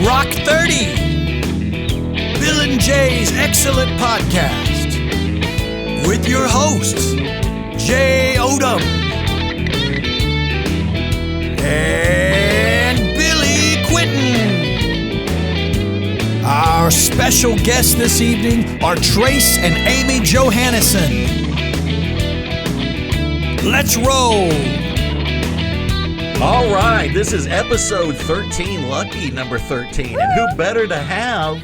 Rock 30, Bill and Jay's excellent podcast, with your hosts, Jay Odom and Billy Quinton. Our special guests this evening are Trace and Amy Johannesen. Let's roll. All right, this is episode 13, lucky number 13. And who better to have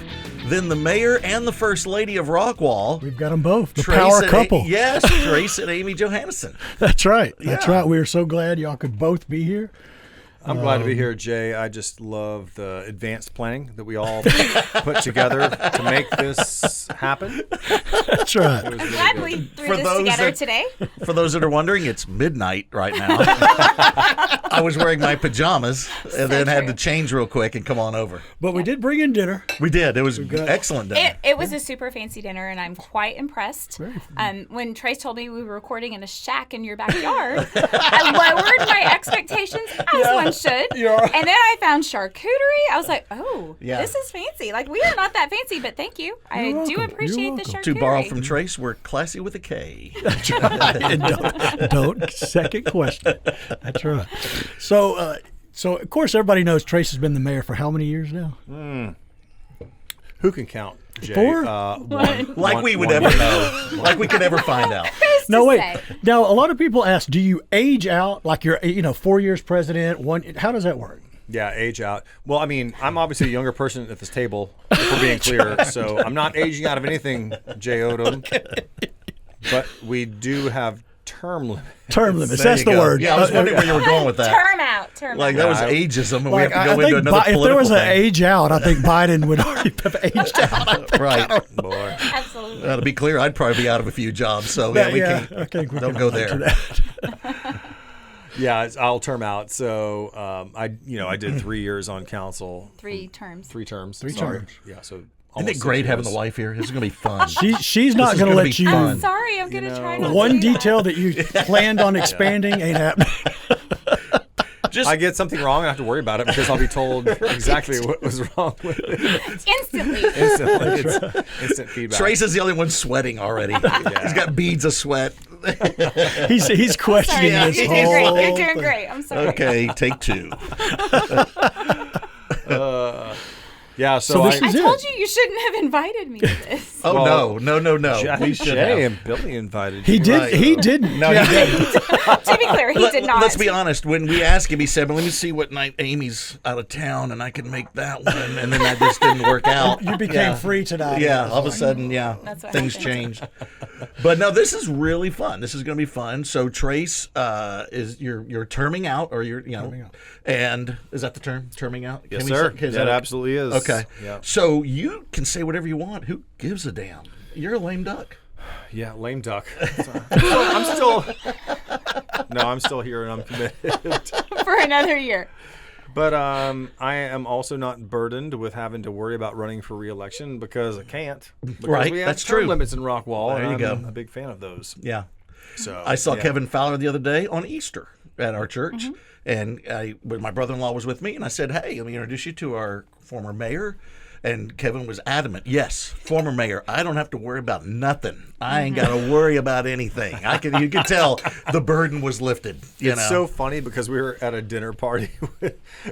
than the mayor and the first lady of Rockwall? We've got them both, the Trace power and couple. Yes, Trace and Amy Johannesen. That's right. That's Yeah. right. We are so glad y'all could both be here. I'm glad to be here, Jay. I just love the advanced planning that we all put together to make this happen. That's right. It was really Glad good. we threw For this those together that- today. For those that are wondering, it's midnight right now. I was wearing my pajamas and then had to change real quick and come on over. But we did bring in dinner. We did. It was excellent dinner. It was a super fancy dinner, and I'm quite impressed. When Trace told me we were recording in a shack in your backyard, I lowered my expectations, as one should. And then I found charcuterie. I was like, oh, this is fancy. Like, we are not that fancy, but thank you. I You're do welcome. appreciate You're the welcome. charcuterie. To borrow from Trace, we're classy with a K. And don't second question. That's right. So of course, everybody knows Trace has been the mayor for how many years now? Who can count, Jay? 4? Like we would ever know. Like we could ever find out. Who's No, to wait. say? Now, a lot of people ask, do you age out like you're, 4 years president? How does that work? Yeah, age out. Well, I mean, I'm obviously a younger person at this table, if we're being clear, so I'm not aging out of anything, Jay Odom. But we do have term limits. Term limits. There That's you the go. word. Yeah, I was wondering where you were going with that. Term out. Like, that was ageism, and we Like, have to I go into think another if there was political an thing. age out, I think Biden would already have aged out. Right. Boy. Absolutely. To be clear, I'd probably be out of a few jobs, so yeah, we can't. I think we don't can go relate to there. that. Yeah, I'll term out. So I did 3 years on council. 3 terms. 3 terms. Three Sorry. terms. Yeah, so Isn't it great having the wife here? This is going to be fun. She's not is going to gonna let be you. fun. I'm sorry. I'm going to try not One to do detail that you planned on expanding ain't happening. I get something wrong, I have to worry about it because I'll be told exactly what was wrong with it. that. Instantly. Instantly. It's instant feedback. Trace is the only one sweating already. He's got beads of sweat. He's questioning Sorry, this you're doing whole great. You're doing thing. great. I'm sorry. Okay, take 2. Yeah, So this I is it. told you shouldn't have invited me to this. Oh, Well, no. We should Jay have. and Billy invited He you. did. Right. He didn't. No, he didn't. To be clear, he did not. Let's be honest. When we asked him, he said, well, let me see what night Amy's out of town, and I can make that one. And then that just didn't work out. You became free tonight. Yeah, all of a sudden, That's what things happened. changed. But no, this is really fun. This is going to be fun. So Trace, is you're terming out, or you're Terming out. and is that the term? Terming out? Yes, Can we sir. say- is That that absolutely is. okay? Yeah. So you can say whatever you want. Who gives a damn? You're a lame duck. Yeah, lame duck. I'm still. No, I'm still here and I'm committed. For another year. But I am also not burdened with having to worry about running for re-election because I can't. Because Right, we have that's term true. limits in Rockwall, There and you I'm go. a big fan of those. Yeah. So I saw yeah. Kevin Fowler the other day on Easter at our church, and my brother-in-law was with me, and I said, "Hey, let me introduce you to our former mayor." And Kevin was adamant, "Yes, former mayor, I don't have to worry about nothing. I ain't got to worry about anything." You could tell the burden was lifted. It's so funny because we were at a dinner party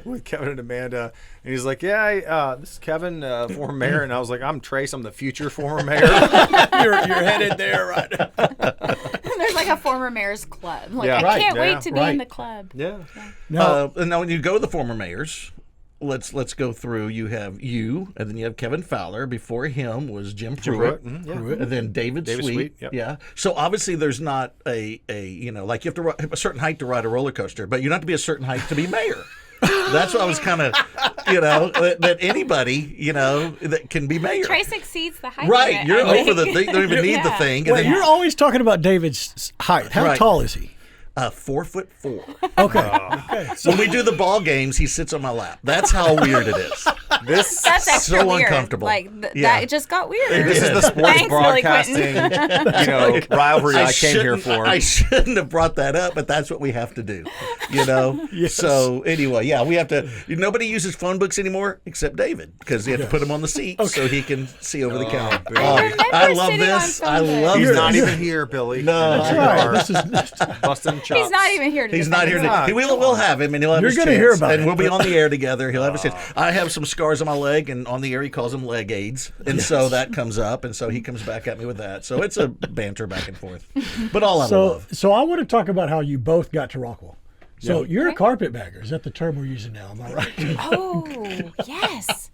with Kevin and Amanda, and he's like, "Yeah, this is Kevin, former mayor," and I was like, "I'm Trace. I'm the future former mayor." You're headed there right now. There's like a former mayor's club. Like, Yeah. I Right, can't yeah, wait to be right. in the club. Yeah. And now when you go to the former mayors, let's go through. You have you, and then you have Kevin Fowler. Before him was Jim Pruitt. Yeah. And then David Sweet. Sweet, yep. Yeah. So obviously there's not a like you have to have a certain height to ride a roller coaster, but you don't have to be a certain height to be mayor. That's what I was kind of, that anybody, that can be mayor. Trace exceeds the height Right. limit, You're I over think. the thing. Don't even need the Yeah. thing. And Wait, then you're always talking about David's height. How Right. tall is he? 4'4". Okay. When we do the ball games, he sits on my lap. That's how weird it is. This That's extra So weird. uncomfortable. Like Yeah. that just got weird. this is the sports Thanks, Billy broadcasting, rivalry I came here shouldn't- for. I shouldn't have brought that up, but that's what we have to do. So anyway, yeah, we have to. Nobody uses phone books anymore except David because you have to put him on the seat so he can see over the counter. Billy. I love this. I love He's this. not even here, Billy. No, That's right. This is busting chops. He's not even here to He's defend not here. himself. We'll have him, and he'll have You're his gonna chance, hear about and it. we'll be on the air together. He'll have his chance. I have some scars on my leg, and on the air he calls them leg aids, and so that comes up, and so he comes back at me with that. So it's a banter back and forth, but all out of love. So I want to talk about how you both got to Rockwall. So you're a carpetbagger. Is that the term we're using now? Am I right? Oh, yes.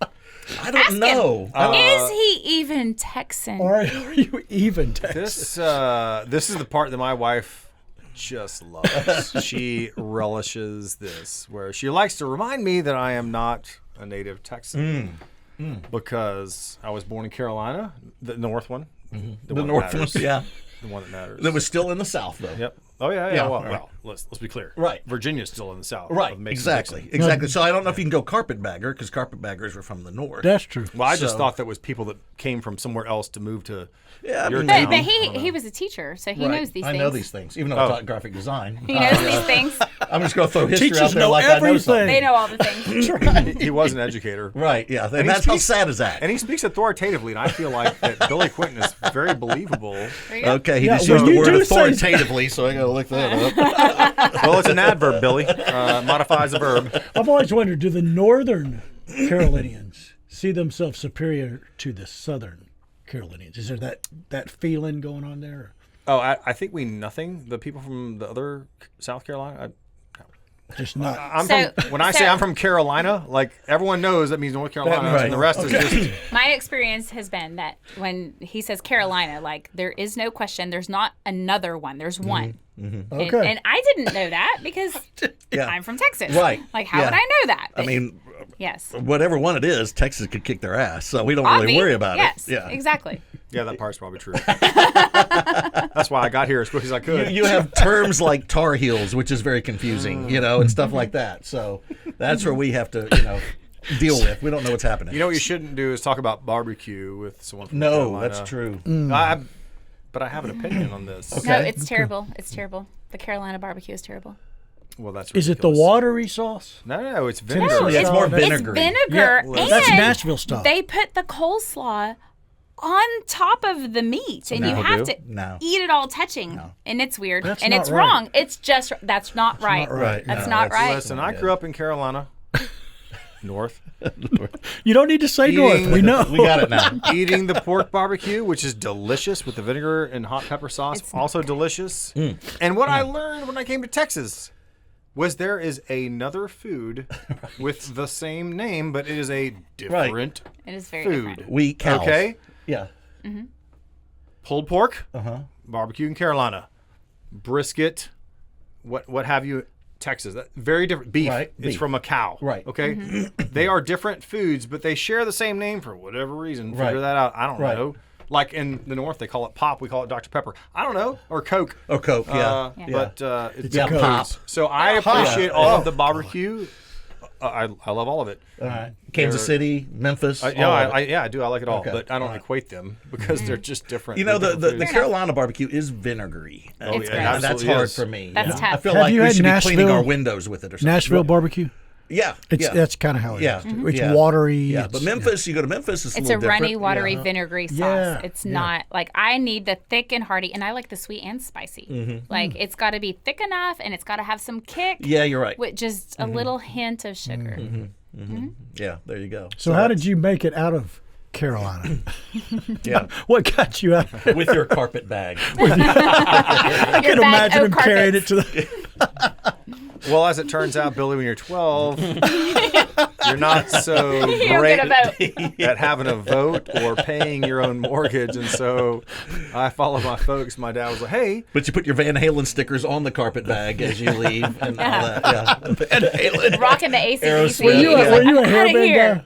I don't know. Is he even Texan? Or are you even Texas? This is the part that my wife just loves. She relishes this, where she likes to remind me that I am not a native Texan because I was born in Carolina, the north one, The North one, yeah. the one that matters. That was still in the South, though. Yep. Oh yeah. Yeah, Well, right. well, let's be clear. Right. Virginia's still in the South. Right, of Mason exactly, Dixon. exactly. So I don't know if you can go carpetbagger because carpetbaggers were from the North. That's true. Well, I just So- thought that was people that came from somewhere else to move to Yeah, I your mean, town. But he was a teacher, so he Right. knows these I things. know these things, even though I taught graphic design. He knows these things. I'm just going to throw history Teachers out there know like I know everything. something. They know all the things. He was an educator. Right, yeah. And he that's how speaks- sad is that? And he speaks authoritatively, and I feel like that Billy Quinton is very believable. There you go. Okay, he Yeah, just when used the you word do say- authoritatively, so I got to look that up. Well, it's an adverb, Billy. Modifies a verb. I've always wondered, do the northern Carolinians see themselves superior to the southern Carolinians? Is there that feeling going on there? Oh, I think we nothing. The people from the other South Carolina. Just not. When I say I'm from Carolina, like everyone knows that means North Carolina, Right. and the rest is just. My experience has been that when he says Carolina, like there is no question. There's not another one. There's one. Okay. And I didn't know that because Yeah. I'm from Texas. Right. Like, how Yeah. would I know that? I mean, yes. whatever one it is, Texas could kick their ass, so we don't really Obvi. worry about yes, it. Yeah. exactly. Yeah, that part's probably true. That's why I got here as quick as I could. You have terms like Tar Heels, which is very confusing, and stuff like that. So that's where we have to, deal with. We don't know what's happening. You know what you shouldn't do is talk about barbecue with someone from No, Carolina. that's true. But I have an opinion on this. Okay. No, it's terrible. It's terrible. The Carolina barbecue is terrible. Well, that's Is it the ridiculous. watery sauce? No, it's vinegar. No, Yeah, it's more It's vinegar. It's vinegar, Yeah, and that's Nashville stuff. They put the coleslaw on top of the meat, and you people have do? to No. eat it all touching, and it's weird, That's and not it's right. wrong. It's just that's not right. not right. That's No, not that's- right. Listen, I grew up in Carolina, north, You don't need to say north. Eating- We know. We got it now. eating the pork barbecue, which is delicious with the vinegar and hot pepper sauce, also delicious. And what I learned when I came to Texas was there is another food with the same name, but it is a different It is very food. different. We eat cows. Okay, Yeah. pulled pork, barbecue in Carolina, brisket, what have you, Texas. Very different beef. Right, It's beef. from a cow. Right. Okay. They are different foods, but they share the same name for whatever reason. Right. Figure that out. I don't Right. know. Like in the north, they call it pop. We call it Dr. Pepper. I don't know, or Coke. Or Coke, yeah. But it's Yeah, different pop. foods. So I appreciate all of the barbecue. I love all of it. All right. Kansas City, Memphis. I do. I like it all, Okay. but I don't equate them because they're just different. You know, They're the different Carolina barbecue is vinegary. Oh, It's yeah, great. it And that's absolutely hard is. for me. That's tough. I feel Have like you we had should be cleaning Nashville- our windows with it or something. Nashville barbecue. Yeah. That's kind of how it is. Yeah. It's Yeah. watery. Yeah, it's- but Memphis, you go to Memphis, it's It's a a little runny, different. watery, Yeah. vinegary sauce. Yeah, It's yeah. not like I need the thick and hearty, and I like the sweet and spicy. Like it's got to be thick enough, and it's got to have some kick. Yeah, you're right. With just a little hint of sugar. Yeah, there you go. So how did you make it out of Carolina? Yeah, What got you out? with your carpet bag. I can imagine him carrying it to the. Well, as it turns out, Billy, when you're 12, you're not so You don't great get a vote. at having a vote or paying your own mortgage. And so I followed my folks. My dad was like, hey, But you put your Van Halen stickers on the carpet bag as you leave and all that. Yeah, Van Halen. Rocking the ACDC. Aerosmith. Were you Yeah. a I'm outta hairband here. guy?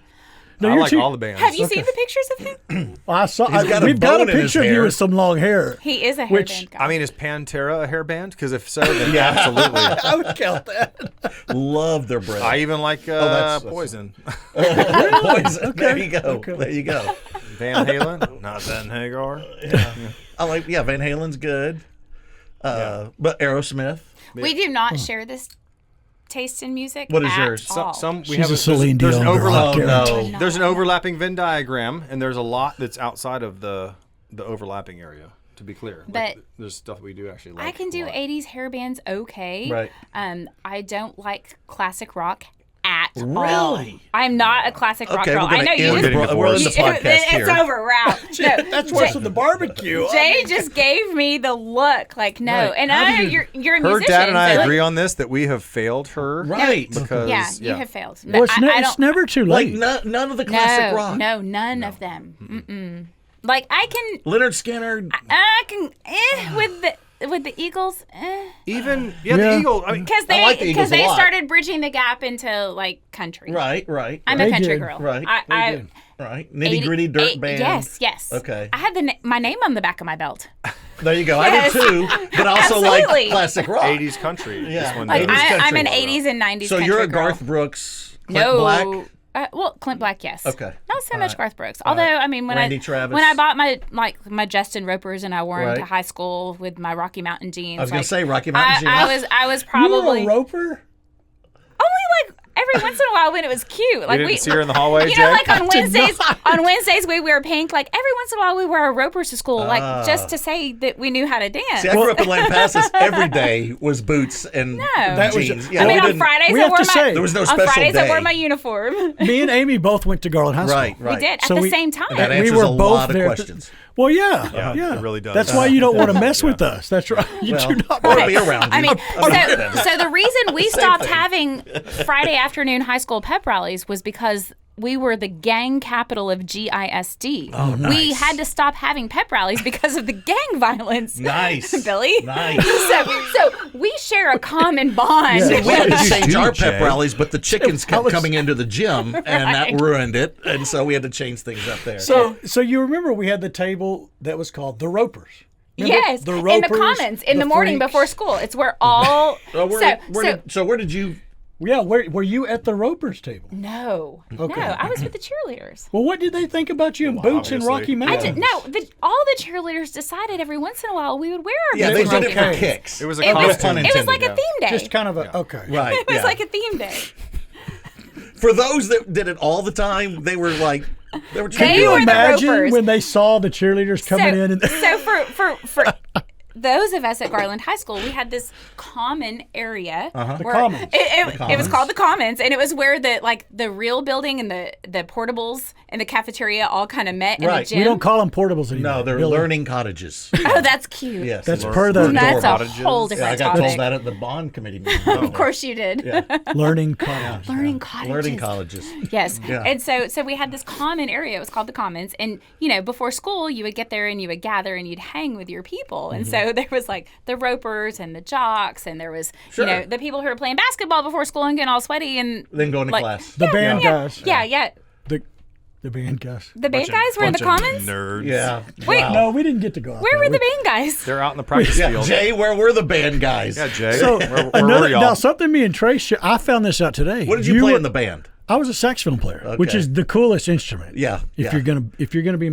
No, I you're like all the bands. Have you seen the pictures of him? Well, I saw. got a we've got a bone in his picture of you hair. with some long hair. He is a Which- hairband guy. I mean, is Pantera a hair band? Because if so, then absolutely. I would count that. Love their bread. I even like that's- Poison. Poison. There you go. There you go. Van Halen, not Van Hagar. I like. Yeah, Van Halen's good. But Aerosmith. we do not share this taste in music. What is at yours? all. Some we She's have a Celine there's Dion an girl, overlap. I guarantee. no. There's an overlapping Venn diagram, and there's a lot that's outside of the overlapping area. To be clear, But- there's stuff we do actually like. I can a do lot. 80s hair bands okay. Right. I don't like classic rock at all. Really? I'm not a classic rock Okay, girl. we're gonna I know you. end the we're in the podcast It's here. over. We're out. No, That's worse than the barbecue. Jay just gave me the look, like no, Right. and How I know do you- you're a Her musician. dad and I so agree on this that we have failed her. Right. Because Yeah, you have failed. Well, it's, I it's don't. never too Like late. none of the classic No, rock. no, none of them. Mm-mm. Like I can, Leonard Skinner. I can with the Eagles, Even Yeah. the Eagle. I mean, because I like the they Eagles a they lot. started bridging the gap into like country. Right. I'm They a country did. girl. Right. I did. Right. Nitty gritty dirt band. Yes. Okay. I had my name on the back of my belt. There you go. Yes. I do too, but I also like Absolutely. classic rock. 80s country. Yeah. This one Like does. I'm country. an 80s and 90s. So country you're a girl. Garth Brooks, Clint No. Black. Well, Clint Black, yes. Okay. Not so All much right. Garth Brooks. Although, I mean, Randy Travis. when I bought my Justin Ropers and I wore them Right. to high school with my Rocky Mountain jeans. I was gonna like, say Rocky Mountain jeans. I was You probably were a roper? only like every once in a while when it was cute. Like didn't see her in the hallway, You know, Jay? like on Wednesdays we wear pink. Like every once in a while we wear our Ropers to school, like just to say that we knew how to dance. See, I grew up in Lampasas. Every day was boots and That was- jeans. Yeah, I we mean, on didn't- Fridays we I have wore to my say- There was no on special Fridays I wore day. my uniform. Me and Amy both went to Garland High School. Right. We did at So the we- same time. That We answers were a both lot of there. questions. Well, yeah, Yeah, it really does. That's why you don't want to mess with us. That's right. You Well, do not I want want to be around you. I mean, so the reason we stopped thing. having Friday afternoon high school pep rallies was because we were the gang capital of GISD. Oh, nice. We had to stop having pep rallies because of the gang violence. Nice. Billy. Nice. So we share a common bond. Yeah. We had did to you change do, our pep Jay? rallies, but the chickens kept was- coming into the gym, and that ruined it. And so we had to change things up there. So you remember we had the table that was called the Ropers. Remember? Yes, The in the Ropers, commons in the morning Freaks. before school. It's where all. So where did you? Yeah, were you at the Ropers table? No, Okay. no, I was with the cheerleaders. Well, what did they think about you in boots and obviously. Rocky Mountain? All the cheerleaders decided every once in a while we would wear our Yeah, boots they and did Rocky it for Mountain. kicks. It was a It was, pun it was like intended, a theme day. Just kind of a okay. Right. It was yeah. like a theme day. For those that did it all the time, they were like, they were They trying to be were like, the Imagine Ropers. when they saw the cheerleaders coming in and So for those of us at Garland High School, we had this common area. The where Commons. It was called the Commons, and it was where the real building and the portables and the cafeteria all kind of met in Right. the gym. we don't call them portables anymore. no, they're Billy. learning cottages. Oh, that's cute. Yes, That's learn- per the That's a cottages. whole Yeah, I different got topic. told that at the bond committee meeting. Of course you did. learning college. Learning cottages. Learning colleges. Yes. Yeah. And so we had this common area. It was called the Commons. And, before school, you would get there and you would gather and you'd hang with your people. And so there was like the ropers and the jocks. And there was, Sure. the people who were playing basketball before school and getting all sweaty. And Then going to like, class. The band guys. Yeah. The band guys. The band guys were in the Commons? Nerds. Yeah. Wait, Wow. No, we didn't get to go out where there. were the band guys? They're out in the practice Yeah, field. Jay, where were the band guys? Yeah, Jay. So where were y'all? now something me and Trace, I found this out today. What did you play were- in the band? I was a saxophone player, which Okay. is the coolest instrument. Yeah, If yeah. you're gonna be,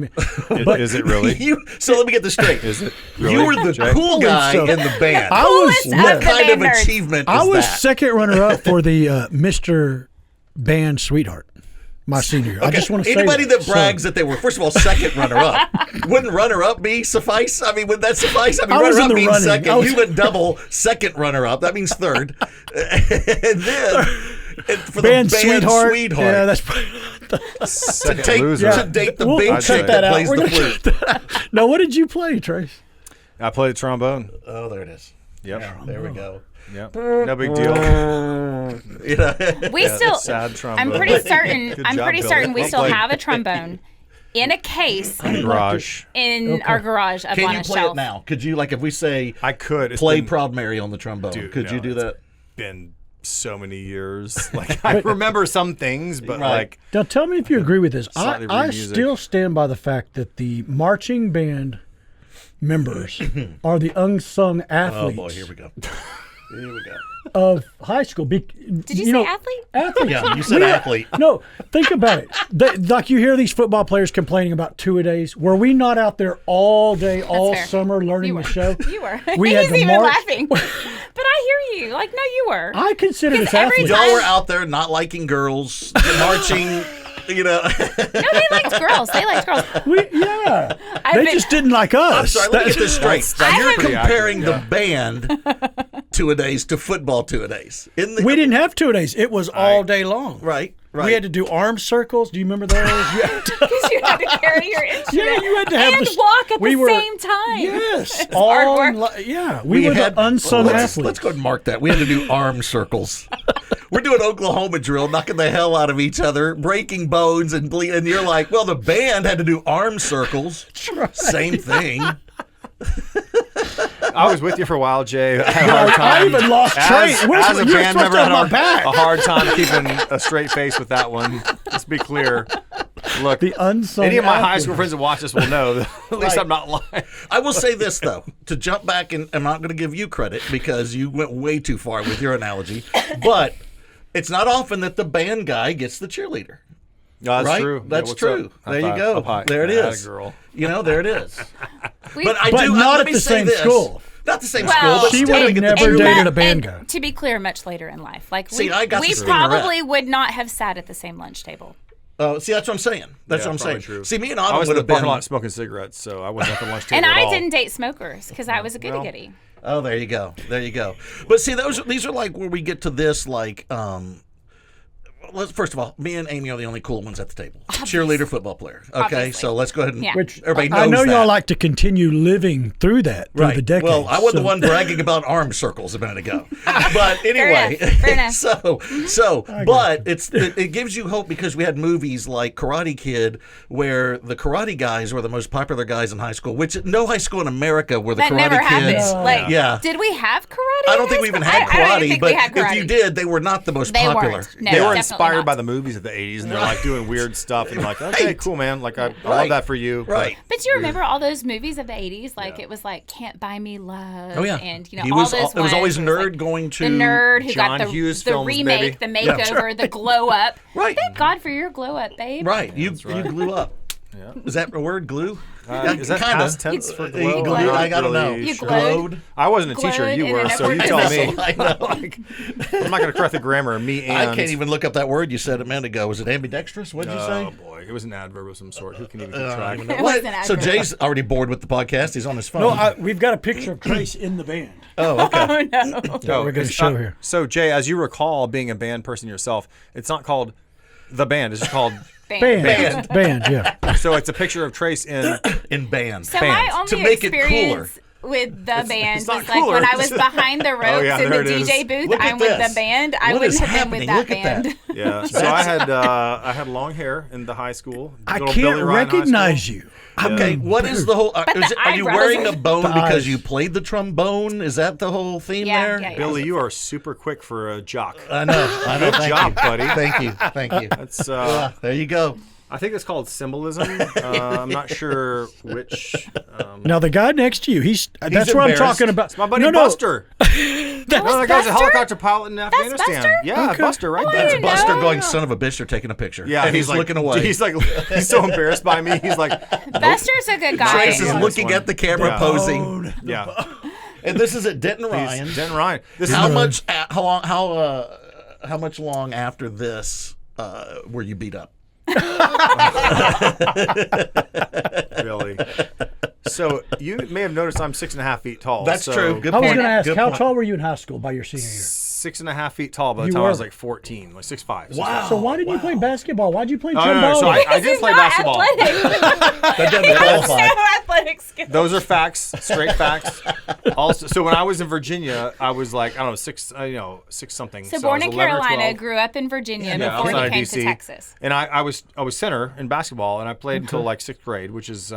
but Is it really? So let me get this straight. Is it really? You were the Jay? cool guy so. in the band. I was Coolest of What the kind of band nerds. achievement is I was that? second runner up for the Mr. Band Sweetheart my senior year. I just want to say Anybody that So- brags that they were, first of all, second runner-up, wouldn't runner-up be suffice? I mean, would that suffice? I mean, I was in runner-up the means running. second. I was- You went double second runner-up. That means third. And then for Band the band Sweetheart. Sweetheart, Yeah, that's. to, loser. to date the We'll big cut chick that that out. plays We're the gonna flute. Now, what did you play, Trace? I played trombone. Oh, there it is. Yep. There we go. Yep. No big deal. You know, We still. Sad trombone. I'm pretty certain. Good I'm job, pretty Billy. certain we Well still played. have a trombone in a case Garage. in our garage up can on you a play shelf. it now? Could you, like, if we say I could. It's play been- Proud Mary on the trombone, Dude, could no, you do it's that? been so many years. Like I remember some things, but like Now tell me if you agree with this. Slightly I rude music. still stand by the fact that the marching band members are the unsung athletes. Oh boy, here we go. Here we go. Of high school. Did you say athlete? Athlete. Yeah, you said athlete. No, think about it. Like you hear these football players complaining about two-a-days. Were we not out there all day, all fair. summer learning You the were. show? You were. We had He's to even march. laughing. But I hear you. Like, no, you were. I consider this Because every athletes. time- Y'all were out there not liking girls, marching, you know. No, they liked girls. They liked girls. Yeah. I've They been- just didn't like us. I'm sorry, let me get this straight. Now, I you're have- comparing the band two-a-days to football two-a-days. We didn't have two-a-days. It was all day long. Right. We had to do arm circles. Do you remember those? You had to- Because you had to carry your instrument. Yeah, you had to have and the- walk at we the were- same time. Yes. It's hard all work. yeah. We were the unsung athletes. Let's go ahead and mark that. We had to do arm circles. We're doing Oklahoma drill, knocking the hell out of each other, breaking bones and bleed. And you're like, well, the band had to do arm circles. Same thing. I was with you for a while, Jay. I had a hard time. I even lost trace. As Where's a you were band supposed member, to I have had my back. a hard time keeping a straight face with that one. Let's be clear. Look, The unsung any of my high athletes. school friends that watch this will know that at least Right. I'm not lying. I will say this, though, to jump back, and I'm not going to give you credit because you went way too far with your analogy, but it's not often that the band guy gets the cheerleader. No, that's Right? true. That's what's true. up? There High you five. go. Up high. There it Atta is. girl. You know, there it is. We- But I But do. not let at me the say same this. school. Not the same Well, school. But She still, would've we get the never cheerleader. dated a band guy. To be clear, much later in life. Like See, we, I got we the stinger probably up. would not have sat at the same lunch table. Oh, see, that's what I'm saying. That's Yeah, what I'm probably saying. true. See, me and I Autumn was in would the have been. parking lot smoking cigarettes, so I wasn't at the lunch table And at I all. didn't date smokers because I was a goody goody. Oh, there you go. There you go. But see, these are like where we get to this, like, let's first of all, me and Amy are the only cool ones at the table. Cheerleader, football player. Okay, Obviously. so let's go ahead and Yeah. Which everybody knows I know that. y'all like to continue living through that through Right. the decades. Well, I wasn't so- the one bragging about arm circles a minute ago. But anyway, Fair enough. but it gives you hope because we had movies like Karate Kid where the karate guys were the most popular guys in high school, which no high school in America were the That karate never happened. kids. Like, Yeah. did we have karate? I in don't think high we even school? had I don't even karate, think but we had karate. if you did, they were not the most They popular. weren't. No, They were definitely inspired not. by the movies of the 80s, and they're like doing weird stuff, and like, okay, Right. cool, man. Like, I love Right. that for you. but- Right. But do you remember all those movies of the 80s? Like it was like Can't Buy Me Love. Oh, yeah. And you know He all was those al- it was always ones where nerd it's like going to the nerd who John got Hughes the films, remake, baby. the makeover, the glow up. Right. Thank God for your glow up, babe. Right. You glue up. Is that a word, glue? Is that Kinda. past tense for You glow? glowed. I'm not I don't know. really You sure. glowed. I wasn't a teacher, Glowed you in were, an so you effort- tell me. I know. I'm not going to correct the grammar. Me and. I can't even look up that word you said a minute ago. Was it ambidextrous? What did you say? Oh boy, it was an adverb of some sort. Who can even keep I don't track? even know. It What? was an So adverb. Jay's already bored with the podcast. He's on his phone. No, we've got a picture of Trace in the band. Oh, okay. Oh no. That we're going to it's, show here. So Jay, as you recall, being a band person yourself, it's not called the band. It's just called. Band. Band, yeah. So it's a picture of Trace in. In band. So Band. my To only make it experience with the band it's not was like cooler, when I it's was just- behind the ropes yeah, in there the it is. DJ booth. Look at I'm with this. the band. I What wouldn't is have been happening? with that Look at band. that. Yeah. So I had long hair in the high school. I Little can't Billy Ryan High recognize School. you. Okay, what is the whole? But the Are you eyebrows wearing are- a bone The because eyes. you played the trombone? Is that the whole theme Yeah, there? yeah, yeah. Billy, you are super quick for a jock. I know. Good Thank job, you. buddy. Thank you. Thank you. That's There you go. I think it's called symbolism. I'm not sure which. Now the guy next to you, that's what I'm embarrassed. talking about. It's my buddy no, Buster. That No, was that guy's a Buster? helicopter pilot in Afghanistan. Buster? Yeah, Okay. Buster, right Oh, I there. That's didn't Buster know. going, son of a bitch, they're taking a picture. Yeah, and he's like, looking away. He's so embarrassed by me. He's like, Buster's a good guy. Trace is Yeah. looking This at the camera Yeah. posing. yeah. And this is at Denton Ryan. He's Denton Ryan. This How is much? How much long after this were you beat up? Billy. So you may have noticed I'm 6.5 feet tall. That's so true. Good I was point. going to ask, Good how point. tall were you in high school by your senior year? 6.5 feet tall by the You time I were. was like 14, like 6'5". Wow. So why didn't you play basketball? Why'd you play Oh, trombone? no, so I This did is play not basketball. athletic. That doesn't qualify. No athletic skills. Those are facts, straight facts. Also, so when I was in Virginia, I was like, I don't know, six something. So I born was in 11 or Carolina, 12. grew up in Virginia Yeah, before outside he of came DC. to Texas. And I was center in basketball, and I played until like 6th grade, which is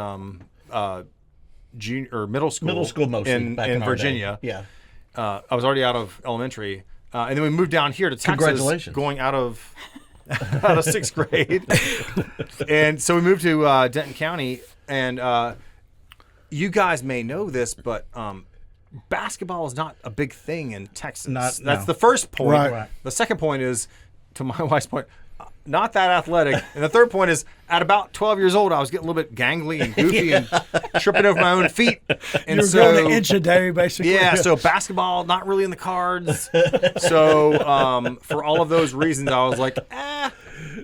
junior or middle school. Middle school mostly in back in our day. Virginia. Yeah. I was already out of elementary. and then we moved down here to Texas. Congratulations. Going out of 6th grade, and so we moved to Denton County, and you guys may know this, but basketball is not a big thing in Texas. That's the first point. Right. The second point is, to my wife's point, not that athletic. And the third point is, at about 12 years old, I was getting a little bit gangly and goofy and tripping over my own feet. And You're going an inch a day, basically. Yeah, so basketball, not really in the cards. So for all of those reasons, I was like, I'm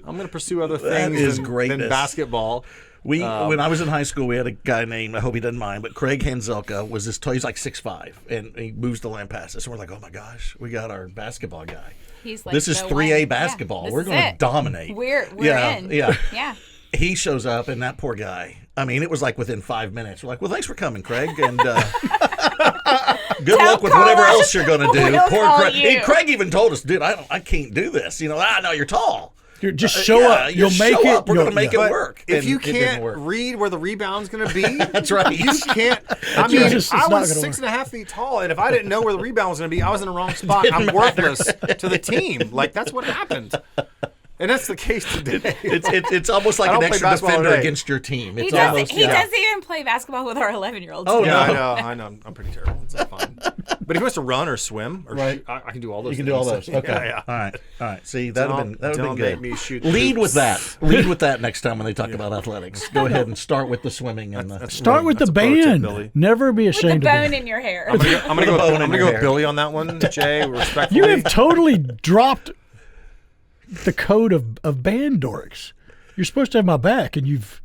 going to pursue other things than basketball. When I was in high school, we had a guy named, I hope he doesn't mind, but Craig Hanzelka was this. He's like 6'5", and he moves to Lampasas. And we're like, oh my gosh, we got our basketball guy. He's like, this is 3A basketball. Yeah, we're going to dominate. We're in. Yeah. Yeah. He shows up, and that poor guy. I mean, it was like within 5 minutes. We're like, well, thanks for coming, Craig, and good luck with whatever else you're going to do. We'll Poor call Craig. you. Craig even told us, dude, I can't do this. You know, no, you're tall. Just show up. You'll make it. We're going to make it work. If And you it didn't can't work. read where the rebound's going to be, That's right. You can't. I mean, It's I not was gonna 6.5 feet tall, and if I didn't know where the rebound was going to be, I was in the wrong spot. I'm worthless to the team. Like, that's what happened. And that's the case today. It's almost like I an don't play extra basketball defender today. against your team. He It's doesn't, almost, he doesn't even play basketball with our 11-year-olds. Oh, Yeah, no. I know. I'm pretty terrible. It's not fun. But if he wants to run or swim, or Right. I can do all those. You can things. do all those. Okay. Yeah. All right. See, that would have been Don't good. make me shoot Lead with hoops. that. Lead with that next time when they talk about athletics. Go ahead and start with the swimming and the. Start with the That's a pro tip, band. Billy. Never be With the ashamed of bone it. in your hair. I'm gonna go. bone in I'm gonna your go hair. with Billy on that one, Jay. Respectfully. You have totally dropped the code of band dorks. You're supposed to have my back, and you've.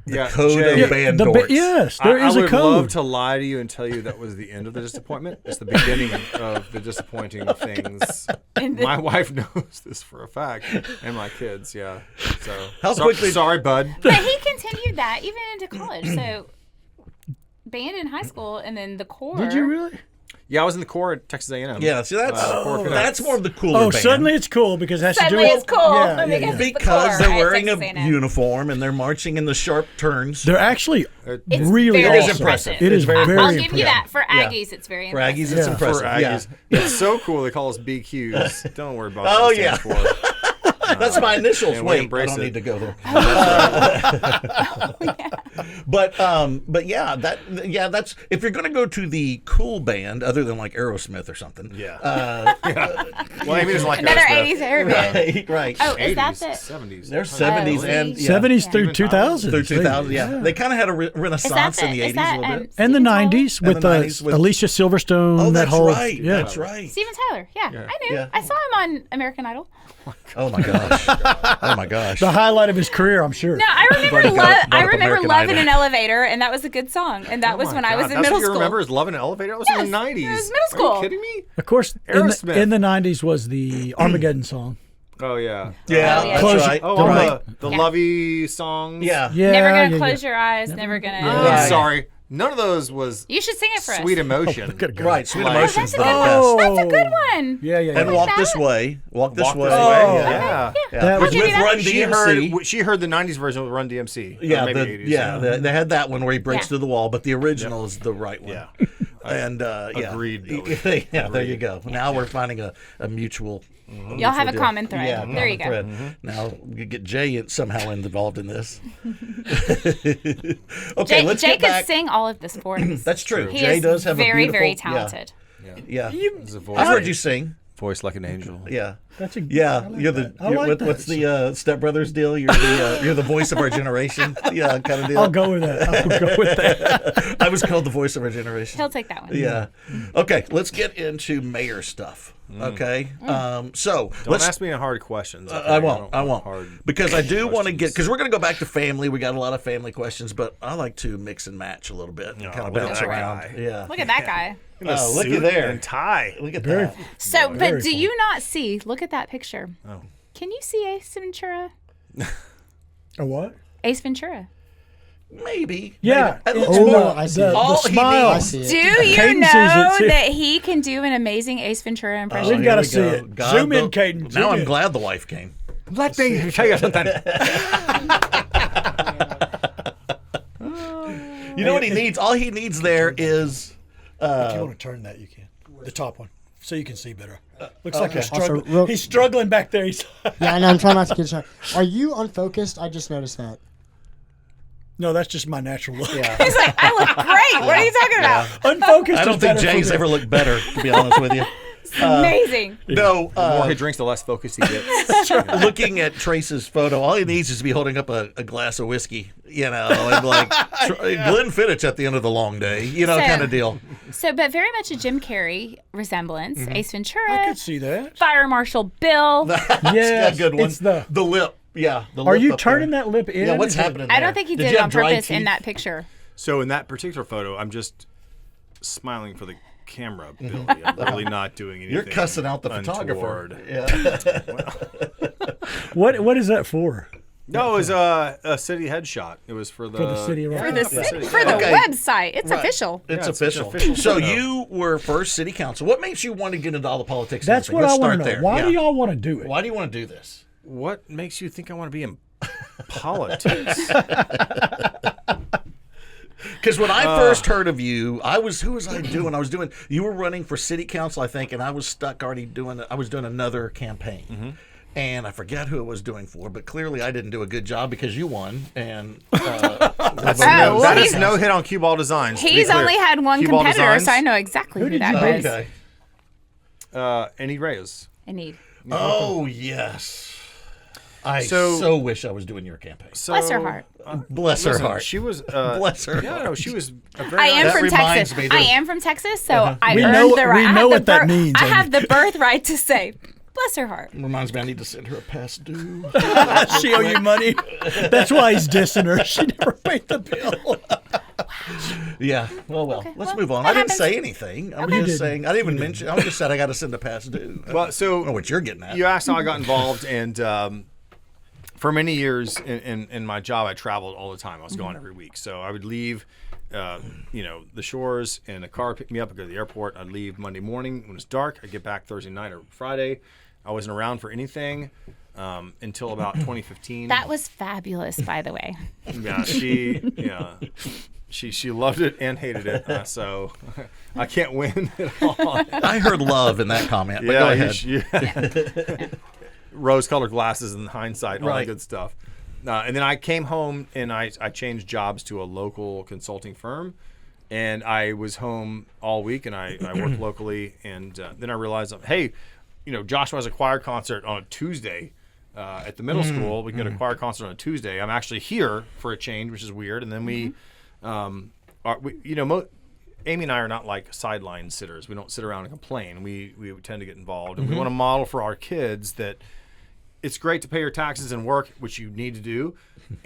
Code of band dorks. Yes, there is I a would code. love to lie to you and tell you that was the end of the disappointment. It's the beginning of the disappointing things. My wife knows this for a fact, and my kids. Yeah. So sorry, bud. But he continued that even into college. So band in high school, and then the core. Did you really? Yeah, I was in the Corps at Texas A&M. Yeah, see, that's more of the cooler Oh, band. suddenly it's cool because it has Suddenly to do it's with cool Yeah, because yeah. it's the Because core they're at wearing Texas a A&M. uniform and they're marching in the sharp turns. They're actually It's really very awesome. impressive. It is very I'll give impressive. you that. For Yeah. Aggies, it's very For impressive. Aggies, it's Yeah. impressive. For Aggies. Yeah. It's so cool. They call us BQs. Don't worry about Oh, what it yeah. stands for. That's my initials. and we Wait, I embrace don't it. need to go there. But yeah, that's if you're going to go to the cool band, other than like Aerosmith or something. Yeah. Well, Amy doesn't like Another Aerosmith. 80s hair band. right. Oh, is 80s, that the... 70s. They're 70s Oh, and yeah. 70s through Even 2000s. through 2000. Yeah, they kind of had a Is that renaissance the... in the 80s is that, a little bit. And the 90s And with, the 90s with- Alicia Silverstone. Oh, that that's whole, right. Yeah. That's right. Steven Tyler. Yeah, I knew. Yeah. I saw him on American Idol. Oh my gosh. Oh my gosh. The highlight of his career, I'm sure. No, I remember Buddy got I up remember American Love in Idol. an Elevator, and that was a good song. And that was when I was in That's middle what you school. remember is Love in an Elevator? That was in the 90s. it was middle Are school. you kidding me? Of course, Aerosmith. in the 90s was the Armageddon song. Oh, yeah. Yeah, Oh, yeah. that's Close- right. Oh, Don't all right. the Yeah. lovey songs. Yeah. Yeah, Never gonna yeah, close yeah. your eyes. Never gonna. I'm Right. sorry. None of those was You should sing it for us. Sweet Emotion. Right. Sweet Like- Emotion's That's the a good best. one. That's a good one. Yeah, yeah, And yeah. Walk that. This Way. Walk This Walk Way. This Way. Oh. Yeah. Yeah. That With was- I'll give you Run that. She heard the 90s version with Run DMC. Or Yeah, maybe the, 80s. yeah, they had that one where he breaks Yeah. through the wall, but the original is the right one. Yeah. And yeah, Agreed, Billy. yeah, there you go. Now we're finding a mutual. Y'all have a deal. common thread. Yeah, There you common go. thread. Now we get Jay somehow involved in this. Okay, let's Jay get back. could sing all of this for us. That's true. He Jay is does have very, a beautiful. very talented. Yeah, There's a voice, I've heard you sing. voice like an angel. Yeah. That's a, Yeah, I like you're that. the I like that. what's the Step Brothers deal? You're the voice of our generation. Yeah, kind of deal. I'll go with that. I'll go with that. I was called the voice of our generation. He'll take that one. Yeah. Okay, let's get into mayor stuff. Okay. So Don't ask me any hard questions. Okay? I won't. don't I want won't. hard Because I do want to get questions. because we're going to go back to family. We got a lot of family questions, but I like to mix and match a little bit and kind of look at bounce that around. guy. Yeah. Look at that guy. Oh, look Suit at there. and tie. Look at Very- that. So, Very but do cool. you not see? Look at that picture. Oh. Can you see Ace Ventura? A what? Ace Ventura. Maybe. Yeah. Maybe. It's Oh, more I see the, it. the All he smile. I see it. Do you Caden know sees it, too. that he can do an amazing Ace Ventura impression? We've Here got to we see go. it. God, Zoom in, the- Caden. Now Zoom I'm in. glad the wife came. Let me tell you something. You know what he needs? All he needs there is. If you want to turn that, you can. The top one, so you can see better. Looks like you're Also, struggling. He's struggling back there. He's Yeah, I know. I'm trying not to get shot. Are you unfocused? I just noticed that. No, that's just my natural look. Yeah. He's like, I look great. What are you talking about? Unfocused. I don't is think better for Jay's me. ever looked better, to be honest with you. Amazing. No, The more he drinks, the less focused he gets. looking at Trace's photo, all he needs is to be holding up a glass of whiskey, and like Glenfiddich at the end of the long day, kind of deal. So, but very much a Jim Carrey resemblance. Ace Ventura. I could see that. Fire Marshal Bill. Yeah, a good one. It's the lip. Yeah. The Are lip you up turning there. that lip in? Yeah, what's Is it- happening I there? don't think he Did did you it have on dry purpose in teeth? that picture. So in that particular photo, I'm just smiling for the camera, Billy. I'm really not doing anything. You're cussing out the untoward. photographer. Yeah. What is that for? No, it was a city headshot. It was for the city of For Rock. the for the Okay. website. It's official. It's Yeah, it's an official. official So photo. you were first city council. What makes you want to get into all the politics? That's and what I everything? want Let's to know. start Why there. do y'all want to do it? Why do you want to do this? What makes you think I want to be in politics? Because when I first heard of you, who was I doing? You were running for city council, I think, and I was stuck already I was doing another campaign. And I forget who it was doing for, but clearly I didn't do a good job because you won. And That is no hit on Cue Ball Designs. to be He's clear. only had one Cue Ball competitor, Designs, so I know exactly who did that you was. okay. Any Reyes. Indeed. Oh yes. I So- so wish I was doing your campaign. So, Bless her heart. Bless her listen, heart. She was. Bless her Yeah, heart. no, she was a very I am That from reminds Texas. me I that- am from Texas, so I We earned know- the right. we I know have what the that means, I Amy. have the birthright to say, bless her heart. Reminds me, I need to send her a past due. She owe you money. That's why he's dissing her. She never paid the bill. Yeah. Well. Let's well, move on. that I didn't happens. say anything. I'm You just didn't. saying. I didn't even mention. I just said I got to send a past due. Well, I so don't know what you're getting at. you asked how I got involved, and for many years in my job, I traveled all the time. I was gone every week, so I would leave, the shores, and a car picked me up. I'd go to the airport. I'd leave Monday morning when it's dark. I'd get back Thursday night or Friday. I wasn't around for anything until about 2015. That was fabulous, by the way. She loved it and hated it. So I can't win at all. I heard love in that comment. But go ahead. Rose-colored glasses in hindsight, all Right. that good stuff. And then I came home and I changed jobs to a local consulting firm, and I was home all week and I worked locally. And then I realized, hey, Joshua has a choir concert on a Tuesday at the middle school. We get a choir concert on a Tuesday. I'm actually here for a change, which is weird. And then Amy and I are not like sideline sitters. We don't sit around and complain. We tend to get involved, and we want to model for our kids that it's great to pay your taxes and work, which you need to do,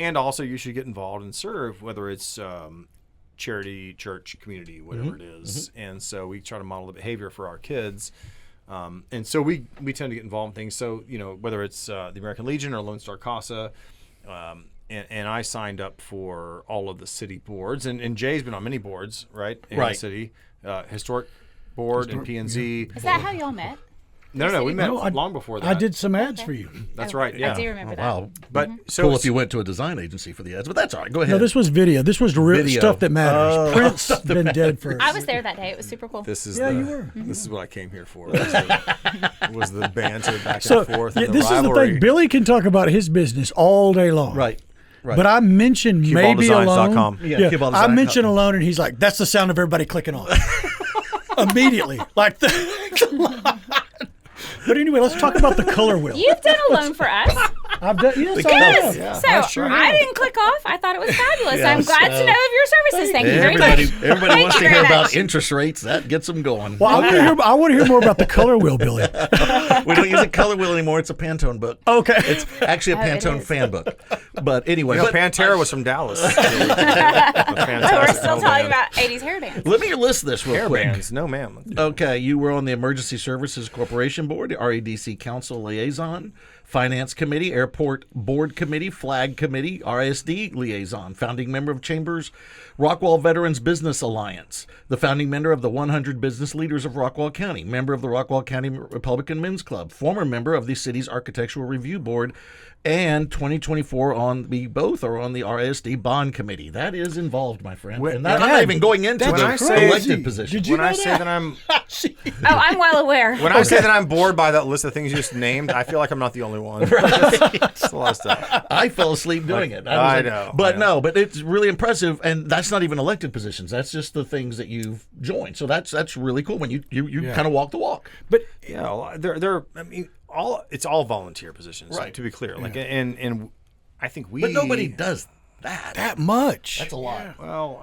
and also you should get involved and serve, whether it's charity, church, community, whatever it is. And so we try to model the behavior for our kids. And so we tend to get involved in things. So, whether it's the American Legion or Lone Star Casa, and I signed up for all of the city boards. And Jay's been on many boards, right? In the city. Historic board and P&Z. Is that how y'all met? No, we met No, long before that. I did some ads for you. That's right, yeah. I do remember that. Wow. But so Cool if you went to a design agency for the ads, but that's all right. Go ahead. No, this was video. This was the real Video. stuff that matters. Prince been dead for. I was there that day. It was super cool. This is Yeah, the, you were. This is what I came here for. Was the banter back So and forth. yeah, and this is the rivalry. thing. Billy can talk about his business all day long. Right. But I mentioned maybe alone. CueBallDesigns.com. Yeah, Yeah, CueBallDesign.com. I mentioned alone, and he's like, "That's the sound of everybody clicking on." Immediately, like the. But anyway, let's talk about the color wheel. You've done a loan for us. I've done, yes, I Yes. have. So I sure I have. didn't click off. I thought it was fabulous. Yeah, I'm glad to know of your services. Thank you very much. Everybody Thank wants you to hear very about much. interest rates. That gets them going. Well, I want to hear more about the color wheel, Billy. We don't use a color wheel anymore. It's a Pantone book. Okay. It's actually a Oh, it Pantone is. fan book. But anyway, Pantera was from Dallas. Oh, we're still talking about 80s hair bands. let me list this real hair quick. bands. No, ma'am. Okay, you were on the Emergency Services Corporation Board, the REDC Council Liaison, Finance Committee, Airport Board Committee, Flag Committee, RISD Liaison, founding member of Chambers, Rockwall Veterans Business Alliance, the founding member of the 100 Business Leaders of Rockwall County, member of the Rockwall County Republican Men's Club, former member of the city's Architectural Review Board, and 2024 both are on the RISD Bond Committee. That is involved, my friend. And I'm not even going into the elected position. When I say that I'm I'm well aware. When I say that I'm bored by that list of things you just named, I feel like I'm not the only one. It's a lot of stuff. I fell asleep doing it. I know. But it's really impressive, and that's not even elected positions. That's just the things that you've joined. So that's really cool when you kind of walk the walk. But it's all volunteer positions, right? To be clear, and I think but nobody does that much. That's a lot. Yeah. Well,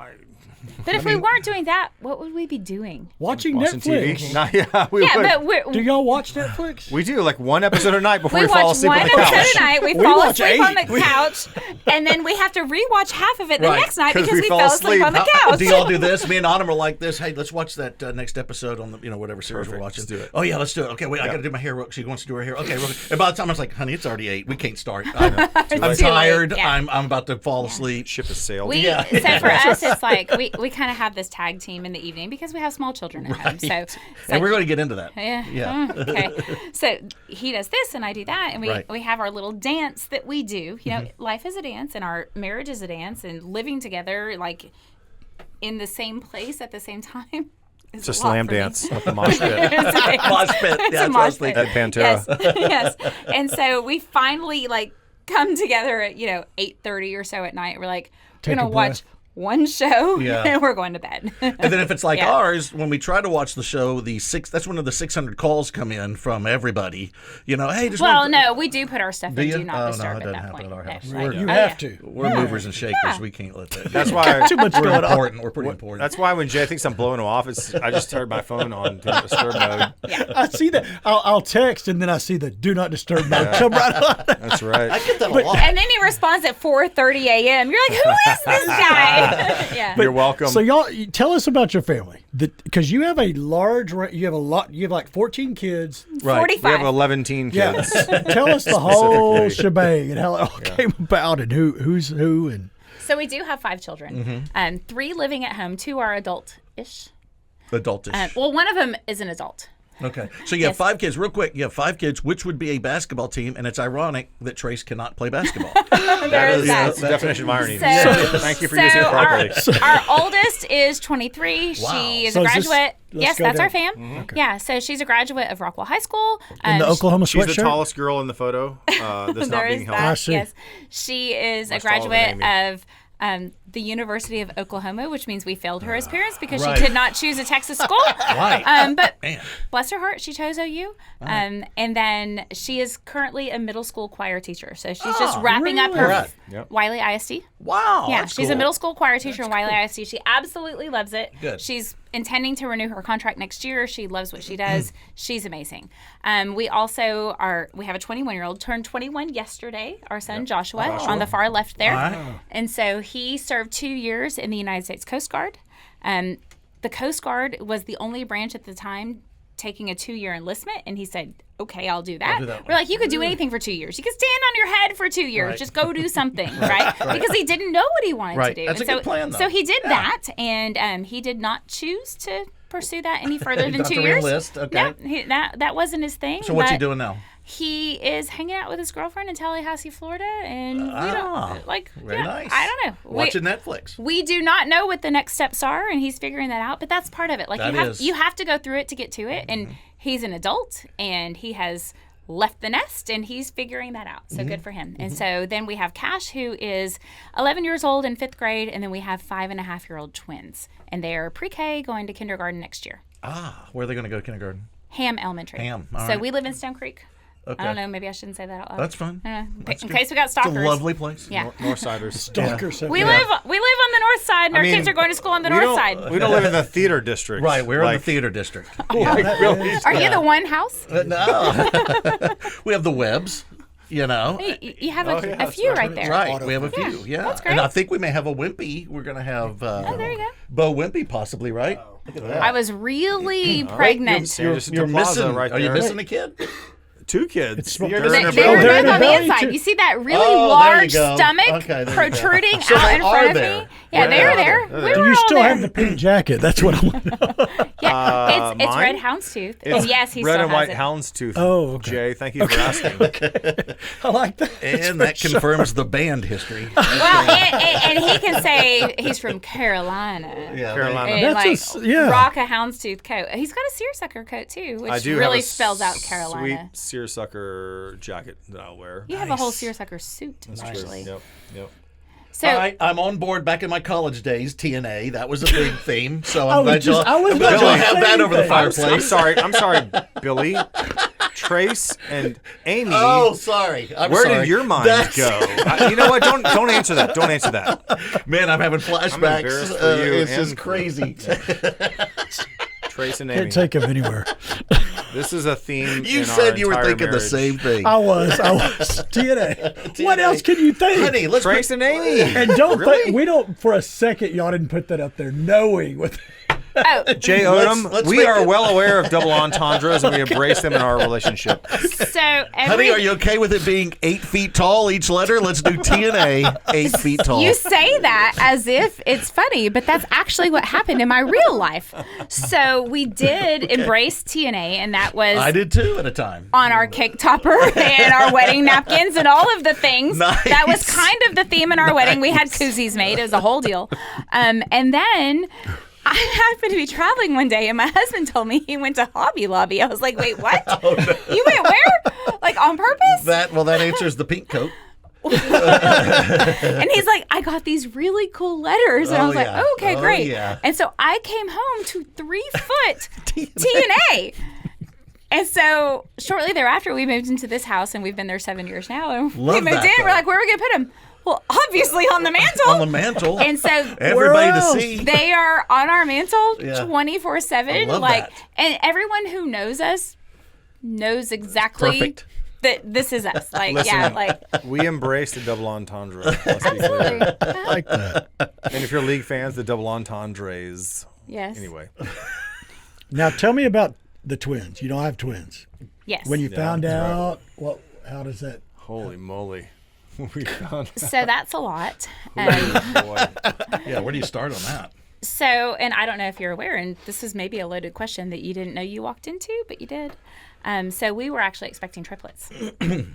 But if we weren't doing that, what would we be doing? Watching Netflix. TV. But do y'all watch Netflix? We do, like one episode a night before we watch fall asleep one on the couch. episode a night. We We fall watch asleep on 8. the couch, and then we have to rewatch half of it the Right, next night 'cause because we we fell fell asleep on the asleep. couch. Do y'all do this? Me and Autumn are like this. Hey, let's watch that next episode on the whatever series we're watching. Let's do it. Oh yeah, let's do it. Okay, wait, I got to do my hair. She wants to do her hair. Okay, and by the time I was like, honey, it's already 8. We can't start. I'm too late. tired. Yeah. I'm about to fall asleep. Ship has sailed. So for us, it's like we kind of have this tag team in the evening because we have small children at home. So it's And like, we're going to get into that. yeah. Okay. So he does this and I do that, and Right. we have our little dance that we do. You know, life is a dance, and our marriage is a dance, and living together like in the same place at the same time. It's a slam dance with the mosh pit. It's a dance. Mosh pit. It's Yeah, a that's what I was mosh pit. thinking. At Pantera. Yes. And so we finally come together at 8:30 or so at night. We're like, Take we're gonna a breath. watch one show Yeah. and we're going to bed. And then if it's like Yeah. ours, when we try to watch the show, that's when the 600 calls come in from everybody. Hey, just Well, no, we do put our stuff Do in you? Do Not Oh, no, Disturb it at doesn't that happen point. at our house. No, You oh, have yeah. to. We're movers and shakers. Yeah. We can't let that. That's why. Too much we're going on. important. We're pretty important. That's why when Jay thinks I'm blowing him off, I just turned my phone on Do Not Disturb mode. I see that. I'll text and then I see the do not disturb mode come right on. That's right. I get that a lot. And then he responds at 4:30 a.m. You're like, who is this guy? Yeah. You're welcome. So y'all, tell us about your family, because you have you have like 14 kids. Right. 45. we have 11 teen kids. Yeah. Tell us the whole shebang and how it all came about and who's who and. So we do have 5 children. 3 living at home. 2 are adult-ish. Adultish. Well, one of them is an adult. Okay. So you have 5 kids. Real quick, you have 5 kids, which would be a basketball team, and it's ironic that Trace cannot play basketball. There is that. That's the definition of irony. So, Thank you for using it properly. Our oldest is 23. Wow. She is So a is this- graduate. let's Yes, go that's down. our fam. Yeah, so she's a graduate of Rockwall High School. In the Oklahoma She's sweatshirt. the tallest girl in the photo. That's not There being is held. I that. see. Yes, she is a Much taller than graduate of the University of Oklahoma, which means we failed her as parents because Right. she could not choose a Texas school. Right. But Man. bless her heart, she chose OU. And then she is currently a middle school choir teacher. So she's just wrapping up her Right. Yep. Wiley ISD. Wow. Yeah, that's she's a cool. middle school choir teacher in Wiley ISD. She absolutely loves it. Good. She's intending to renew her contract next year. She loves what she does. She's amazing. We also we have a 21-year-old, turned 21 yesterday, our son Joshua, on the far left there. Wow. And so he served 2 years in the United States Coast Guard. The Coast Guard was the only branch at the time taking a 2-year enlistment, and he said, okay, I'll do that. do that We're like, you could do anything for 2 years. You could stand on your head for 2 years. Right. Just go do something, right? Because he didn't know what he wanted Right. to do. That's And a good plan, though. So he did that, and he did not choose to pursue that any further than Not 2 to years. re-enlist, okay. No, that wasn't his thing. So what's he but doing now? He is hanging out with his girlfriend in Tallahassee, Florida, and we Ah, don't like. Very yeah, nice. I don't know. Watching Netflix. We do not know what the next steps are, and he's figuring that out. But that's part of it. Like That you is. have to go through it to get to it. And he's an adult, and he has left the nest, and he's figuring that out. So good for him. And so then we have Cash, who is 11 years old in 5th grade, and then we have 5.5-year-old twins, and they are pre-K going to kindergarten next year. Where are they going to go to kindergarten? Ham Elementary. Ham, all So right. we live in Stone Creek. Okay. I don't know. Maybe I shouldn't say that out loud. That's fine. In That's good. case we got It's stalkers. a lovely place. Yeah. Northsiders. Stalker. So We live on the north side, and our kids are going to school on the north side. We don't live in the theater district. Right, we're in Like, the theater district. Are you the one house? No. We have the Webbs, you know. You have yeah, a that's few right. right there. Right, we have a few, yeah. that's great. And I think we may have a Wimpy. We're going to have there you go. Bo Wimpy possibly, right? Look at that. I was really pregnant. Sanderson You're Plaza missing, right are you there. missing a kid? 2 kids. They're They're in They their were belly. They're in both on their the belly, inside. too. You see that really Oh, there you large go. stomach Okay, there you go. protruding So out they in are front of there. me? Yeah, they are there. We Do were you all still there. have the pink jacket? That's what I want to know. Yeah, it's mine? red houndstooth. It's And yes, he red still and has white it. houndstooth. Oh, okay. Jay, thank you for asking. I like that. And that confirms the band history. Well, and he can say he's from Carolina. Yeah, Carolina. And That's like yeah. rock a houndstooth coat. He's got a seersucker coat too, I which do really have a spells out Carolina. Sweet seersucker jacket that I'll wear. You have a whole seersucker suit, actually. Yep. So I'm on board back in my college days, TNA. That was a big theme. So I'm glad just- I was I'm glad about y'all to have say that over the that. fireplace. I'm sorry, Billy, Trace, and Amy. Oh, sorry. Where sorry. did your mind That's- go? You know what? Don't answer that. Don't answer that. Man, I'm having flashbacks. embarrassed for you It's and just crazy. Trace and Amy. Can't take him anywhere. This is a theme. You in said our you were entire thinking the marriage. same thing. I was. TNA. What else can you think? Honey, let's Trace and Amy. And don't Really? think, we don't for a second y'all didn't put that up there knowing with Jay Let's Odom, we make are it- well aware of double entendres and we embrace them in our relationship. so Honey, every are you okay with it being 8 feet tall each letter? Let's do TNA 8 feet tall. You say that as if it's funny, but that's actually what happened in my real life. So we did embrace TNA, and that was I did too at a time. on our cake topper and our wedding napkins and all of the things. Nice. That was kind of the theme in our wedding. We had koozies made. It was a whole deal. And then I happened to be traveling one day, and my husband told me he went to Hobby Lobby. I was like, wait, what? You went where? Like on purpose? That answers the pink coat. And he's like, I got these really cool letters. And I Oh, was like, yeah. oh, okay, Oh, great. yeah. And so I came home to 3-foot TNA. And so shortly thereafter, we moved into this house, and we've been there 7 years now. And we Love moved that, in. though. We're like, where are we going to put them? Well, obviously on the mantle. On the mantle. And so Everybody to else? see. they are on our mantle Yeah. 24/7. I love Like, that. and everyone who knows us knows exactly Perfect. that this is us. Like, Listen, yeah, like we embrace the double entendre. Let's be absolutely. clear. I like that. And if you're league fans, the double entendres. Yes. Anyway, Now tell me about the twins. You don't have twins. Yes. When you found out, how does that? holy moly. We found So that's a lot. boy. Yeah, where do you start on that? So, and I don't know if you're aware, and this is maybe a loaded question that you didn't know you walked into, but you did. So we were actually expecting triplets. Yes.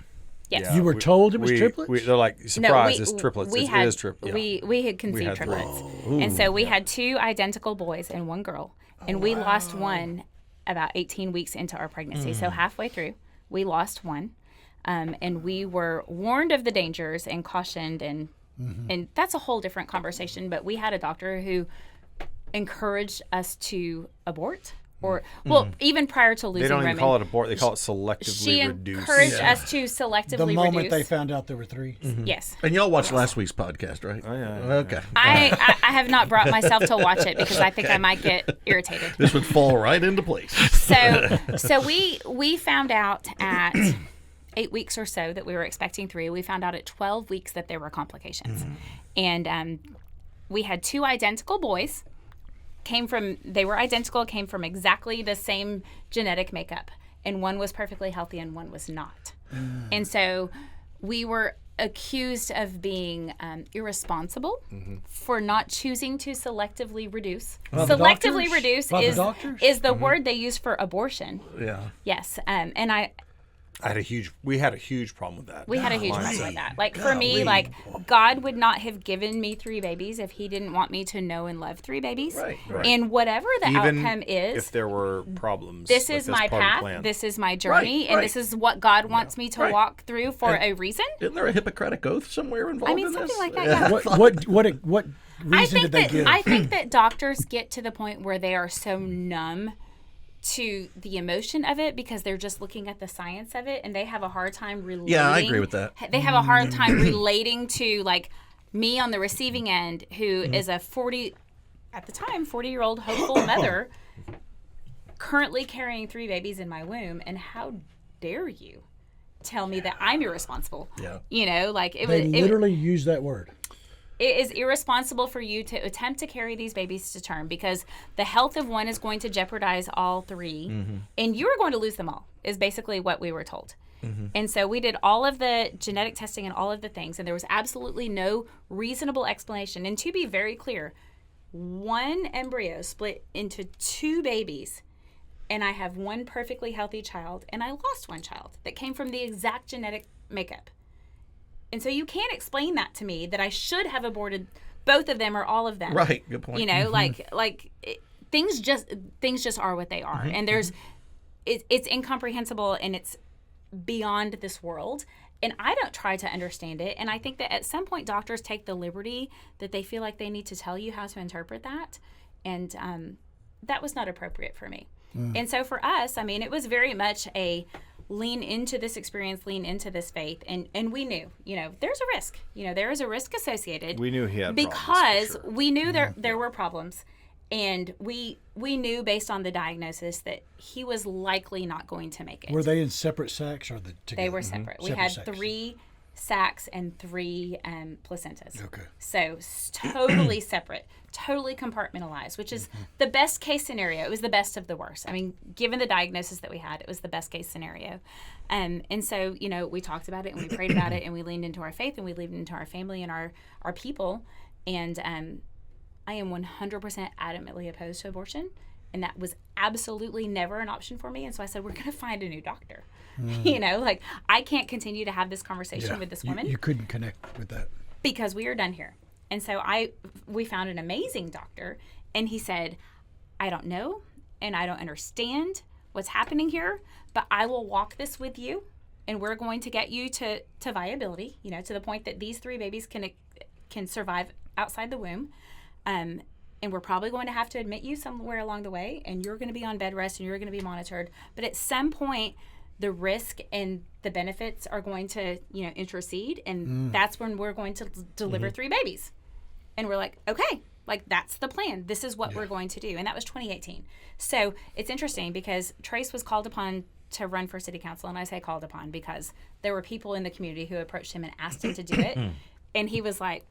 Yeah, You were told it was we- triplets? they're like, surprise, it's triplets. We it had, is triplets. We had conceived had three. triplets. And so we had 2 identical boys and 1 girl. And we lost one about 18 weeks into our pregnancy. So halfway through, we lost one. And we were warned of the dangers and cautioned, and that's a whole different conversation. But we had a doctor who encouraged us to abort, or even prior to losing They don't even Roman. call it abort. They call it selectively She reduce. encouraged us to selectively The moment reduce. they found out there were 3. Yes. And y'all watched last week's podcast, right? Oh, yeah. Okay. I have not brought myself to watch it because I think I might get irritated. This would fall right into place. So we found out at 8 weeks or so that we were expecting 3. We found out at 12 weeks that there were complications, and we had 2 identical boys. They were identical, came from exactly the same genetic makeup, and one was perfectly healthy and one was not. And so we were accused of being irresponsible for not choosing to selectively reduce. By the Selectively doctors? reduce By the doctors? is the word they use for abortion. Yeah. Yes, and We had a huge problem with that. we had a huge Mindset. problem with that. Like for me, like God would not have given me 3 babies if He didn't want me to know and love 3 babies. Right. And whatever the Even outcome is, if there were problems. this like is that's my part of the path. plan. This is my journey, and right. this is what God wants me to Right. walk through for a reason. Isn't there a Hippocratic oath somewhere involved I mean, in something this? like that. Yeah. What reason did they give? I think that doctors get to the point where they are so numb to the emotion of it because they're just looking at the science of it, and they have a hard time relating. Yeah, I agree with that. They have a hard time relating to like me on the receiving end, who is a 40-year-old hopeful mother, currently carrying 3 babies in my womb, and how dare you tell me that I'm irresponsible? Yeah. You know, like They literally use that word. it is irresponsible for you to attempt to carry these babies to term because the health of one is going to jeopardize all 3, and you are going to lose them all, is basically what we were told. And so we did all of the genetic testing and all of the things, and there was absolutely no reasonable explanation. And to be very clear, one embryo split into 2 babies, and I have one perfectly healthy child, and I lost one child that came from the exact genetic makeup. And so you can't explain that to me, that I should have aborted both of them or all of them. Right. Good point. You know, things just are what they are, and it's incomprehensible, and it's beyond this world. And I don't try to understand it. And I think that at some point doctors take the liberty that they feel like they need to tell you how to interpret that. And that was not appropriate for me. And so for us, I mean, it was very much a lean into this experience, lean into this faith. And we knew, you know, there's a risk. You know, there is a risk associated. We knew he had because problems, for sure. we knew there were problems. And we knew based on the diagnosis that he was likely not going to make it. Were they in separate sacks or together? They were separate. We Separate had sacks. 3 sacs and 3 placentas. Okay. So totally separate, totally compartmentalized, which is the best case scenario. It was the best of the worst. I mean, given the diagnosis that we had, it was the best case scenario. And so, you know, we talked about it and we prayed about it and we leaned into our faith and we leaned into our family and our people. And I am 100% adamantly opposed to abortion, and that was absolutely never an option for me. And so I said, we're going to find a new doctor. You know, like, I can't continue to have this conversation with this woman. You couldn't connect with that. Because we are done here. And so we found an amazing doctor, and he said, I don't know, and I don't understand what's happening here, but I will walk this with you, and we're going to get you to viability, you know, to the point that these 3 babies can survive outside the womb. And we're probably going to have to admit you somewhere along the way, and you're going to be on bed rest and you're going to be monitored. But at some point, the risk and the benefits are going to, you know, intercede, and that's when we're going to deliver 3 babies. And we're like, okay, like, that's the plan. This is what we're going to do. And that was 2018. So it's interesting because Trace was called upon to run for city council, and I say called upon because there were people in the community who approached him and asked him to do it, and he was like,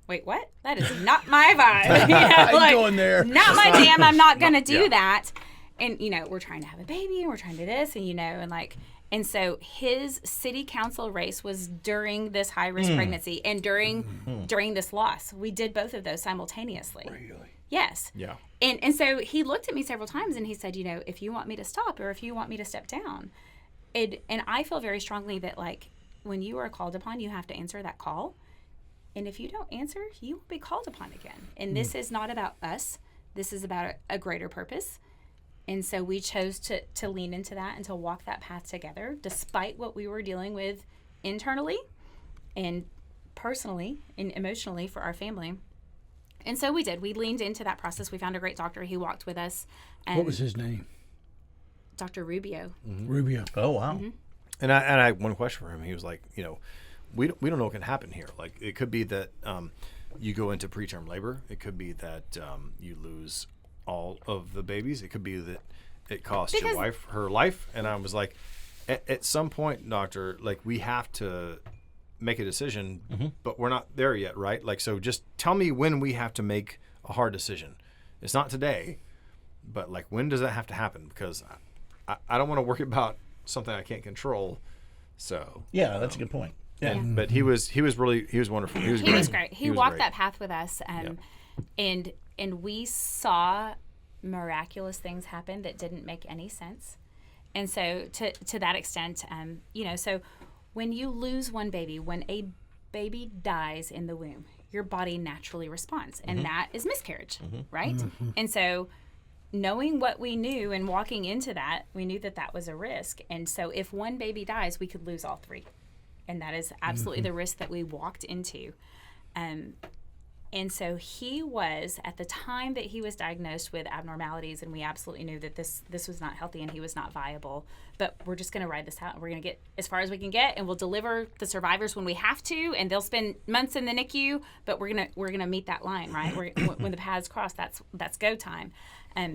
wait, what? That is not my vibe. You know, I'm going there. Not my jam. I'm not going to do that. And, you know, we're trying to have a baby and we're trying to do this and, you know, and so his city council race was during this high risk pregnancy and during this loss. We did both of those simultaneously. Really? Yes. Yeah. And so he looked at me several times and he said, you know, if you want me to stop or if you want me to step down. And I feel very strongly that, like, when you are called upon, you have to answer that call. And if you don't answer, you will be called upon again. And this is not about us. This is about a greater purpose. And so we chose to lean into that and to walk that path together, despite what we were dealing with internally and personally and emotionally for our family. And so we did. We leaned into that process. We found a great doctor. He walked with us. What was his name? Dr. Rubio. Rubio. Oh, wow. And I had one question for him. He was like, you know, we don't know what can happen here. Like, it could be that you go into preterm labor. It could be that you lose all of the babies. It could be that it costs your wife her life. And I was like, at some point, doctor, like, we have to make a decision, but we're not there yet, right? Like, so just tell me when we have to make a hard decision. It's not today, but, like, when does that have to happen? Because I don't want to worry about something I can't control. So Yeah, that's a good point. Yeah. but he was wonderful. He was great. He was great. He was walked great. that path with us, and we saw miraculous things happen that didn't make any sense. And so to that extent, you know, so when you lose one baby, when a baby dies in the womb, your body naturally responds, and that is miscarriage, right? And so knowing what we knew and walking into that, we knew that that was a risk. And so if one baby dies, we could lose all 3. And that is absolutely the risk that we walked into. And so he was, at the time that he was diagnosed with abnormalities, and we absolutely knew that this was not healthy and he was not viable, but we're just going to ride this out, and we're going to get as far as we can get, and we'll deliver the survivors when we have to, and they'll spend months in the NICU, but we're going to meet that line, right? When the paths cross, that's go time.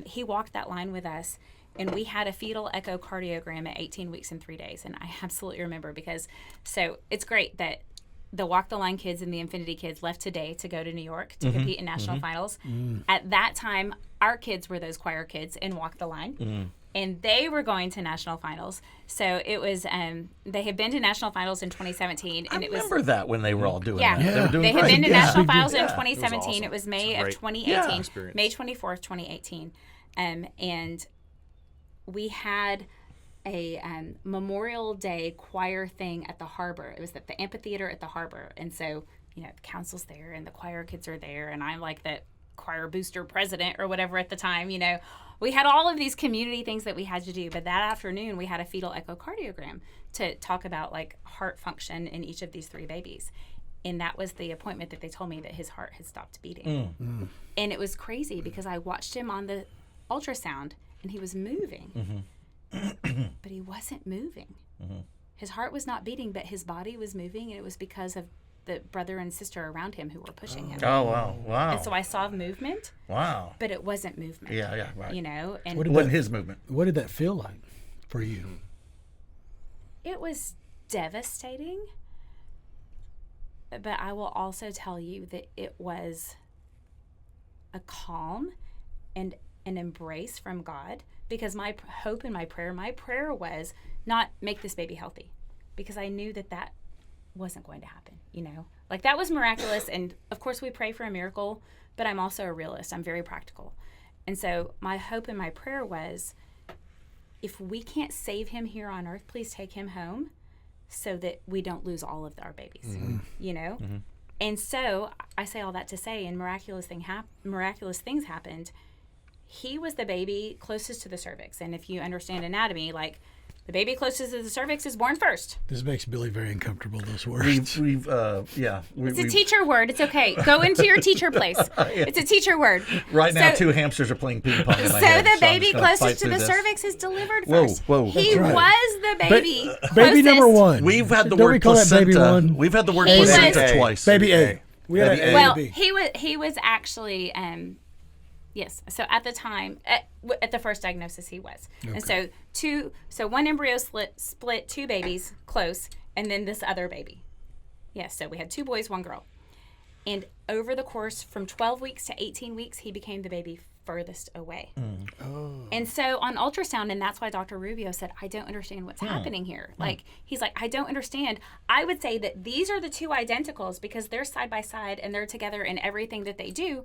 He walked that line with us. And we had a fetal echocardiogram at 18 weeks and 3 days. And I absolutely remember because, so it's great that the Walk the Line kids and the Infinity kids left today to go to New York to compete in national finals. At that time, our kids were those choir kids in Walk the Line. and they were going to national finals. So it was they had been to national finals in 2017, and I remember that when they were all doing yeah, that. They were doing they had great. been to Yeah. national finals in Yeah. 2017. awesome. It was May of Great 2018, experience. May 24th, 2018, and we had a Memorial Day choir thing at the harbor. It was at the amphitheater at the harbor, and so the council's there and the choir kids are there, and I'm like the choir booster president or whatever at the time. We had all of these community things that we had to do, but that afternoon we had a fetal echocardiogram to talk about like heart function in each of these 3 babies. And that was the appointment that they told me that his heart had stopped beating. And it was crazy because I watched him on the ultrasound and he was moving, but he wasn't moving. His heart was not beating, but his body was moving, and it was because of the brother and sister around him who were pushing him. Oh, wow. And so I saw movement, Wow. but it wasn't movement. Yeah, right. And What It wasn't his movement. What did that feel like for you? it was devastating. But I will also tell you that it was a calm and an embrace from God, because my hope and my prayer was not make this baby healthy, because I knew that wasn't going to happen, like that was miraculous. And of course we pray for a miracle, but I'm also a realist. I'm very practical. And so my hope and my prayer was, if we can't save him here on earth, please take him home so that we don't lose all of our babies, And so I say all that to say, and miraculous things happened. He was the baby closest to the cervix. And if you understand anatomy, like the baby closest to the cervix is born first. This makes Billy very uncomfortable, those words. We've It's a teacher word. It's okay. Go into your teacher place. It's a teacher word. Right now, So- 2 hamsters are playing ping pong in my So head, the I'm baby just gonna fight closest to through the this. cervix is delivered Whoa, first. whoa, He that's right. was the baby closest. Baby number one. We've had the Don't word we call that baby placenta. one? We've had the word He was- placenta twice. Baby A. We had Baby an A. A Well, and B. he was actually yes. So at the time, at the first diagnosis, he was, and so one embryo split 2 babies close, and then this other baby. Yes. So we had 2 boys, 1 girl, and over the course from 12 weeks to 18 weeks, he became the baby furthest away. And so on ultrasound, and that's why Dr. Rubio said, I don't understand what's happening here. Like, he's like, I don't understand. I would say that these are the 2 identicals because they're side by side and they're together in everything that they do.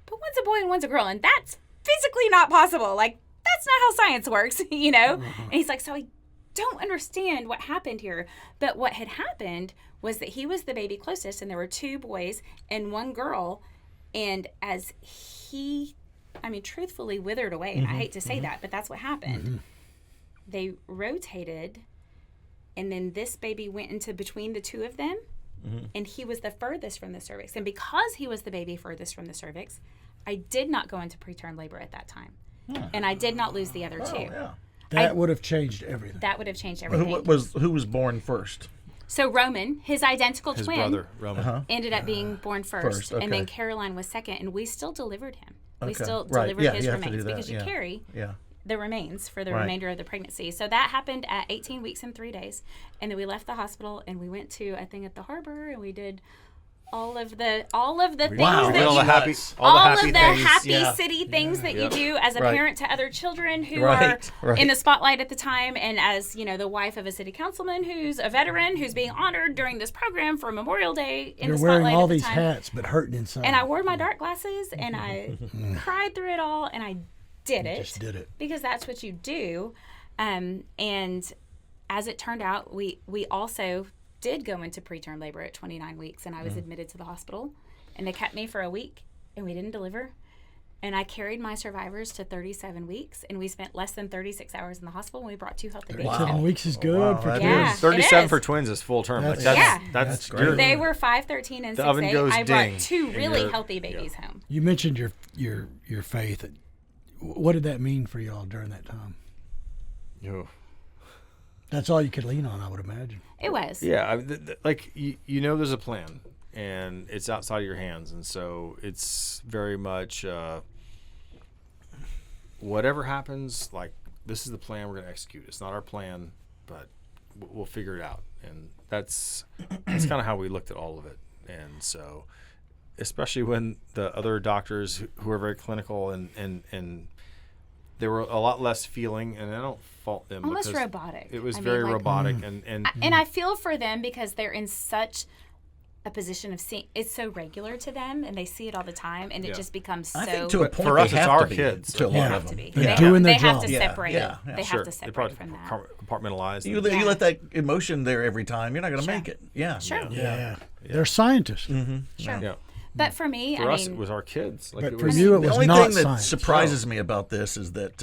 But one's a boy and one's a girl, and that's physically not possible. Like, that's not how science works, And he's like, so I don't understand what happened here. But what had happened was that he was the baby closest, and there were 2 boys and 1 girl. And as he, truthfully withered away, and I hate to say that, but that's what happened. They rotated, and then this baby went into between the 2 of them, and he was the furthest from the cervix. And because he was the baby furthest from the cervix, I did not go into preterm labor at that time. And I did not lose the other 2. Yeah. That would have changed everything. That would have changed everything. Who was born first? So Roman, his identical His twin, brother, Roman. ended up being born first, and then okay. Caroline was second, and we still delivered him. We Okay. still Right. delivered Yeah, his you have to remains do that, because you yeah. carry Yeah. the remains for the Right. remainder of the pregnancy. So that happened at 18 weeks and 3 days. And then we left the hospital and we went to a thing at the harbor, and we did all of the things Wow. that Did you all the happy, all all the of happy the things. happy Yeah. city things that you Yep. do as a Right. parent to other children who Right, are right. in the spotlight at the time, and as the wife of a city councilman who's a veteran who's being honored during this program for Memorial Day in You're the wearing spotlight all at the these time. hats, but hurting inside. And I wore my dark glasses and I cried through it all, and I did it. just did it. Because that's what you do. And as it turned out, we also did go into preterm labor at 29 weeks, and I was admitted to the hospital, and they kept me for a week, and we didn't deliver. And I carried my survivors to 37 weeks, and we spent less than 36 hours in the hospital, and we brought 2 healthy babies 7 home. weeks is good Wow, for that kids. Yeah. 37 It for is. twins is full term. Like That's- that's great. good. They were 5, 13, and The 6, oven 8. goes I ding, brought 2 and really you're- healthy babies home. You mentioned your faith. What did that mean for y'all during that time? Oh. That's all you could lean on, I would imagine. It was. Yeah, like you know, there's a plan, and it's outside of your hands, and so it's very much whatever happens. Like, this is the plan we're going to execute. It's not our plan, but we'll figure it out, and that's kind of how we looked at all of it. And so, especially when the other doctors who are very clinical and They were a lot less feeling, and I don't fault them. Almost because robotic. It was I mean, very like- robotic, and I feel for them because they're in such a position of seeing it's so regular to them, and they see it all the time, and it just becomes so. I think to a point for us, they it's have our to be, kids. To a They lot have of to them. be. They're They doing their have job. to separate. Yeah. They sure, have to they separate probably from that. compartmentalize. You Yeah. let that emotion there every time, you're not going to make it. Yeah. Sure. Yeah. They're scientists. Sure. Yeah. But for me, For I us, mean, it was our kids. Like But it for was, you, it The was only not thing that science. surprises me about this is that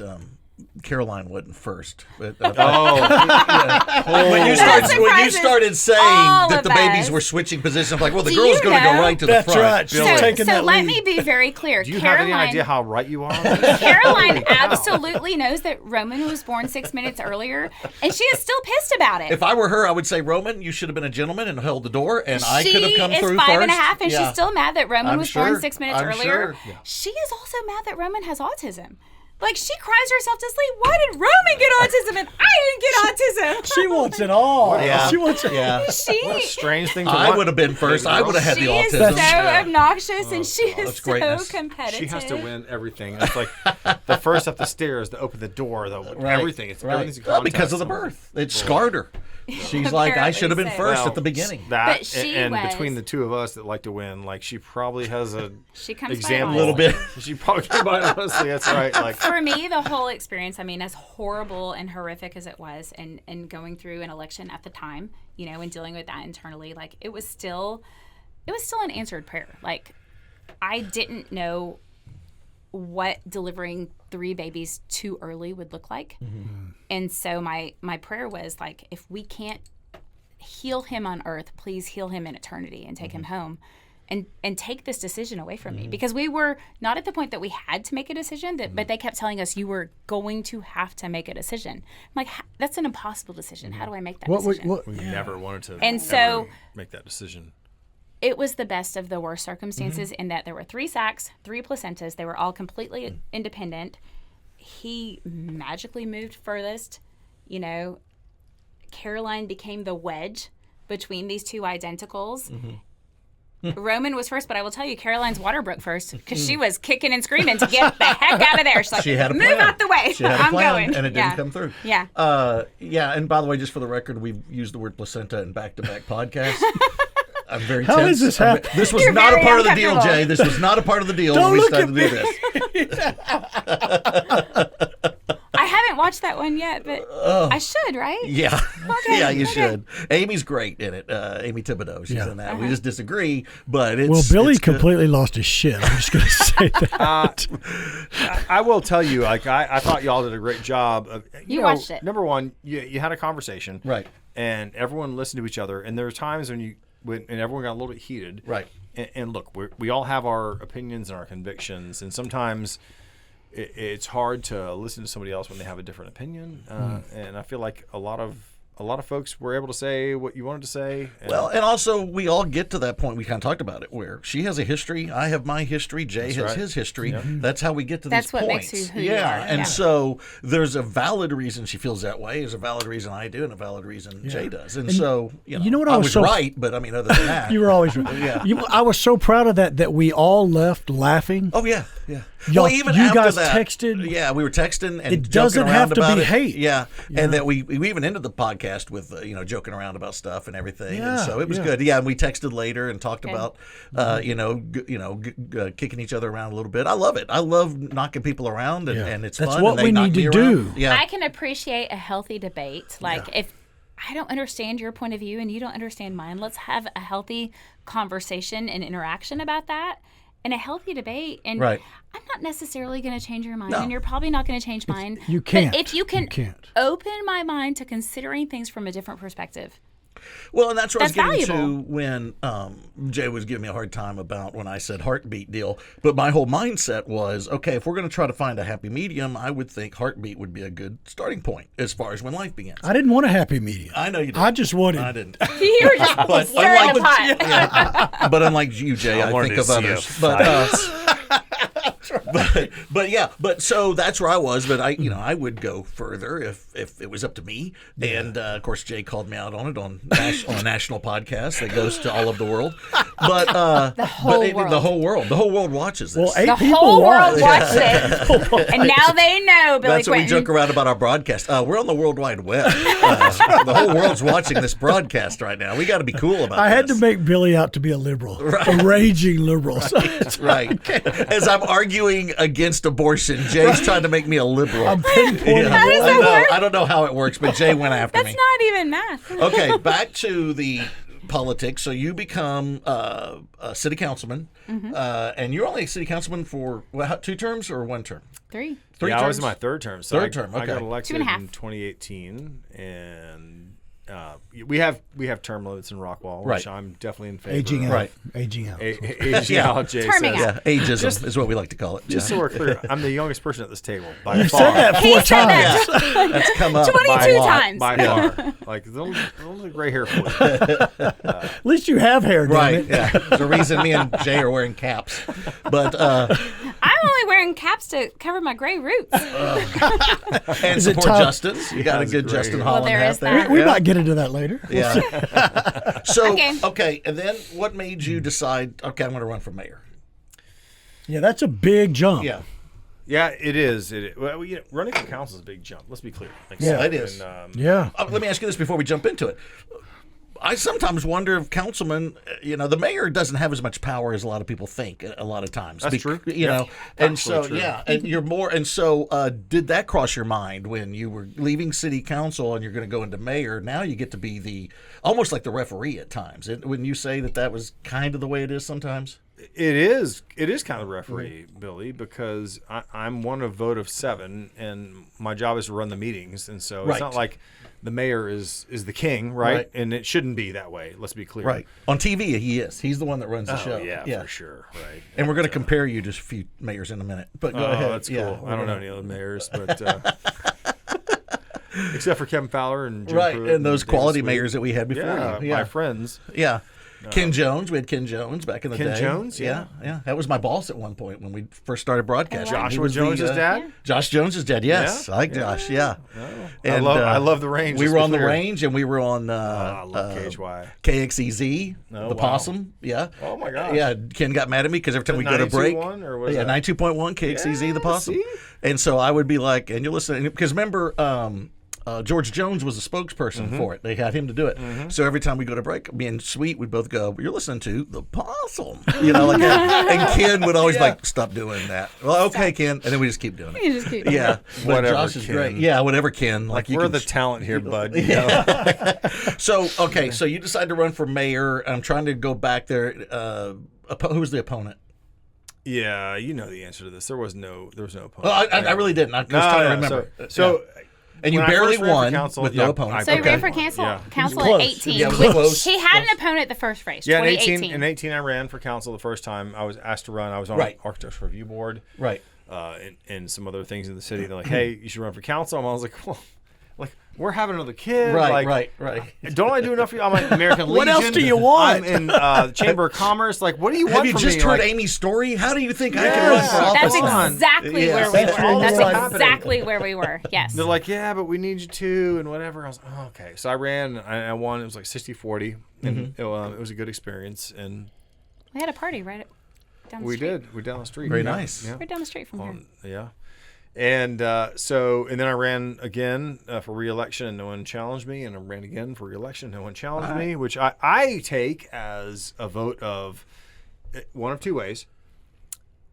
Caroline wasn't first. But, oh, when you surprises started saying all that of the babies us. were switching positions, I'm like, well, the Do girl's you going to go know- right to the That's front. right. She's so, taking that let lead. me be very clear. do you have any Caroline, idea how right you are? Caroline absolutely knows that Roman was born 6 minutes earlier, and she is still pissed about it. If I were her, I would say, Roman, you should have been a gentleman and held the door, and I she could have come is through 5 first. and a half, and Yeah. she's still mad that Roman I'm was sure. born 6 minutes I'm earlier. sure. Yeah. She is also mad that Roman has autism. Like, she cries herself to sleep. Why did Roman get autism and I didn't get autism? She wants it all. Yeah. She wants it. Yeah. What a She strange thing to I want. would have been first. I would have had she the is autism. so obnoxious, and she is that's so greatness. competitive. She has to win everything. It's like the first up the stairs, to open the door, everything. It's everything's a Well, because of the contest. birth. It scarred her. She's like, I should have been Apparently first so. at the beginning. That But she and was- between the two of us that like to win, like she probably has a She comes by example. honestly. little bit. She probably came by honestly. That's right. Like For me, the whole experience, I mean, as horrible and horrific as it was, and going through an election at the time, and dealing with that internally, like it was still an answered prayer. Like, I didn't know what delivering 3 babies too early would look like. And so my prayer was like, if we can't heal him on earth, please heal him in eternity and take him home. And take this decision away from me, because we were not at the point that we had to make a decision, but they kept telling us you were going to have to make a decision. I'm like, that's an impossible decision. How do I make that decision? we never wanted to. And so- ever make that decision. It was the best of the worst circumstances in that there were 3 sacs, 3 placentas. They were all completely independent. He magically moved furthest. Caroline became the wedge between these 2 identicals. Roman was first, but I will tell you, Caroline's water broke first because she was kicking and screaming to get the heck out of there. She's like, She had a move plan. out the way. She had a I'm plan, going. and it didn't come through. Yeah. Yeah, and by the way, just for the record, we've used the word placenta in back-to-back podcasts. I'm very How tense. is this happen? This was You're not a very part of the deal, uncomfortable. Jay. This was not a part of the deal Don't when we look started at to do this. I haven't watched that one yet, but I should, right? Yeah. Okay, Yeah, you okay. should. Amy's great in it. Amy Thibodeau. She's Yeah. in that. We just disagree, but it's Well, Billy it's good. completely lost his shit. I'm just going to say that. I will tell you, like I thought y'all did a great job. Of, You know, watched it. Number one, you had a conversation, Right. And everyone listened to each other. And there were times when everyone got a little bit heated, Right. And look, we all have our opinions and our convictions, and sometimes it's hard to listen to somebody else when they have a different opinion. And I feel like a lot of folks were able to say what you wanted to say. Well, and also we all get to that point. We kind of talked about it, where she has a history, I have my history, Jay has right. his history. That's how we get to That's these what points. makes you who you are, And yeah. so there's a valid reason she feels that way. There's a valid reason I do, and a valid reason Jay does. And so you know what I I was was so- right, but I mean, other than that, You were always right. Yeah. I was so proud of that we all left laughing. Oh yeah, yeah. Y'all- well, even you after guys that, texted? Yeah, we were texting and It joking doesn't around have to about be it. hate. Yeah, and that we even ended the podcast with joking around about stuff and everything. And Yeah, so it was yeah. good. Yeah, and we texted later and talked Good. about kicking each other around a little bit. I love it. I love knocking people around and, Yeah. and it's That's fun. what and they we knock need me to around. do. Yeah, I can appreciate a healthy debate. Like, if I don't understand your point of view and you don't understand mine, let's have a healthy conversation and interaction about that, and a healthy debate. And Right. I'm not necessarily going to change your mind, No. and you're probably not going to change mine. You can't. But if you can can't. open my mind to considering things from a different perspective. Well, and that's what That's I was getting valuable. to when Jay was giving me a hard time about when I said heartbeat deal. But my whole mindset was, okay, if we're going to try to find a happy medium, I would think heartbeat would be a good starting point as far as when life begins. I didn't want a happy medium. I know you did. I just wanted. I didn't. You were just But stirring unlike the pot. But unlike you, Jay, I wanted think to of see others. a But but so that's where I was. But I would go further if it was up to me. And of course, Jay called me out on it on a national podcast that goes to all of the world. But the whole world watches this. Well, 8 The people whole watch. world watched it, and now they know Billy That's what we Quinton. joke around about our broadcast. We're on the World Wide Web. The whole world's watching this broadcast right now. We got to be cool about I had to this. make Billy out to be a liberal, a raging liberal. Right. As I'm arguing against abortion, Jay's trying to make me a liberal. I'm pinpointing. How does that work? I don't know how it works, but Jay went after That's me. not even math. Okay, back to the politics. So you become a city councilman, and you're only a city councilman for 2 terms or 1 term? 3. 3 Yeah, terms? I was in my 3rd term. So Third term, I got okay. elected 2.5. in 2018, and we have term limits in Rockwall, which Right. I'm definitely in favor Aging of. out. Right. Aging out. Aging out, Jay Terming says. out. Yeah, ageism is what we like to call it. Just Yeah. so we're clear, I'm the youngest person at this table by You far. said that 4 said that. times. That's come up. 22 by a lot. times. By far. Like, the only gray hair for you. At least you have hair, damn Right. it. Yeah. The reason me and Jay are wearing caps. But I'm only wearing caps to cover my gray roots. and Is it support tough? Justin's. You got a That's good great. Justin Well, Holland there hat is there. that. We Yeah. might get into that later. Yeah. So Okay. okay, and then what made you decide? Okay, I'm going to run for mayor. Yeah, that's a big jump. Yeah, Yeah, it is. Well, running for council is a big jump. Let's be clear. Like, Yeah, it is. And, Yeah. Let me ask you this before we jump into it. I sometimes wonder if councilmen, the mayor doesn't have as much power as a lot of people think. A lot of times, That's true. You know, and so Absolutely true. and you're more. And so, did that cross your mind when you were leaving city council and you're going to go into mayor? Now you get to be almost like the referee at times. Wouldn't you say that was kind of the way it is sometimes? It is kind of referee, Billy, because I'm one of vote of 7, and my job is to run the meetings, and so Right. it's not like the mayor is the king, right? And it shouldn't be that way. Let's be clear. Right. On TV, he is. He's the one that runs the Oh, show. yeah, for sure. Right. And we're going to compare you to a few mayors in a minute. But go Oh, ahead. that's Yeah, cool. I don't know any other mayors, but except for Kevin Fowler and Jim Right. Pruitt And those David quality Sweet. mayors that we had before Yeah, you. my friends. Yeah. Ken Jones. We had Ken Jones back in the Ken day. Jones, yeah. Yeah. That was my boss at one point when we first started broadcasting. Oh, wow. He Joshua was Jones' dad? Josh Jones' dad, yes. Yeah? I like Josh, yeah. Oh. I love the range. We let's were be on the clear. range and we were on I love KHY. KXEZ, Oh, the wow. possum. Yeah. Oh, my gosh. Yeah, Ken got mad at me because every time we go to break. 92.1 or what is Yeah, that? 92.1 KXEZ, the possum. see? And so I would be like, and you're listening, because remember, George Jones was a spokesperson for it. They had him to do it. So every time we go to break, me and Sweet would both go, "You're listening to the possum," like that. And Ken would always be like, "Stop doing that." Well, okay, Ken, and then we just keep doing it. You just keep Yeah, but Whatever, Josh is Ken. great. Yeah, whatever, Ken. Like you We're can the talent here, bud. You know? So okay, so you decide to run for mayor. I'm trying to go back there. Who's the opponent? Yeah, you know the answer to this. There was no opponent. Well, I really didn't. I was trying to remember. So and you when I barely first ran for won council, with yeah, no opponent. So he Okay. ran for council Yeah. council Close. at 18. Yeah, it was which close. he had an opponent at the first race, Yeah, in 2018. 18 I ran for council the first time. I was asked to run. I was on Right. Architectural Review Board, Right. and some other things in the city. They're like, "Hey, you should run for council." And I was like, "Well, like we're having another kid. Right. Like, Right. Don't I do enough for you? I'm like American Legion. What else do you want? I'm in the Chamber of Commerce. Like, what do you want Have you from just me? heard Like, Amy's story? How do you think I can run for Yeah. office? That's Come on. exactly Yeah. where we That's were. all That's that's happening. exactly where we were. Yes. They're like, "Yeah, but we need you to," and whatever. I was like, "Oh, okay." So I ran. I won. It was like 60-40, and it was a good experience. And We had a party right down the we street. did. We're down the street. Very Yeah. nice. Yeah. Right down the street from here. Yeah. And and then I ran again for re-election, and no one challenged me. And I ran again for re-election, no one challenged me, which I take as a vote of one of two ways.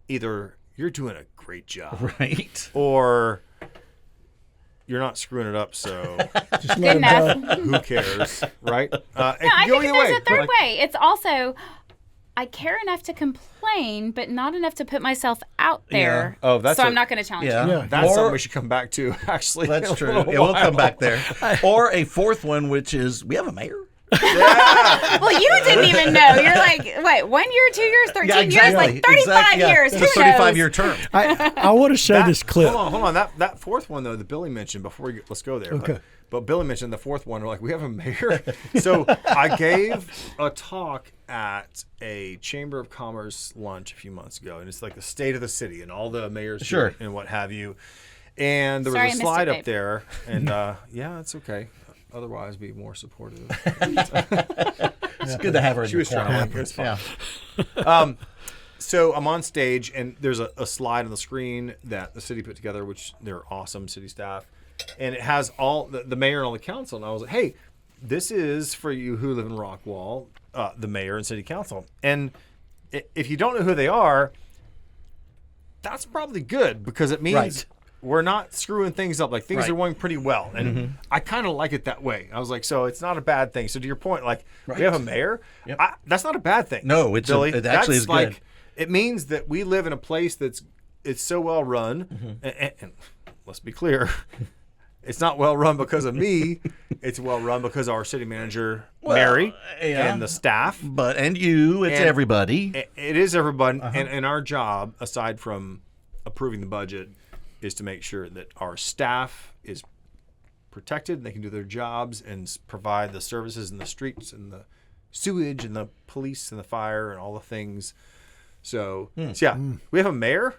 Either you're doing a great job, Right. or you're not screwing it up, so Just Good let him enough. who cares, right? No, I go think either there's a third Like, way. It's also I care enough to complain, but not enough to put myself out there. Oh, that's so a- I'm not going to challenge Yeah. you. Yeah. That's Or- something we should come back to, actually. That's in a true. little Yeah, we'll while. come back there. Or a fourth one, which is we have a mayor. Well, you didn't even know. You're like, wait, 1 year, 2 years, 13 years, like 35 years. It's Who a 35-year knows? term. I want to show this clip. Hold on. That fourth one though, that Billy mentioned before. Let's go there. Okay. But Billy mentioned the fourth one. We're like, we have a mayor. So I gave a talk at a Chamber of Commerce lunch a few months ago, and it's like the state of the city and all the mayors and what have you. And there was a slide up there, and yeah, it's okay. Otherwise, be more supportive. It's good to have her in your corner. It's fine. So I'm on stage, and there's a slide on the screen that the city put together, which they're awesome city staff. And it has all the mayor and all the council. And I was like, hey, this is for you who live in Rockwall, the mayor and city council. And if you don't know who they are, that's probably good because it means we're not screwing things up. Like things are going pretty well. And I kind of like it that way. I was like, so it's not a bad thing. So to your point, like we have a mayor. Yep. That's not a bad thing. No, it actually is like, good. It means that we live in a place it's so well run. And let's be clear. It's not well run because of me. It's well run because of our city manager, Mary, and the staff. And you, it's everybody. It is everybody. And our job, aside from approving the budget, is to make sure that our staff is protected and they can do their jobs and provide the services in the streets and the sewage and the police and the fire and all the things. So we have a mayor.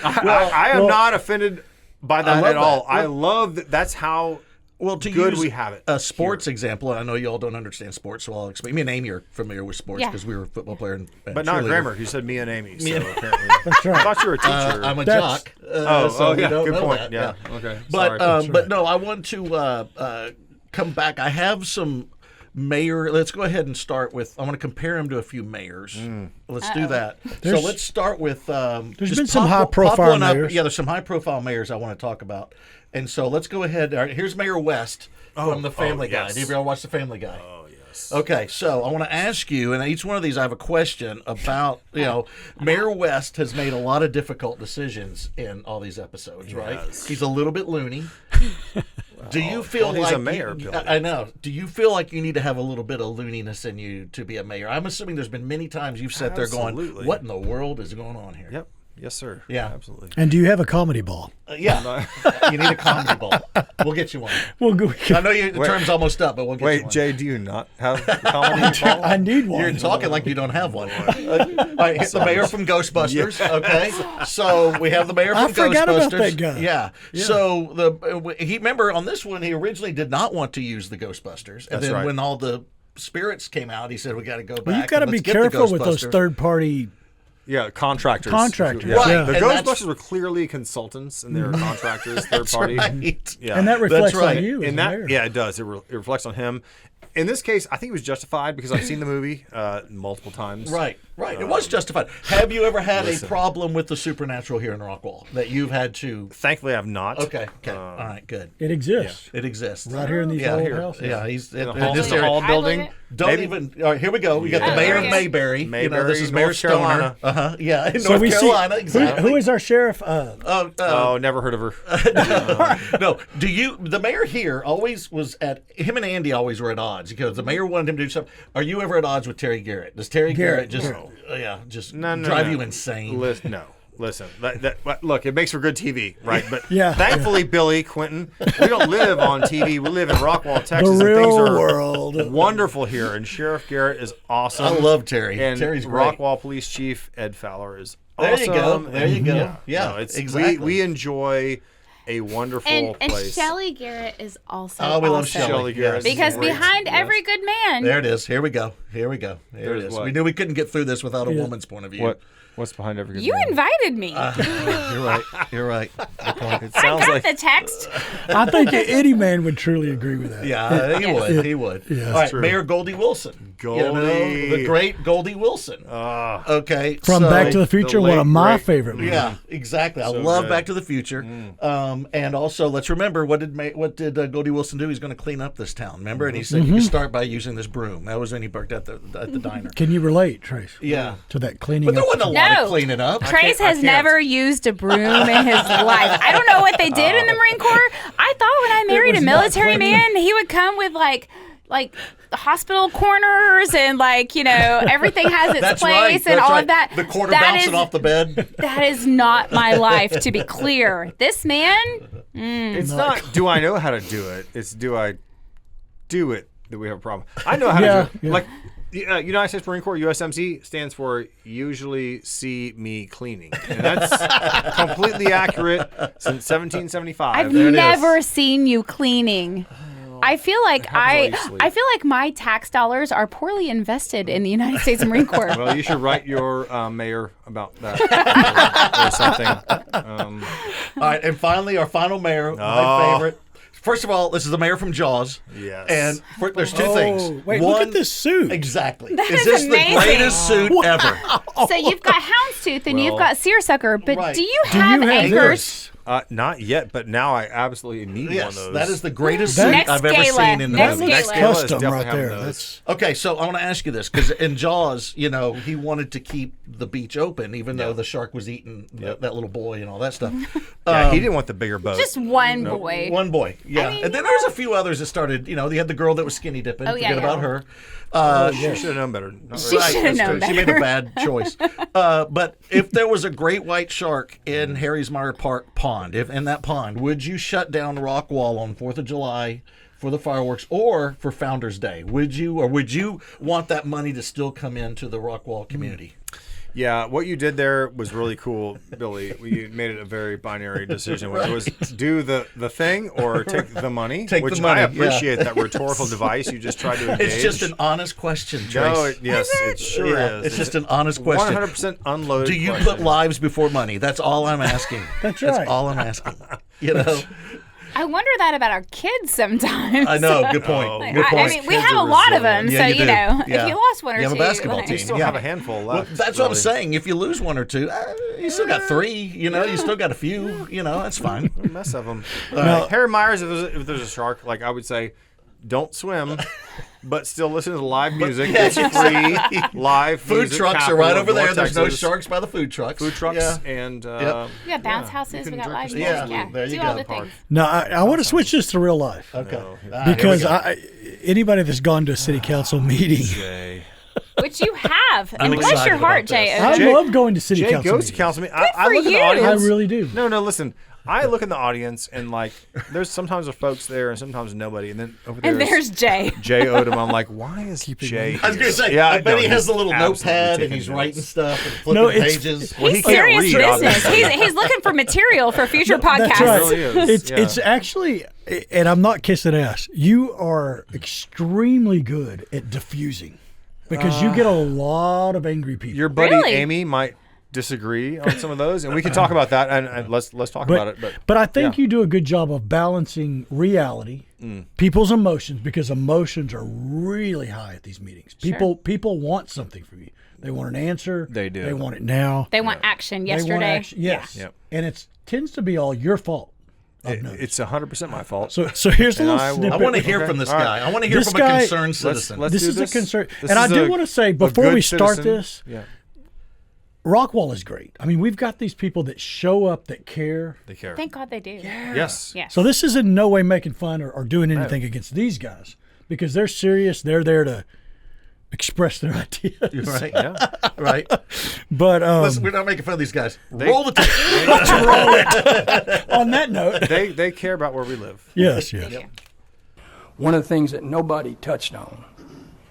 I am not offended by that at all. I love that. That's how good we have it. A sports example, and I know you all don't understand sports, so I'll explain. Me and Amy are familiar with sports because we were a football player and but not grammar. You said me and Amy. So apparently, That's right. I thought you were a teacher. I'm a jock. So yeah, good point. That. Yeah. Okay. But no, I want to come back. I have some mayor. Let's go ahead and start with. I want to compare him to a few mayors. Let's do that. So let's start with. There's been some high-profile mayors. Yeah, there's some high-profile mayors I want to talk about. And so let's go ahead. All right, here's Mayor West from the Family Guy. Did you ever watch the Family Guy? Oh yes. Okay, so I want to ask you, and each one of these I have a question about. Mayor West has made a lot of difficult decisions in all these episodes, right? He's a little bit loony. Do you feel he's like a mayor? I know. Do you feel like you need to have a little bit of looniness in you to be a mayor? I'm assuming there's been many times you've sat there going, "What in the world is going on here?" Yep. Yes, sir. Yeah. Absolutely. And do you have a comedy ball? Yeah. You need a comedy ball. We'll get you one. We'll go. I know the term's almost up, but we'll get you one. Wait, Jay, do you not have a comedy ball? I need one. You're talking like you don't have one. All right, the mayor from Ghostbusters. Okay, so we have the mayor from Ghostbusters. I forgot about that guy. Yeah. So remember on this one he originally did not want to use the Ghostbusters, and then when all the spirits came out, he said we got to go back. Well, you got to be careful with those third-party. Yeah, contractors. Yeah. Right. The Ghostbusters were clearly consultants, and they're contractors, third party. Right. Yeah. And that reflects on you. And it does. It reflects on him. In this case, I think it was justified because I've seen the movie multiple times. Right. It was justified. Have you ever had a problem with the supernatural here in Rockwall that you've had to? Thankfully, I've not. Okay. All right. Good. It exists. It exists. Right here in these old houses. Yeah. He's in this the hall building. Don't even. All right. Here we go. We got the mayor of Mayberry. This is Mayor North Carolina. Stoner. Yeah. In So North Carolina. Exactly. Who is our sheriff? Never heard of her. No. The mayor here always was him and Andy always were at odds because the mayor wanted him to do something. Are you ever at odds with Terry Garrett? Does Terry Garrett just drive you insane? Listen. Look, it makes for good TV, right? But Yeah. thankfully, Billy, Quentin, we don't live on TV. We live in Rockwall, Texas. The and things real are world. wonderful here. And Sheriff Garrett is awesome. I love Terry. And Terry's great. Rockwall Police Chief Ed Fowler is There awesome. There you go. Yeah, exactly. We enjoy a wonderful And place. Shelley Garrett is also Oh, we love awesome. Shelley Garrett. Because Great. behind every good man, There it is. Here we go. There it is. what? We knew we couldn't get through this without a woman's point of view. What's behind every good you man? invited me. You're right. Good point. It I sounds got like the text. I think any man would truly agree with that. Yeah, he would. Yeah, All right, true. Mayor Goldie Wilson. Goldie. The great Goldie Wilson. Okay. From so- Back to the Future, the one of late, my great- favorite movies. Yeah, exactly. I So love good. Back to the Future. And also, let's remember what did Goldie Wilson do? He's going to clean up this town. Remember, and he said you can start by using this broom. That was when he worked at the diner. Can you relate, Trace? Yeah. To that cleaning But there up? wasn't a lot No. of cleaning up. Trace I has can't. never used a broom in his life. I don't know what they did in the Marine Corps. I thought when I married a was not military clean. man, he would come with like hospital corners and everything has its place and That's all right. of that. The quarter That bouncing is- off the bed. That is not my life, to be clear. This man, It's not do I know how to do it. It's do I do it that we have a problem. I know how to do it. Yeah. Like United States Marine Corps, USMC, stands for usually see me cleaning. And that's completely accurate since 1775. I've There it is. never seen you cleaning. I feel like happens while you I sleep. feel like my tax dollars are poorly invested in the United States Marine Corps. Well, you should write your mayor about that or something. All right, and finally, our final mayor, my favorite. First of all, this is the mayor from Jaws. Yes. And there's two things. Wait, look at this suit. Exactly. That is is this amazing. the greatest suit ever? So you've got houndstooth and you've got seersucker, but Right. do you have anchors? Not yet, but now I absolutely need one Yes, of those. that is the greatest suit Next I've ever gala. seen in the Next movie. gala. Next gala is Custom definitely right having there. those. That's Okay, so I want to ask you this because in Jaws, he wanted to keep the beach open, even though the shark was eating that little boy and all that stuff. Yeah, he didn't want the bigger boat. Just one boy. One boy, yeah. mean, And then there was a few others that started. They had the girl that was skinny dipping. Oh, yeah, Forget yeah. about her. She should have known better. Not She really. should have that's known true. She made a better. bad choice. But if there was a great white shark in Harry's Meyer Park pond, if in that pond, would you shut down Rockwall on 4th of July for the fireworks or for Founders Day? Would you want that money to still come into the Rockwall community? Yeah, what you did there was really cool, Billy. You made it a very binary decision, which was do the thing or take the money. Take the which money, I yeah. appreciate that rhetorical device you just tried to engage. It's just an honest question, Trace. No, yes, it sure Yeah, is. it's just an honest question. 100% unloaded. Do you question. put lives before money? That's all I'm asking. That's right. That's all I'm asking. I wonder that about our kids sometimes. I know. Good point. Oh. Good point. I mean, we Kids have a are lot of them, Yeah, so you do. if Yeah. you lost one or You have a two, basketball like- team. You still Yeah. have a handful Well, left. that's what I'm really. saying. If you lose one or two, you still got three. You still got a few. That's fine. A mess of them. Harry Myers, if there's a shark, I would say, don't swim, but still listen to the live music. It's free live Food music, trucks are capital right of over there. North There's no Texas. sharks by the food trucks. Food trucks Yeah. and We got bounce houses, you we can got drink live yourself. music. Yeah, there you do all go. the things. No, I want to switch this to real life Okay. because anybody that's gone to a city council meeting, Jay. Which you have. I'm And bless excited your heart, about this. J.O. I Jay- love going to city Jay council goes to meetings. council meeting. I for look in the you. audience. I really do. No, listen. I look in the audience and there's sometimes the folks there and sometimes nobody, and then over there And there's Jay. Jay Odom. I'm like, why is Jay? I was going to say, Yeah, I bet he no, has the he's little absolutely notepad and taking he's notes. writing stuff and flipping No, it's- pages. Well, he He's can't serious read, business. obviously. He's looking for material for future podcasts. That's right. really is, yeah. It's actually, and I'm not kissing ass. You are extremely good at diffusing because you get a lot of angry people. Your buddy Really? Amy might disagree on some of those, and we can talk about that. And let's talk about it. But I think yeah. you do a good job of balancing reality, people's emotions, because emotions are really high at these meetings. People want something from you. They want an answer. They do. They want it now. They want action They want yesterday. action. Yes. Yep. And it tends to be all your fault. I've noticed. It's 100% my fault. So here's a And little I will- snippet. I want to hear Okay. from this All right. guy. I want to hear This from guy- a concerned citizen. Let's This do is a concern. This And I is do a- want to say, a before good we start citizen. this, Yeah, Rockwall is great. I mean, we've got these people that show up that care. they care. Thank God they do. Yes. Yes. So this is in no way making fun or doing anything against these guys because they're serious. They're there to express their ideas. Right? Yeah. Right? But Listen, we're not making fun of these guys. Roll the tape. on that note, They care about where we live. yes. One of the things that nobody touched on,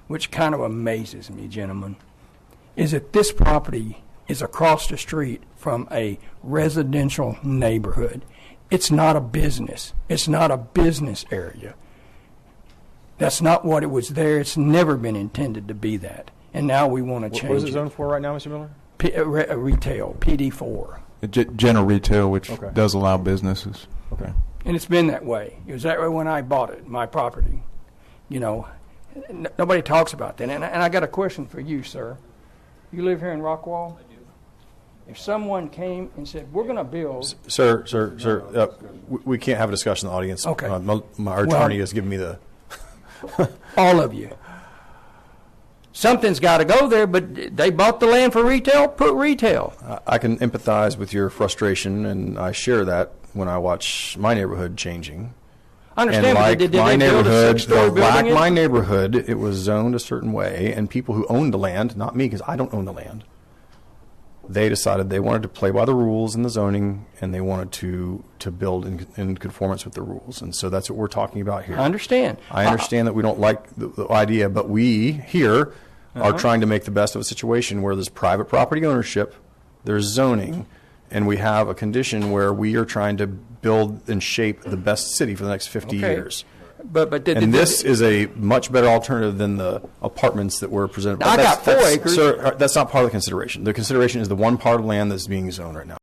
which kind of amazes me, gentlemen, is that this property is across the street from a residential neighborhood. It's not a business. It's not a business area. That's not what it was there. It's never been intended to be that. And now we want to change What is it it. zoned for right now, Mr. Miller? Retail, PD4. General retail, which Okay. does allow businesses. Okay. And it's been that way. It was that way when I bought it, my property. Nobody talks about that. And I got a question for you, sir. You live here in Rockwall? I do. If someone came and said, we're going to build... Sir, we can't have a discussion in the audience. Okay. Our attorney has given me the... all of you. Something's got to go there, but they bought the land for retail, put retail. I can empathize with your frustration, and I share that when I watch my neighborhood changing. I understand, And but like did my they build a neighborhood, six-story building in? my neighborhood, it was zoned a certain way, and people who owned the land, not me, because I don't own the land, they decided they wanted to play by the rules in the zoning, and they wanted to build in conformance with the rules. And so that's what we're talking about here. I understand. I understand that we don't like the idea, but we here are trying to make the best of a situation where there's private property ownership, there's zoning, and we have a condition where we are trying to build and shape the best city for the next 50 years. But And this is a much better alternative than the apartments that were presented. Now, I got 4 acres. Sir, that's not part of the consideration. The consideration is the one part of land that's being zoned right now.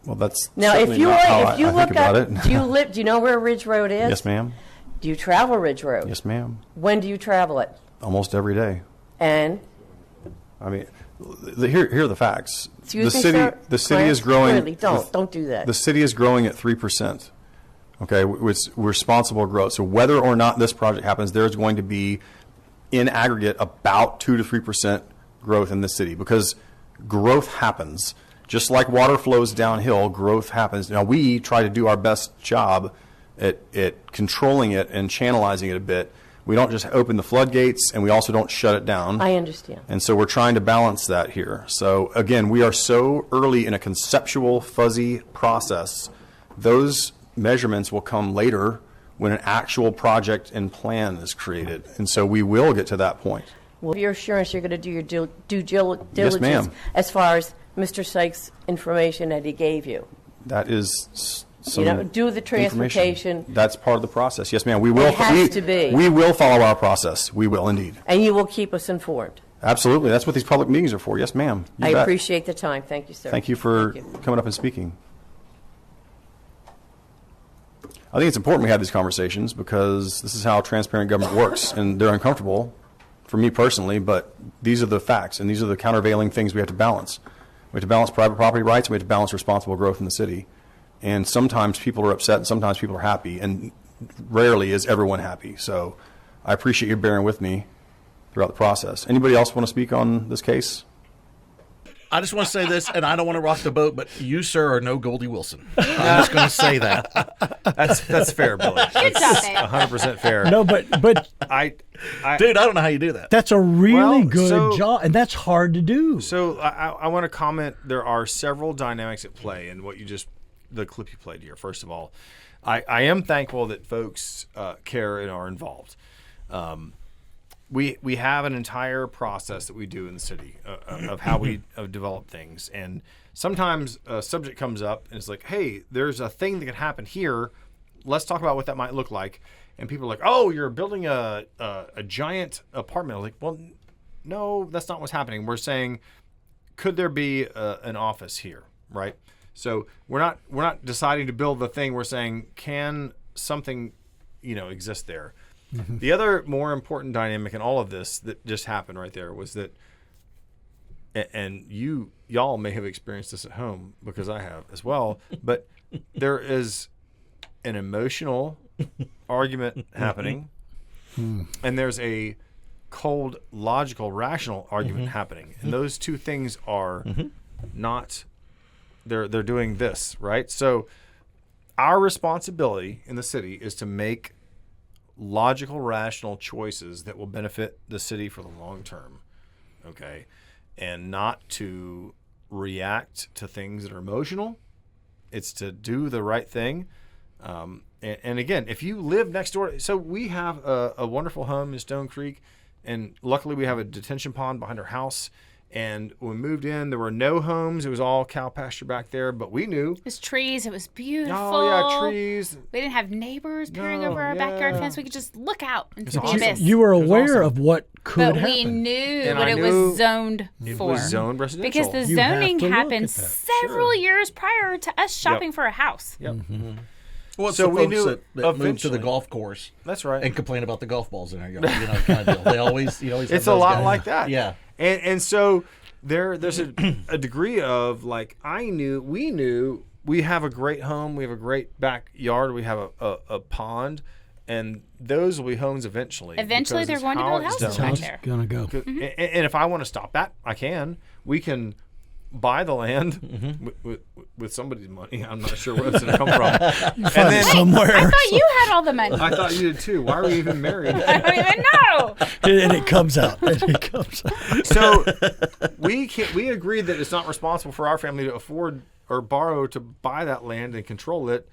Well, that's Now, if certainly you not how I look think about up, it. do you know where Ridge Road is? Yes, ma'am. Do you travel Ridge Road? Yes, ma'am. When do you travel it? Almost every day. And I mean, here are the facts. excuse me, sir? The city Clarence, is growing. Really, don't do that. The city is growing at 3%. Okay, it's responsible growth. So whether or not this project happens, there's going to be, in aggregate, about 2 to 3% growth in the city, because growth happens. Just like water flows downhill, growth happens. Now, we try to do our best job at controlling it and channelizing it a bit. We don't just open the floodgates, and we also don't shut it down. I understand. And so we're trying to balance that here. So again, we are so early in a conceptual, fuzzy process. Those measurements will come later when an actual project and plan is created. And so we will get to that point. Well, your assurance you're going to do your due diligence Yes, ma'am. as far as Mr. Sykes' information that he gave you. That is some do the transportation. information. That's part of the process. Yes, ma'am. We will. It has to be. We will follow our process. We will indeed. And you will keep us informed. Absolutely. That's what these public meetings are for. Yes, ma'am. You I bet. appreciate the time. Thank you, sir. Thank you for coming up and speaking. I think it's important we have these conversations because this is how transparent government works, and they're uncomfortable for me personally, but these are the facts, and these are the countervailing things we have to balance. We have to balance private property rights, and we have to balance responsible growth in the city. And sometimes people are upset, and sometimes people are happy, and rarely is everyone happy. So I appreciate you bearing with me throughout the process. Anybody else want to speak on this case? I just want to say this, and I don't want to rock the boat, but you, sir, are no Goldie Wilson. I'm just going to say that. That's fair, Billy. Good job, babe. 100% fair. No, but Dude, I don't know how you do that. that's a really Well, good so- job, and that's hard to do. So I want to comment. There are several dynamics at play in the clip you played here. First of all, I am thankful that folks care and are involved. We have an entire process that we do in the city of how we develop things. And sometimes a subject comes up and it's like, hey, there's a thing that can happen here. Let's talk about what that might look like. And people are like, oh, you're building a giant apartment. I'm like, well, no, that's not what's happening. We're saying, could there be an office here, right? So we're not deciding to build the thing. We're saying, can something, exist there? Mm-hmm. The other more important dynamic in all of this that just happened right there was that, and y'all may have experienced this at home because I have as well, but there is an emotional argument happening, and there's a cold, logical, rational argument happening, and those two things are not. They're doing this, right? So our responsibility in the city is to make logical, rational choices that will benefit the city for the long term, okay? And not to react to things that are emotional. It's to do the right thing. And again, if you live next door, so we have a wonderful home in Stone Creek, and luckily we have a detention pond behind our house. And when we moved in, there were no homes. It was all cow pasture back there. But we knew. It was trees. It was beautiful. Oh, yeah, trees. We didn't have neighbors peering over our backyard fence. We could just look out into the awesome. abyss. You were aware of what could but happen. we knew And what I it knew was zoned It for. was zoned residential. Because the You have zoning to look happened at that. several years prior to us shopping for a house. Yep. Well, it's So the we folks knew that move to the eventually- golf course That's right. and complain about the golf balls in our yard. Kind of deal. They always, you always have It's a those lot guys. like that. Yeah. And so there's a degree of like, we knew we have a great home. We have a great backyard. We have a pond. And those will be homes eventually. Eventually, because they're it's going to how build it's houses done. back How's there. it gonna go? And if I want to stop that, I can. We can buy the land with somebody's money. I'm not sure where it's going to come from. And then somewhere. I thought you had all the money. I thought you did too. Why are we even married? I don't even know. And it comes out. So we agreed that it's not responsible for our family to afford or borrow to buy that land and control it,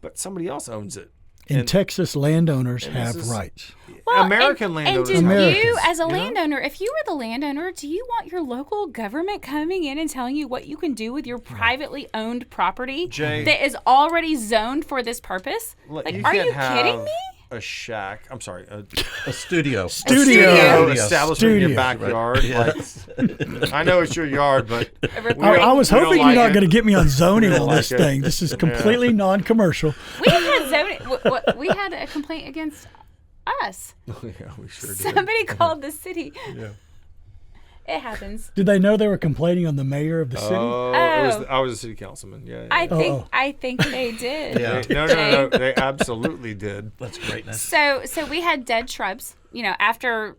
but somebody else owns it. In Texas, landowners have rights. Well, American landowners. And do Americans, you, as a landowner, if you were the landowner, do you want your local government coming in and telling you what you can do with your privately owned property that is already zoned for this purpose? Like, are you kidding me? A shack. I'm sorry. A studio. Establishment in your backyard. Right. Like, I know it's your yard, but I was hoping you're not going to get me on zoning on like this it. thing. This is completely non-commercial. We had zoning. We had a complaint against us. yeah, we sure did. Somebody called the city. Yeah. It happens. Did they know they were complaining on the mayor of the city? I was a city councilman. Yeah. I think they did. Yeah. No. They absolutely did. That's greatness. So we had dead shrubs. After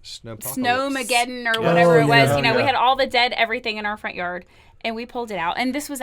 Snowmageddon or whatever it was. We had all the dead everything in our front yard, and we pulled it out. And this was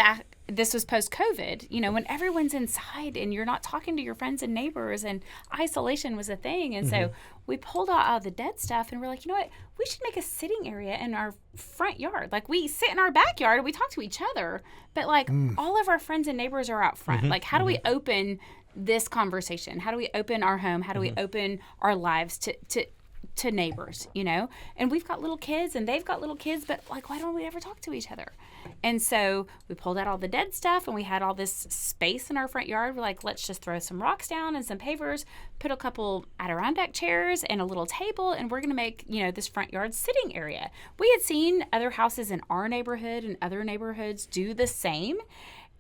post-COVID. When everyone's inside and you're not talking to your friends and neighbors, and isolation was a thing. And so we pulled out all the dead stuff, and we're like, you know what? We should make a sitting area in our front yard. Like, we sit in our backyard and we talk to each other, but like all of our friends and neighbors are out front. Like, how do we open this conversation? How do we open our home? How do we open our lives to neighbors, and we've got little kids and they've got little kids, but like, why don't we ever talk to each other? And so we pulled out all the dead stuff, and we had all this space in our front yard. We're like, let's just throw some rocks down and some pavers, put a couple Adirondack chairs and a little table, and we're going to make, this front yard sitting area. We had seen other houses in our neighborhood and other neighborhoods do the same.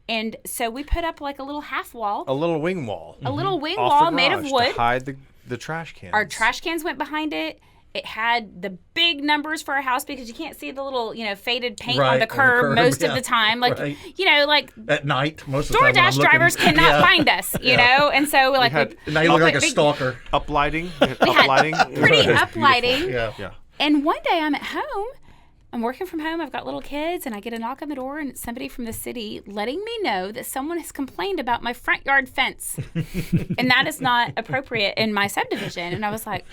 And so we put up like a little half wall. A little wing wall. A little wing Off wall the made of garage wood. to hide the trash cans. Our trash cans went behind it. It had the big numbers for our house because you can't see the little, faded paint on the curb most of the time. Like, like at night, most of the time. DoorDash drivers cannot find us, you know? And so we're like, now you look like a stalker. Uplighting. We had pretty uplighting. Yeah. And one day I'm at home. I'm working from home. I've got little kids, and I get a knock on the door, and it's somebody from the city letting me know that someone has complained about my front yard fence. And that is not appropriate in my subdivision. And I was like,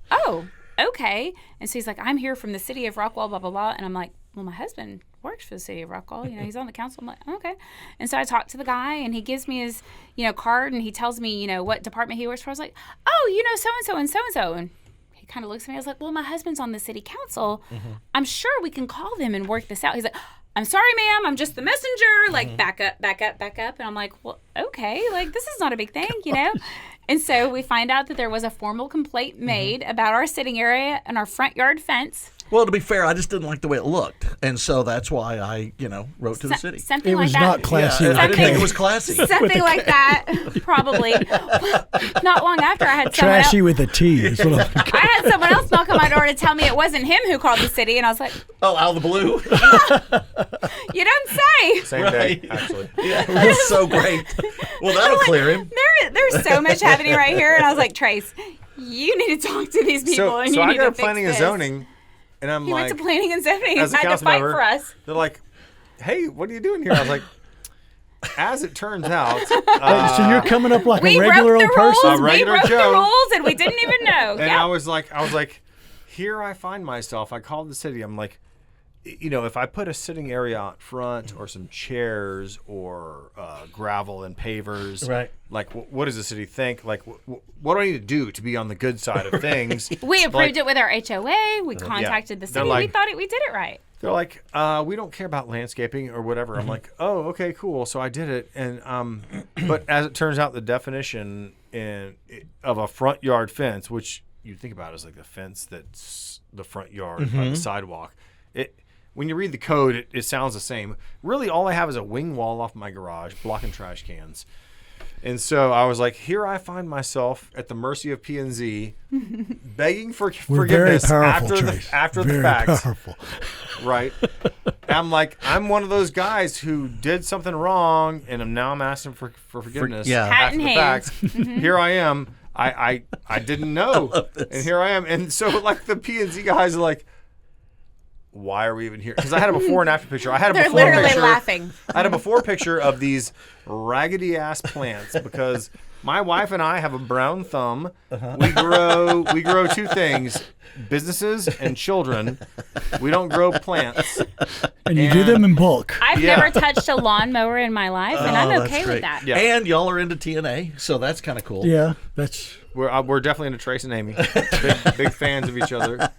oh, okay. And so he's like, I'm here from the city of Rockwall, blah, blah, blah. And I'm like, well, my husband works for the city of Rockwall. He's on the council. I'm like, okay. And so I talked to the guy, and he gives me his, card, and he tells me, what department he works for. I was like, oh, so-and-so and so-and-so. And he kind of looks at me. I was like, well, my husband's on the city council. I'm sure we can call them and work this out. He's like, I'm sorry, ma'am. I'm just the messenger. Like, back up. And I'm like, well, okay. Like, this is not a big thing, And so we find out that there was a formal complaint made about our sitting area and our front yard fence. Well, to be fair, I just didn't like the way it looked, and so that's why I, wrote to the city. Something It like was that. not classy. I didn't think it was classy. Something like that, probably. Not long after, I had someone Trashy with a T. Is what I had someone else knock on my door to tell me it wasn't him who called the city, and I was like, Oh, out of the blue? you don't say. Same Right. day, actually. Yeah, it was so great. Well, that'll clear him. There's so much happening right here, and I was like, Trace, you need to talk to these people, and So you I need go to to fix planning and this. zoning, and I'm He like, went to planning and zoning and as a had to council fight member, for us. they're like, hey, what are you doing here? I was like, as it turns out, so you're coming up like We a regular wrote old the person. rules. We regular wrote Joe. the rules, and we didn't even know. and I was like, here I find myself. I called the city. I'm like, if I put a sitting area out front or some chairs or gravel and pavers, Right. like what does the city think? Like, what do I need to do to be on the good side of things? We approved it with our HOA. We contacted the They're city. like- We thought we did it right. They're like, we don't care about landscaping or whatever. I'm like, oh, okay, cool. So I did it, and but as it turns out, the definition of a front yard fence, which you think about as like the fence that's the front yard by the sidewalk, when you read the code, it sounds the same. Really, all I have is a wing wall off my garage blocking trash cans. And so I was like, here I find myself at the mercy of P&Z, begging for We're very forgiveness powerful, after Trace. the Very fact. powerful. Right. I'm like, I'm one of those guys who did something wrong, and now I'm asking for forgiveness yeah. Hat after in the hand. fact. Here I am. I didn't know. And here I am. And so, like, the P&Z guys are like, why are we even here? Because I had a before and after picture. I had a They're before literally picture. laughing. I had a before picture of these raggedy ass plants because my wife and I have a brown thumb. We grow two things: businesses and children. We don't grow plants. And you do them in bulk. I've never touched a lawnmower in my life, and I'm okay with that. Yeah. And y'all are into TNA, so that's kind of cool. Yeah, that's. We're definitely into Trace and Amy. Big fans of each other.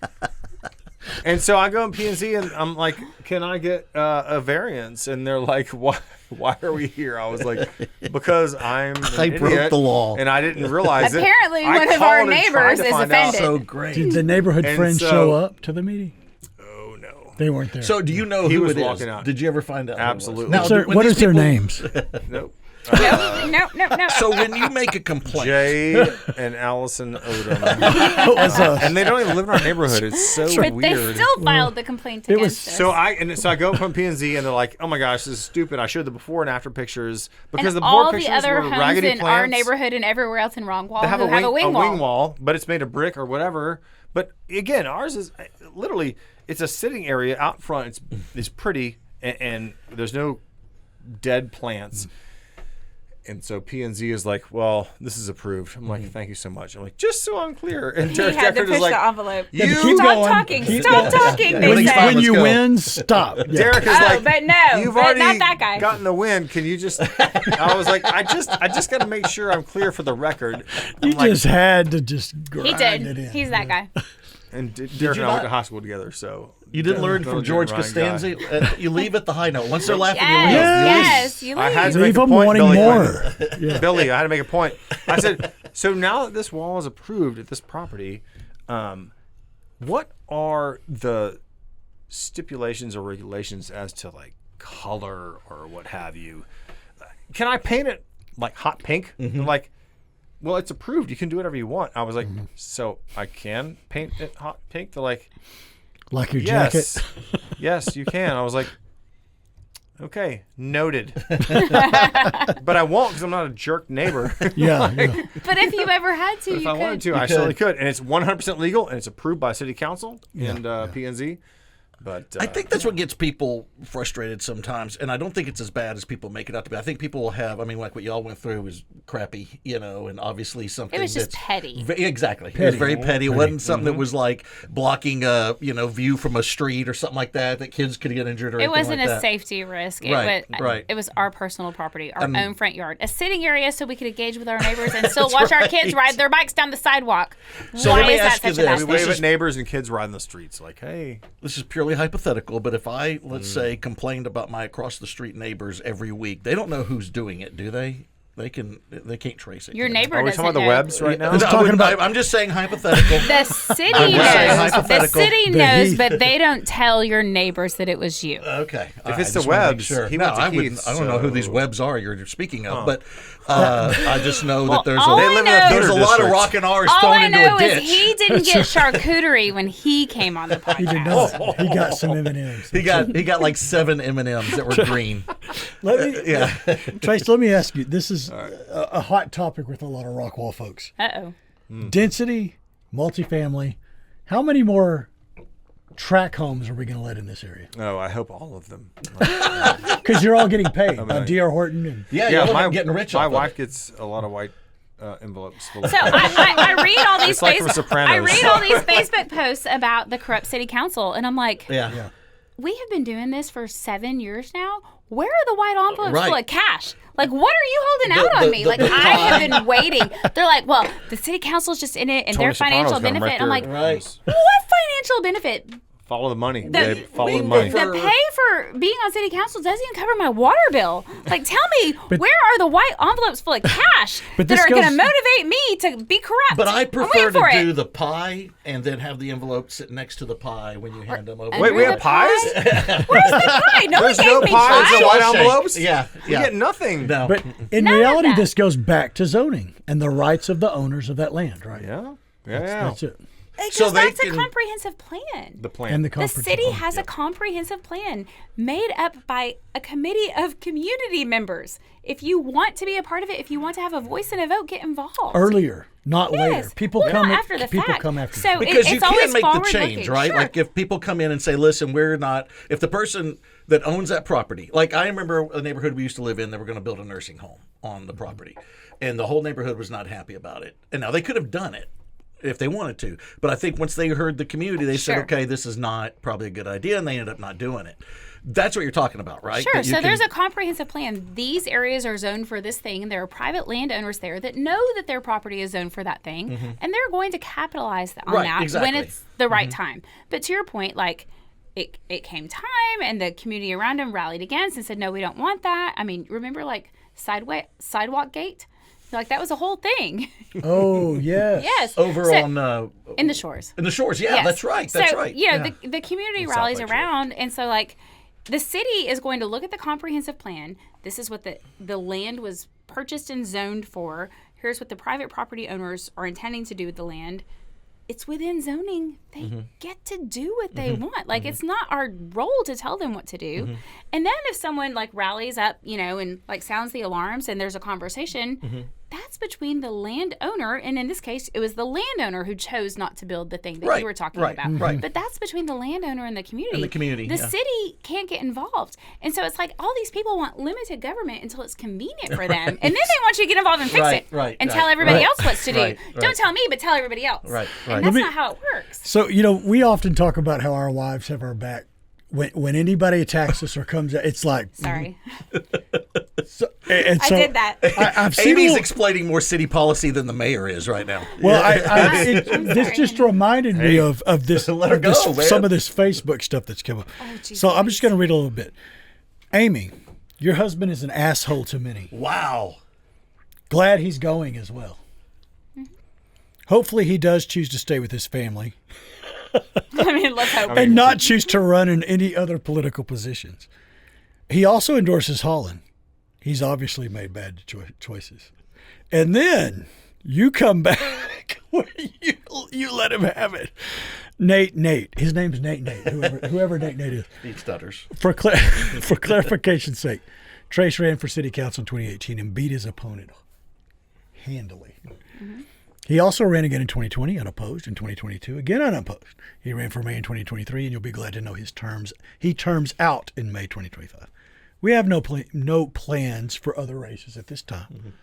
And so I go in P&Z and I'm like, can I get a variance? And they're like, why are we here? I was like, because I'm an I idiot, broke the law. and I didn't realize it. Apparently I one of called our and tried neighbors to is find out. offended. So great. Did the neighborhood And friends so- show up to the meeting? Oh, no. They weren't there. So do you know He who was it is? walking out. Did you ever find out? who it was? Absolutely. Now, What's their- when what these is their people- names? Nope. No. So when you make a complaint, Jay and Allison Odom. And they don't even live in our neighborhood. It's so But weird. they still filed the complaint It was- against us. So I go from P&Z and they're like, "Oh my gosh, this is stupid." I showed the before and after pictures because and the all before the pictures other were homes raggedy in plants. our neighborhood and everywhere else in Rockwall They have who a have a wing wall, but it's made of brick or whatever. But again, ours is literally it's a sitting area out front. It's pretty and there's no dead plants. And so P&Z is like, well, this is approved. I'm like, thank you so much. I'm like, just so I'm clear. And He Derek had to Deckard push is like, the envelope. Keep Stop going. talking. Keep Stop going. talking. Yeah, They everything's said. fine. When Let's you go. win, stop. Yeah. Derek is Oh, like, but no, you've but already not that guy. gotten the win. Can you just? I was like, I just got to make sure I'm clear for the record. You I'm like, just had to just grind He it did. in. He's that guy. and Derek you and I went not- to high school together, so you didn't learn from George Ryan guy. Costanza. You leave at the high note. Once they're laughing, you leave. Yes, you I leave. had to Leave make a them point, wanting Billy. more. Yeah. Billy, I had to make a point. I said, so now that this wall is approved at this property, what are the stipulations or regulations as to like color or what have you? Can I paint it like hot pink? They're like, well, it's approved. You can do whatever you want. I was like, so I can paint it hot pink? They're like, Like your yes, jacket. yes, you can. I was like, okay, noted. But I won't because I'm not a jerk neighbor. Yeah, yeah. But if you ever had to, If you I could. wanted to, I certainly could. And it's 100% legal, and it's approved by City Council and P&Z. But I think that's what gets people frustrated sometimes, and I don't think it's as bad as people make it out to be. I think people will have, I mean, like what y'all went through was crappy, and obviously something It was just that's petty. Exactly. It was very petty. It wasn't something that was like blocking a, view from a street or something like that kids could get injured or It anything wasn't like a that. safety risk. Right, right. It was our personal property, our own front yard, a sitting area so we could engage with our neighbors and still watch our kids ride their bikes down the sidewalk. So Why let me is that ask you such a bad this. we thing? wave at neighbors and kids riding the streets like, hey. This is purely hypothetical, but if I, let's say, complained about my across the street neighbors every week, they don't know who's doing it, do they? They can't trace it. Your neighbor Are we doesn't talking about the know. webs right now? I'm just saying hypothetical. The city I'm just saying knows. The hypothetical. city The knows, Heath. but they don't tell your neighbors that it was you. Okay. If it's I the just wanna make webs, sure. he No, went to I wouldn't. Heath, I don't know who these so- webs are you're speaking of, but I just know that there's all a, I live in a know- there's a theater lot of district. rock and R's All thrown I into know a is ditch. he didn't get charcuterie when he came on the He did podcast. not. He got some M&Ms. He got like 7 M&Ms that were green. Trace, let me ask you. This is a hot topic with a lot of Rockwall folks. Uh-oh. Density, multifamily. How many more track homes are we going to let in this area? Oh, I hope all of them. Because you're all getting paid by D.R. Horton. And Yeah, y'all are getting rich My off of wife it. gets a lot of white envelopes full of So I read all these It's like from Sopranos. I read all these Facebook posts about the corrupt city council, and I'm like, Yeah. we have been doing this for 7 years now. Where are the white envelopes Right. full of cash? Like, what are you holding out The- on me? the- Like, the I have been waiting. They're like, well, the city council's just in it, and Tony their financial Soprano's got 'em benefit. I'm like, there. Right. what financial benefit? Follow the money, babe. Follow the we money. prefer- The pay for being on city council doesn't even cover my water bill. Like, tell me, where are the white envelopes full of cash But that this are going to goes- motivate me to be corrupt? But I I'm prefer waiting for to it. do the pie and then have the envelope sit next to the pie when you hand them over. Wait, we Under have the pies? Where's the pie? No one There's no gave me pies pie. and white Shawshank. envelopes? Yeah. We get nothing. No. But in None of reality, that. this goes back to zoning and the rights of the owners of that land, right? Yeah. That's it. It So goes they back to can- comprehensive plan. The plan. And the The city has a comprehensive plan made up by a committee of community members. If you want to be a part of it, if you want to have a voice and a vote, get involved. Earlier, not later. Yes. People Well, come not after the fact. come after. So Because it's you can always make the forward-looking. change, right? Sure. Like if people come in and say, listen, we're not, if the person that owns that property, like I remember a neighborhood we used to live in, they were going to build a nursing home on the property. And the whole neighborhood was not happy about it. And now they could have done it if they wanted to. But I think once they heard the community, they said, Sure. okay, this is not probably a good idea. And they ended up not doing it. That's what you're talking about, right? Sure. That you So can- there's a comprehensive plan. These areas are zoned for this thing, and there are private landowners there that know that their property is zoned for that thing, and they're going to capitalize on Right, that exactly. when it's the right time. But to your point, like it came time, and the community around them rallied against and said, no, we don't want that. I mean, remember like Sidewalk-gate? Like that was a whole thing. Oh yes. Yes. over So- on in the shores. in the shores. Yeah, Yes. that's right. That's so, right. You know, the community rallies South Lake Shore. around, and so like the city is going to look at the comprehensive plan. This is what the land was purchased and zoned for. Here's what the private property owners are intending to do with the land. It's within zoning. They get to do what they want. Like it's not our role to tell them what to do. And then if someone like rallies up, you know, and like sounds the alarms and there's a conversation, that's between the landowner, and in this case, it was the landowner who chose not to build the thing that Right, you were talking right, about. right. But that's between the landowner and the community. And the community, The yeah. city can't get involved. And so it's like all these people want limited government until it's convenient for them. And then they want you to get involved and fix Right, it. right, and right, tell everybody right, else what to do. right, Don't right. tell me, but tell everybody else. Right, And right. that's me- not how it works. So we often talk about how our wives have our back. When anybody attacks us or comes out, it's like Sorry. and I so did that. I've seen Amy's a- explaining more city policy than the mayor is right now. Well, I'm this sorry. just reminded me of this, Let her of this go, man. some of this Facebook stuff that's come up. So I'm just going to read a little bit. Amy, your husband is an asshole to many. Wow. Glad he's going as well. Hopefully he does choose to stay with his family I mean, let's hope. and not choose to run in any other political positions. He also endorses Holland. He's obviously made bad choices. And then you come back where you let him have it. Nate. His name's Nate. Whoever Nate is. He stutters. For clarification's sake, Trace ran for city council in 2018 and beat his opponent handily. He also ran again in 2020 unopposed, in 2022 again unopposed. He ran for May in 2023, and you'll be glad to know he terms out in May 2025. We have no plans for other races at this time.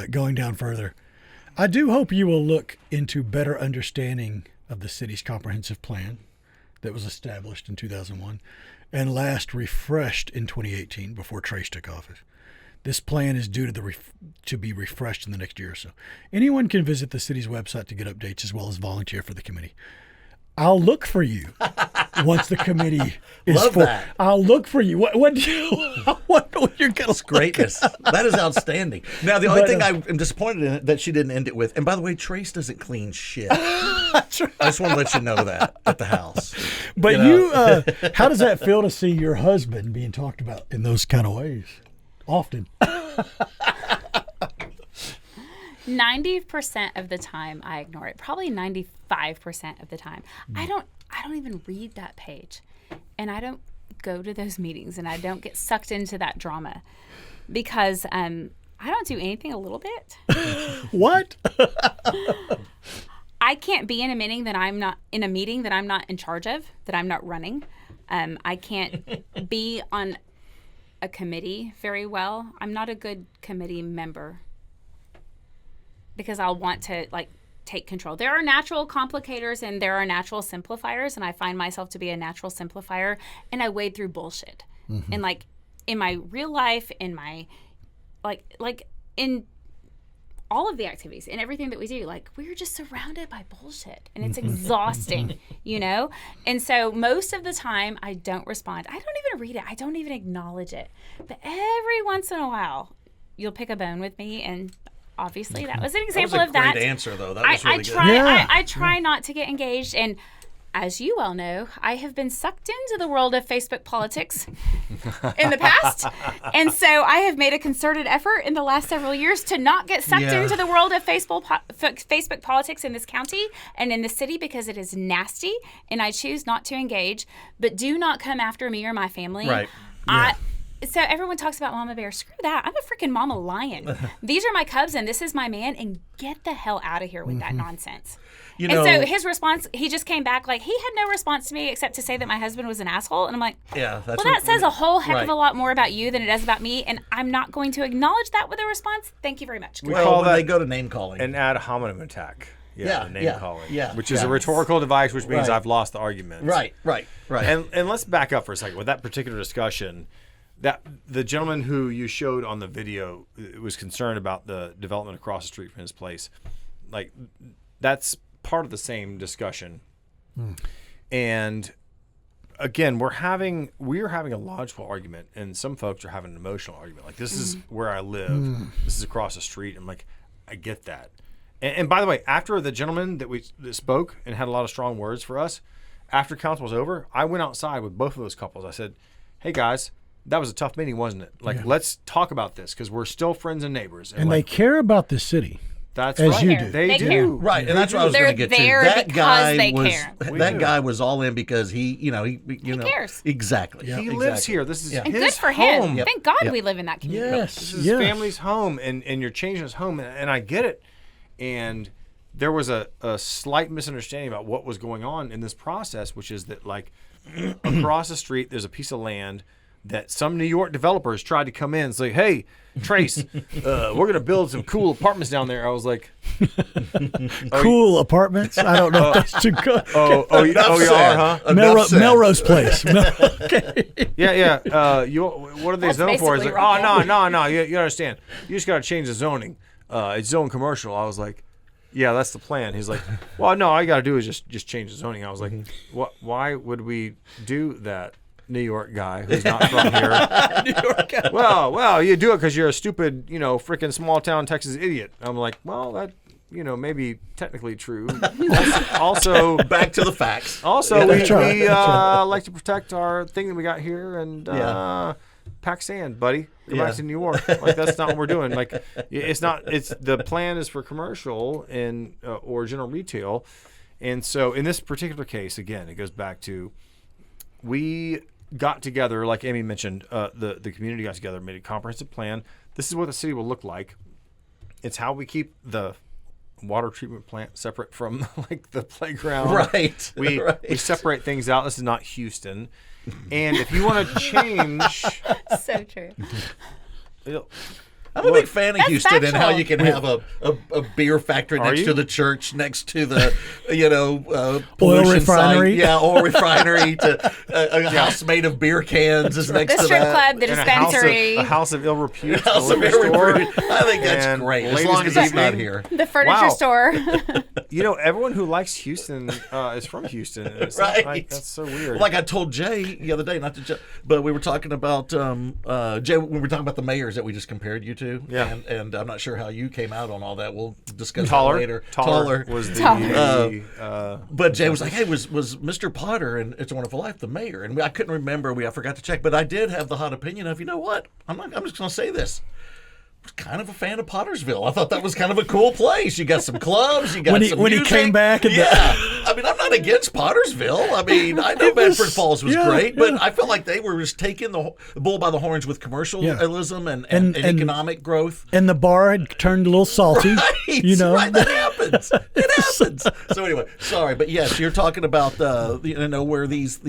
Going down further, I do hope you will look into better understanding of the city's comprehensive plan that was established in 2001 and last refreshed in 2018 before Trace took office. This plan is due to be refreshed in the next year or so. Anyone can visit the city's website to get updates as well as volunteer for the committee. I'll look for you once the committee is Love for. that. I'll look for you. What do you? What you're gonna Greatness. That is outstanding. Now, the only But, thing I'm disappointed in it that she didn't end it with, and by the way, Trace doesn't clean shit. I just want to let you know that at the house. But You know? how does that feel to see your husband being talked about in those kind of ways? Often. 90% of the time I ignore it. Probably 95% of the time. I don't even read that page. And I don't go to those meetings, and I don't get sucked into that drama because I don't do anything a little bit. What? I can't be in a meeting that I'm not in charge of, that I'm not running. I can't be on a committee very well. I'm not a good committee member because I'll want to take control. There are natural complicators and there are natural simplifiers, and I find myself to be a natural simplifier, and I wade through bullshit. And in my real life, in my in all of the activities and everything that we do, we're just surrounded by bullshit, and it's exhausting, you know? And so most of the time I don't respond. I don't even read it. I don't even acknowledge it. But every once in a while you'll pick a bone with me, and obviously that was an example That was a of that. great answer, though. That was really good. I try not to get engaged, and as you well know, I have been sucked into the world of Facebook politics in the past. And so I have made a concerted effort in the last several years to not get sucked into the world of Facebook politics in this county and in the city because it is nasty and I choose not to engage. But do not come after me or my family. Right. So everyone talks about Mama Bear. Screw that. I'm a freaking Mama Lion. These are my cubs and this is my man. And get the hell out of here with that nonsense. You know, and so his response, he just came back like he had no response to me except to say that my husband was an asshole. And I'm like, that says a whole heck of a lot more about you than it does about me. And I'm not going to acknowledge that with a response. Thank you very much. We call that they go to name calling. An ad hominem attack. Name calling. Yeah. Which is a rhetorical device, which means I've lost the argument. Right. And let's back up for a second. With that particular discussion, that the gentleman who you showed on the video was concerned about the development across the street from his place. Like, that's part of the same discussion. And again, we're having a logical argument, and some folks are having an emotional argument. Like, this is where I live. This is across the street. I'm like, I get that. And by the way, after the gentleman that spoke and had a lot of strong words for us, after council was over, I went outside with both of those couples. I said, hey guys, that was a tough meeting, wasn't it? Like, let's talk about this because we're still friends and neighbors. And they care about the city. That's as right. you do. They do. Care. Right, and that's what I was going to get to. That guy was all in because he cares. Exactly. He lives here. This is his and good for home. him. Thank God we live in that community. Yes. This is his family's home, and you're changing his home, and I get it. And there was a slight misunderstanding about what was going on in this process, which is that, like, across the street, there's a piece of land that some New York developers tried to come in and say, hey, Trace, we're going to build some cool apartments down there. I was like... cool apartments? I don't know if that's too good. You are, huh? Melrose Place. Okay. Yeah. What are they zoned for? It's like, no. You understand. You just got to change the zoning. It's zone commercial. I was like... Yeah, that's the plan. He's like, well, no, all you got to do is just change the zoning. I was like, what? Why would we do that, New York guy who's not from here? New York guy. Well, you do it because you're a stupid, freaking small town Texas idiot. I'm like, well, that, maybe technically true. Also, back to the facts. Also, we like to protect our thing that we got here and pack sand, buddy. Go back to New York. Like, that's not what we're doing. Like, it's not. It's the plan is for commercial and or general retail, and so in this particular case, again, it goes back to we got together, like Amy mentioned, the community got together, made a comprehensive plan. This is what the city will look like. It's how we keep the water treatment plant separate from like the playground. Right. We separate things out. This is not Houston. And if you want to change... So true. I'm a big fan of Houston and how you can have a beer factory next to the church, next to the oil refinery. Site. Yeah, oil refinery. To a house made of beer cans is next to that. The strip club, the dispensary, a house of ill repute. House of ill repute. I think that's great. As long as it's not here. The furniture store. Everyone who likes Houston is from Houston. It's right. Like, that's so weird. Like I told Jay the other day, not to Jay, but we were talking about Jay. We were talking about the mayors that we just compared you to. Yeah. And I'm not sure how you came out on all that. We'll discuss that later. Taller was the... but Jay was like, hey, was Mr. Potter in It's a Wonderful Life the mayor? And I couldn't remember. I forgot to check. But I did have the hot opinion of, you know what? I'm just going to say this. I was kind of a fan of Pottersville. I thought that was kind of a cool place. You got some clubs. You got some when music. He came back. I mean, I'm not against Pottersville. I mean, I know Bedford Falls was great, but I felt like they were just taking the bull by the horns with commercialism and economic growth. And the bar had turned a little salty. Right, that happens. It happens. So anyway, sorry, but yes, you're talking about where these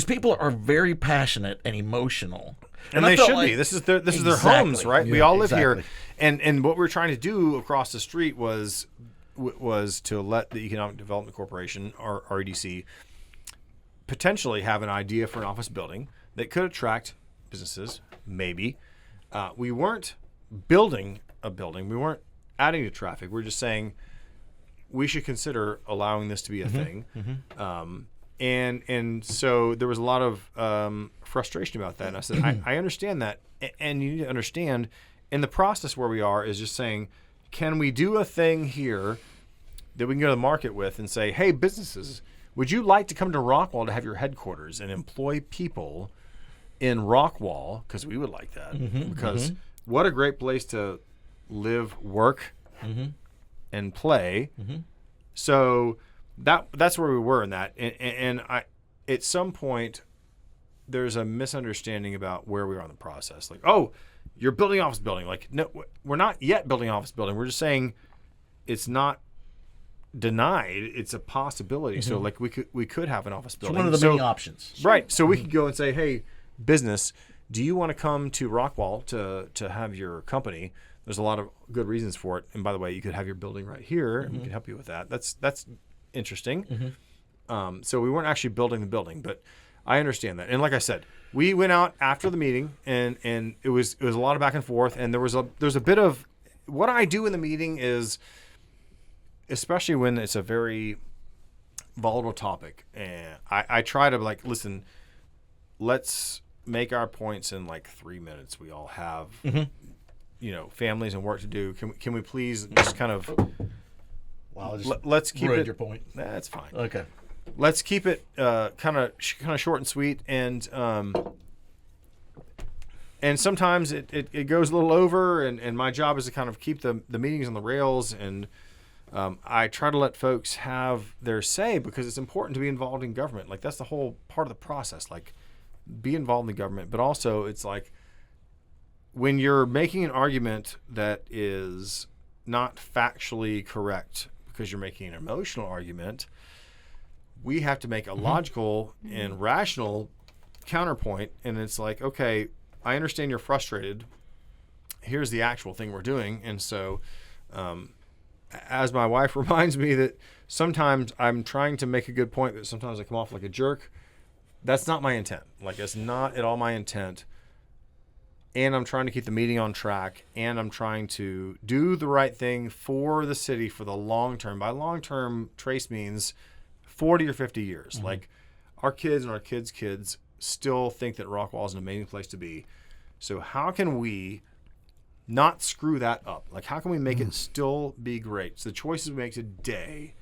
people are very passionate and emotional. And they should be. This is their homes, right? Yeah, we all live here, and what we're trying to do across the street was to let the Economic Development Corporation, or REDC, potentially have an idea for an office building that could attract businesses. Maybe we weren't building a building. We weren't adding to traffic. We're just saying we should consider allowing this to be a thing. And so there was a lot of frustration about that. And I said, I understand that. And you need to understand, in the process where we are is just saying, can we do a thing here that we can go to the market with and say, hey, businesses, would you like to come to Rockwall to have your headquarters and employ people in Rockwall? Because we would like that. Because what a great place to live, work, and play. So that's where we were in that. And I, at some point, there's a misunderstanding about where we are in the process. Like, oh, you're building office building. Like, no, we're not yet building office building. We're just saying it's not denied. It's a possibility. So, like, we could have an office building. It's one of the many options. Right. So we could go and say, hey, business, do you want to come to Rockwall to have your company? There's a lot of good reasons for it. And by the way, you could have your building right here, and we can help you with that. That's interesting. So we weren't actually building the building, but I understand that. And like I said, we went out after the meeting, and it was a lot of back and forth, and there's a bit of what I do in the meeting is, especially when it's a very volatile topic, and I try to, like, listen, let's make our points in like 3 minutes. We all have families and work to do. Can we please just kind of let's keep it your point. That's fine. Okay. Let's keep it kind of short and sweet, and sometimes it goes a little over, and my job is to kind of keep the meetings on the rails, and I try to let folks have their say, because it's important to be involved in government. Like, that's the whole part of the process. Like, be involved in the government, but also it's like when you're making an argument that is not factually correct because you're making an emotional argument, we have to make a logical and rational counterpoint. And it's like, okay, I understand you're frustrated. Here's the actual thing we're doing. And so, as my wife reminds me, that sometimes I'm trying to make a good point, but sometimes I come off like a jerk. That's not my intent. Like, it's not at all my intent. And I'm trying to keep the meeting on track, and I'm trying to do the right thing for the city for the long term. By long term, Trace means 40 or 50 years. Like, our kids and our kids' kids still think that Rockwall is an amazing place to be. So how can we not screw that up? Like, how can we make it still be great? So the choices we make today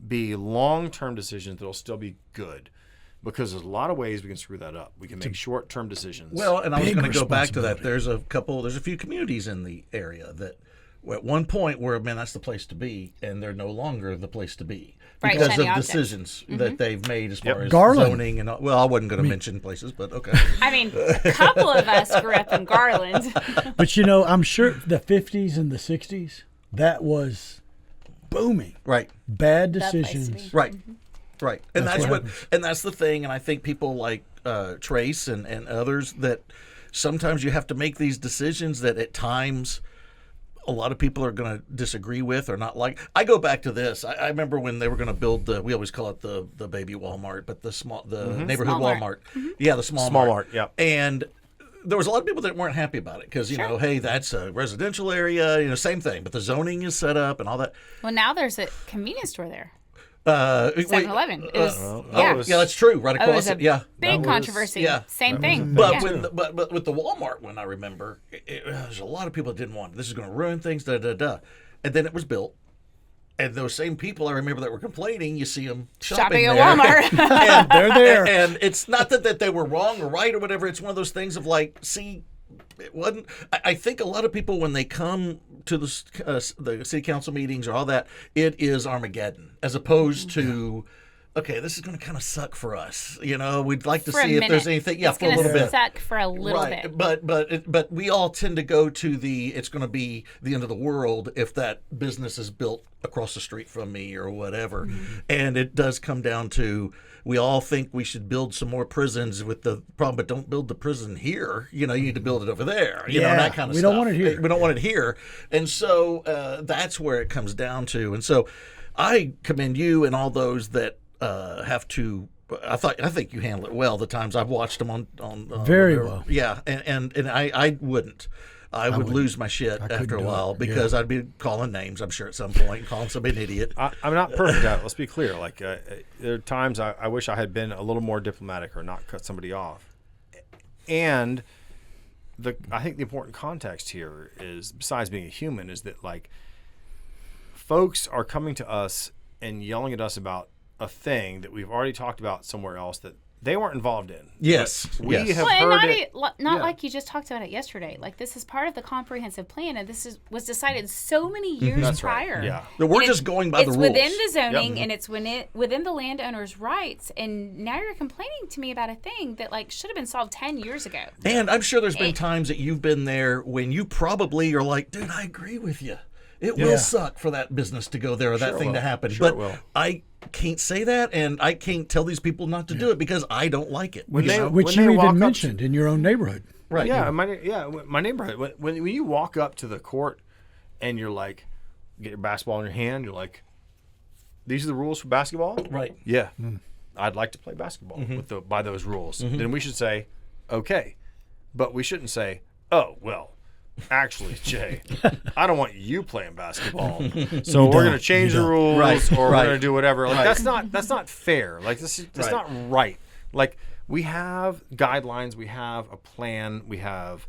be long-term decisions that'll still be good. Because there's a lot of ways we can screw that up. We can make short-term decisions. Well, and I was going to go back to that. There's a few communities in the area that at one point were, man, that's the place to be, and they're no longer the place to be because of decisions that they've made as far as Garland. zoning and well, I wasn't going to mention places, but okay. I mean, a couple of us grew up in Garland. But I'm sure the 50s and the 60s, that was booming. Right. Bad That place to decisions. be. Right. Right. And That's that's the thing. And I think people like Trace and others, that sometimes you have to make these decisions that at times a lot of people are going to disagree with or not like. I go back to this. I remember when they were going to build we always call it the baby Walmart, but the neighborhood Small Mart. Walmart. Yeah, the small Mart. Yeah. And there was a lot of people that weren't happy about it because, hey, that's a residential area, same thing. But the zoning is set up and all that. Well, now there's a convenience store there. 7-Eleven. It was, yeah, that's true. Right across it was a big That controversy. Yeah. Same thing. But with the Walmart one, I remember there's a lot of people that didn't want it. This is going to ruin things. And then it was built. And those same people I remember that were complaining, you see them shopping at there. Walmart. And they're there. And it's not that they were wrong or right or whatever. It's one of those things of like, see, it wasn't. I think a lot of people, when they come to the city council meetings or all that, it is Armageddon as opposed to, okay, this is going to kind of suck for us. We'd like to see if there's anything. Yeah, it's for a little bit. Suck for a little bit. But we all tend to go to it's going to be the end of the world if that business is built across the street from me or whatever. And it does come down to, we all think we should build some more prisons with the problem, but don't build the prison here. You need to build it over there. You know, that kind of stuff. We don't want it here. We don't want it here. And so that's where it comes down to. And so I commend you and all those that have to. I think you handle it well. The times I've watched them on very well. Yeah, and I wouldn't. I would lose my shit after a while because I'd be calling names, I'm sure, at some point, calling somebody an idiot. I'm not perfect at it. Let's be clear. Like, there are times I wish I had been a little more diplomatic or not cut somebody off. And I think the important context here is, besides being a human, is that, like, folks are coming to us and yelling at us about a thing that we've already talked about somewhere else that they weren't involved in. Yes. We yes. have Well, heard and it. not like you just talked about it yesterday. Like, this is part of the comprehensive plan, and was decided so many years That's prior. right. Yeah. That we're And just going by the rules. It's within the zoning, and it's within the landowner's rights. And now you're complaining to me about a thing that like should have been solved 10 years ago. And I'm sure there's been times that you've been there when you probably are like, dude, I agree with you. It will suck for that business to go there or that thing to happen. Sure but I can't say that, and I can't tell these people not to do it because I don't like it. Which they you walk up even mentioned in your own neighborhood. Right. Yeah, my neighborhood. When you walk up to the court and you're like, get your basketball in your hand, you're like, these are the rules for basketball? Right. Yeah. I'd like to play basketball by those rules. Then we should say, okay. But we shouldn't say, oh, well, actually, Jay, I don't want you playing basketball. So we're going to change the rules or we're going to do whatever. Like that's not fair. Like that's not right. Like we have guidelines, we have a plan, we have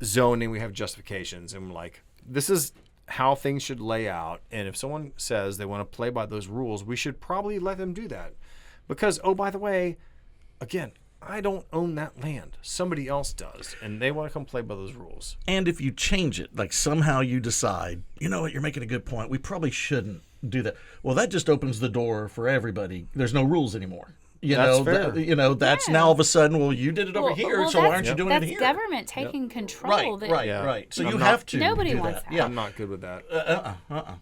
zoning, we have justifications, and like this is how things should lay out. And if someone says they want to play by those rules, we should probably let them do that. Because oh, by the way, again, I don't own that land. Somebody else does, and they want to come play by those rules. And if you change it, like somehow you decide, you know what, you're making a good point. We probably shouldn't do that. Well, that just opens the door for everybody. There's no rules anymore. That's fair. That's now all of a sudden, well, you did it over here, so why aren't you doing it here? That's government taking control. Right. So you have to Nobody do wants that. that. Yeah. I'm not good with that.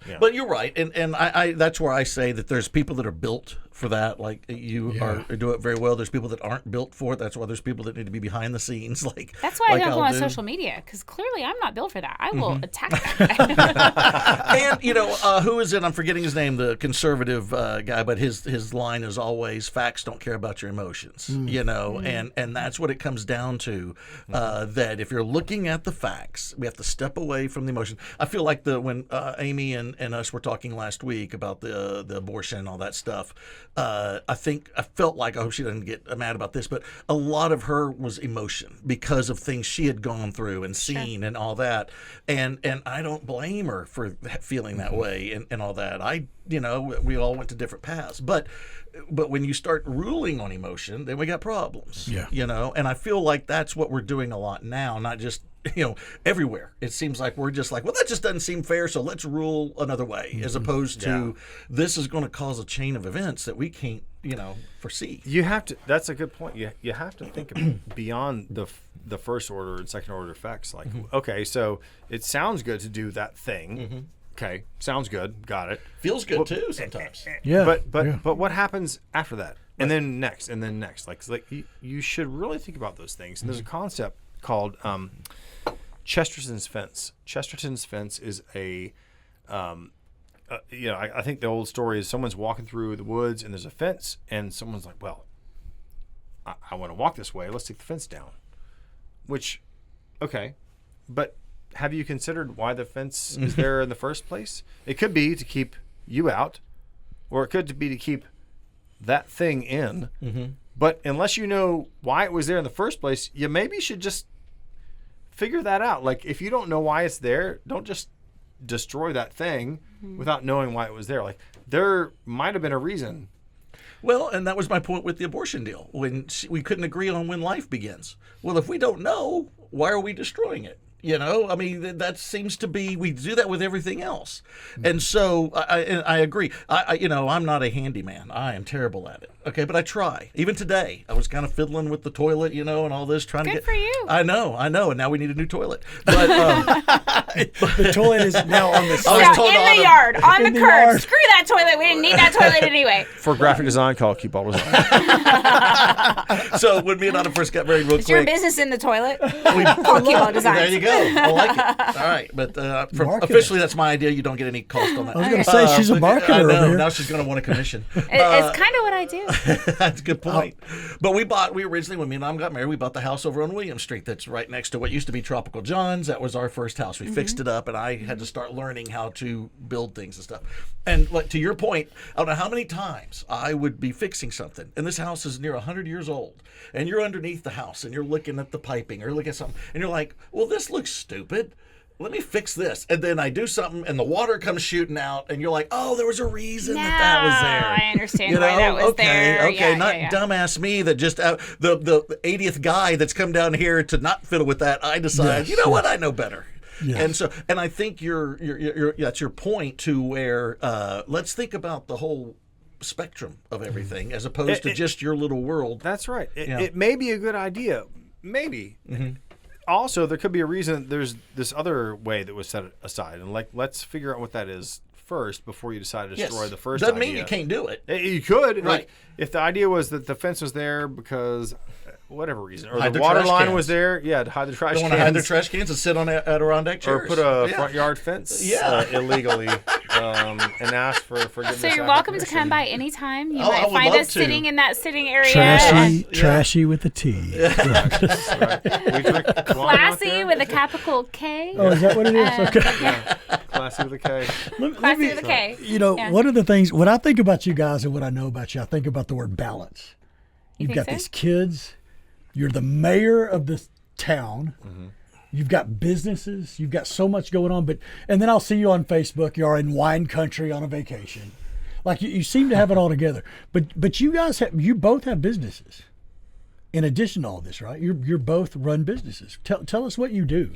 Yeah. But you're right, and I that's where I say that there's people that are built for that, like you do it very well. There's people that aren't built for it. That's why there's people that need to be behind the scenes. Like that's why I don't go on social media, because clearly I'm not built for that. I will attack that guy. And who is it? I'm forgetting his name. The conservative guy, but his line is always facts don't care about your emotions. And that's what it comes down to. That if you're looking at the facts, we have to step away from the emotion. I feel like when Amy and us were talking last week about the abortion and all that stuff. I felt like, I hope she doesn't get mad about this, but a lot of her was emotion because of things she had gone through and seen and all that. And I don't blame her for feeling that way and all that. We all went to different paths, but when you start ruling on emotion, then we got problems. And I feel like that's what we're doing a lot now, not just everywhere. It seems like we're just like, well, that just doesn't seem fair, so let's rule another way, as opposed to this is going to cause a chain of events that we can't foresee. You have to. That's a good point. You have to think beyond the first order and second order effects. Like, okay, so it sounds good to do that thing. Okay, sounds good. Got it. Feels good too sometimes. But what happens after that? And then next, and then next. Like you should really think about those things. And there's a concept called Chesterton's fence. Chesterton's fence is I think the old story is someone's walking through the woods and there's a fence, and someone's like, well, I want to walk this way. Let's take the fence down. Which, okay, but have you considered why the fence is there in the first place? It could be to keep you out, or it could be to keep that thing in. But unless you know why it was there in the first place, you maybe should just figure that out. Like, if you don't know why it's there, don't just destroy that thing without knowing why it was there. Like, there might have been a reason. Well, and that was my point with the abortion deal, when we couldn't agree on when life begins. Well, if we don't know, why are we destroying it? I mean, that seems to be, we do that with everything else. And so I agree. I'm not a handyman. I am terrible at it. Okay, but I try. Even today, I was kind of fiddling with the toilet, and all this, trying to get. Good for you. I know. And now we need a new toilet. But the toilet is now on the in the yard, on the curb. Screw that toilet. We didn't need that toilet anyway. For graphic design, call Keep All Design. So when me and Anna first got married, real quick. Is your business in the toilet? Call Keep All Design. There you go. I like it. All right, but officially, that's my idea. You don't get any cost on that. I was going to say she's a marketer over here. Now she's going to want a commission. It's kind of what I do. That's a good point. But we originally, when me and Mom got married, we bought the house over on William Street that's right next to what used to be Tropical John's. That was our first house. We fixed it up, and I had to start learning how to build things and stuff. And like, to your point, I don't know how many times I would be fixing something, and this house is near 100 years old, and you're underneath the house, and you're looking at the piping, or looking at something, and you're like, well, this looks stupid. let me fix this. And then I do something and the water comes shooting out and you're like, oh, there was a reason that was there. I understand why that was there. Okay, not dumbass me that just, the 80th guy that's come down here to not fiddle with that, I decide, you know what, I know better. Yes. And I think that's your point to where let's think about the whole spectrum of everything as opposed to just your little world. That's right. It may be a good idea. Maybe. Mm-hmm. Also, there could be a reason there's this other way that was set aside. And let's figure out what that is first before you decide to destroy the first Doesn't idea. mean you can't do it. You could. Right. Like, if the idea was that the fence was there because whatever reason, or hide the water line cans. was there, to hide the trash cans. They want to hide their trash cans and sit on Adirondack chairs. Or put a front yard fence illegally and ask for forgiveness. So you're welcome to come by anytime. You I might would find love us to. sitting in that sitting area. Trashy with a T. That's right. We drink wine out Classy there. with a capital K. Oh, is that what it is? Okay. Yeah. Classy with a K. Classy with a K. You know, one of the things, when I think about you guys and what I know about you, I think about the word balance. You've got these kids. You're the mayor of this town. Mm-hmm. You've got businesses. You've got so much going on. And then I'll see you on Facebook. You're in wine country on a vacation. Like you seem to have it all together. But you guys you both have businesses. In addition to all this, right? You're both run businesses. Tell us what you do.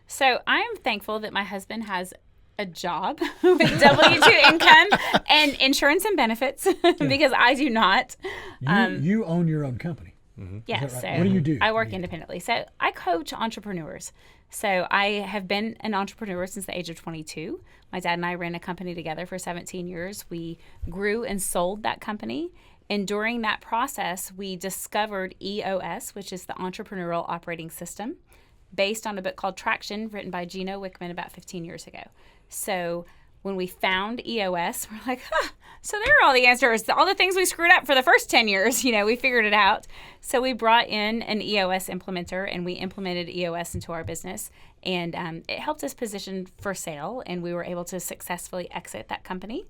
So I am thankful that my husband has a job with W-2 income and insurance and benefits because I do not. You own your own company. Mm-hmm. Yes. Right? So what do you do? I work independently. So I coach entrepreneurs. So I have been an entrepreneur since the age of 22. My dad and I ran a company together for 17 years. We grew and sold that company. And during that process, we discovered EOS, which is the Entrepreneurial Operating System, based on a book called Traction, written by Gino Wickman about 15 years ago. So when we found EOS, we're like, so there are all the answers, all the things we screwed up for the first 10 years, we figured it out. So we brought in an EOS implementer and we implemented EOS into our business. And it helped us position for sale, and we were able to successfully exit that company.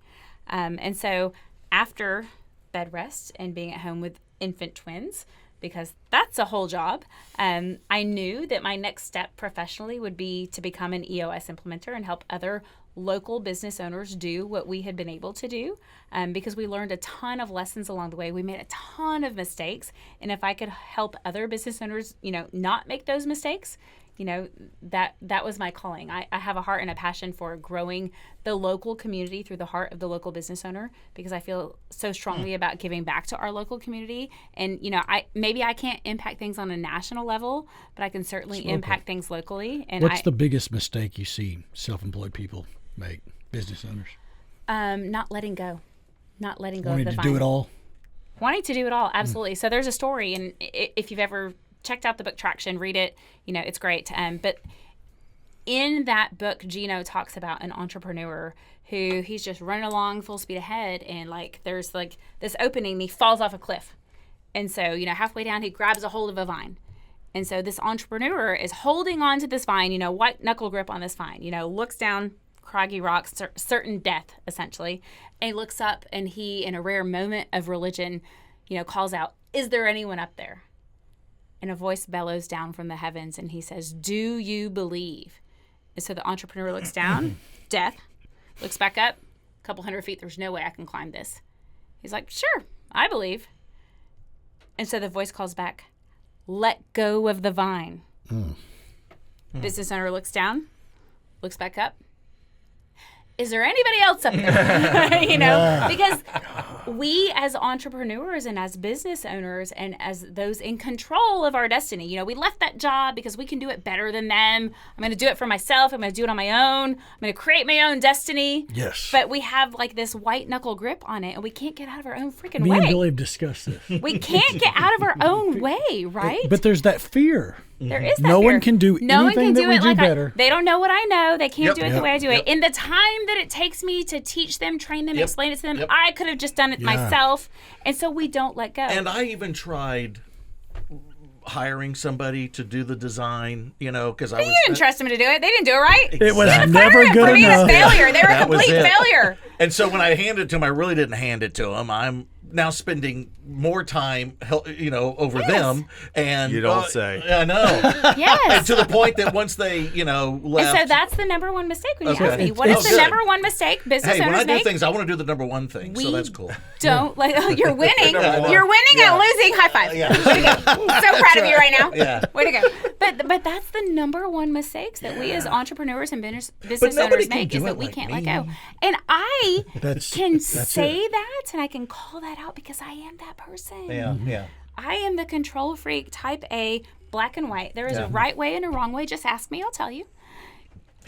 And so after bed rest and being at home with infant twins, because that's a whole job, I knew that my next step professionally would be to become an EOS implementer and help other local business owners do what we had been able to do, because we learned a ton of lessons along the way. We made a ton of mistakes, and if I could help other business owners, not make those mistakes, that was my calling. I have a heart and a passion for growing the local community through the heart of the local business owner, because I feel so strongly about giving back to our local community. And, maybe I can't impact things on a national level, but I can certainly impact things locally. And what's the biggest mistake you see self-employed people make, business owners? Not letting go. Not letting go Wanting of the to vine. do it all? Wanting to do it all, absolutely. So there's a story, and if you've ever checked out the book Traction, read it, it's great. But in that book, Gino talks about an entrepreneur who he's just running along full speed ahead, and there's this opening and he falls off a cliff. And so, halfway down, he grabs a hold of a vine. And so this entrepreneur is holding on to this vine, white knuckle grip on this vine, looks down, craggy rocks, certain death, essentially. And he looks up and he, in a rare moment of religion, calls out, "Is there anyone up there?" And a voice bellows down from the heavens, and he says, "Do you believe?" And so the entrepreneur looks down, death, looks back up, a couple 100 feet, there's no way I can climb this. He's like, "Sure, I believe." And so the voice calls back, "Let go of the vine." Business owner looks down, looks back up. "Is there anybody else up there?" Because we as entrepreneurs and as business owners and as those in control of our destiny, we left that job because we can do it better than them. I'm going to do it for myself. I'm going to do it on my own. I'm going to create my own destiny. Yes. But we have this white knuckle grip on it, and we can't get out of our own freaking Me way. and Billy have discussed this. We can't get out of our own way, right? But there's that fear. There is that No fear. one can do anything that we do better. They don't know what I know. They can't do it the way I do Yep. it. In the time that it takes me to teach them, train them, explain it to them, Yep. I could have just done it myself. And so we don't let go. And I even tried hiring somebody to do the design, because I was. You didn't trust them to do it. They didn't do it right. It was You never fired them good for being enough. a failure. They were a That was complete it. failure. And so when I handed it to him, I really didn't hand it to him. I'm now spending more time, over them, and You don't say. I know. Yes. And to the point that once they, left. And so that's the number one mistake when you Okay. ask me, what is the number one mistake business Hey, when owners I do make? things, I want to do the number one thing, so that's cool. Don't like. Oh, you're winning. Number You're one. winning at losing. High five. Yeah. Way to go. So proud of you right now. Yeah. Way to go. But that's the number one mistakes that we as entrepreneurs and business nobody owners can make do is it that we like can't me. let go. And I That's say it. that and I can call that out because I am that person. Yeah. I am the control freak, type A, black and white. There is a right way and a wrong way. Just ask me, I'll tell you.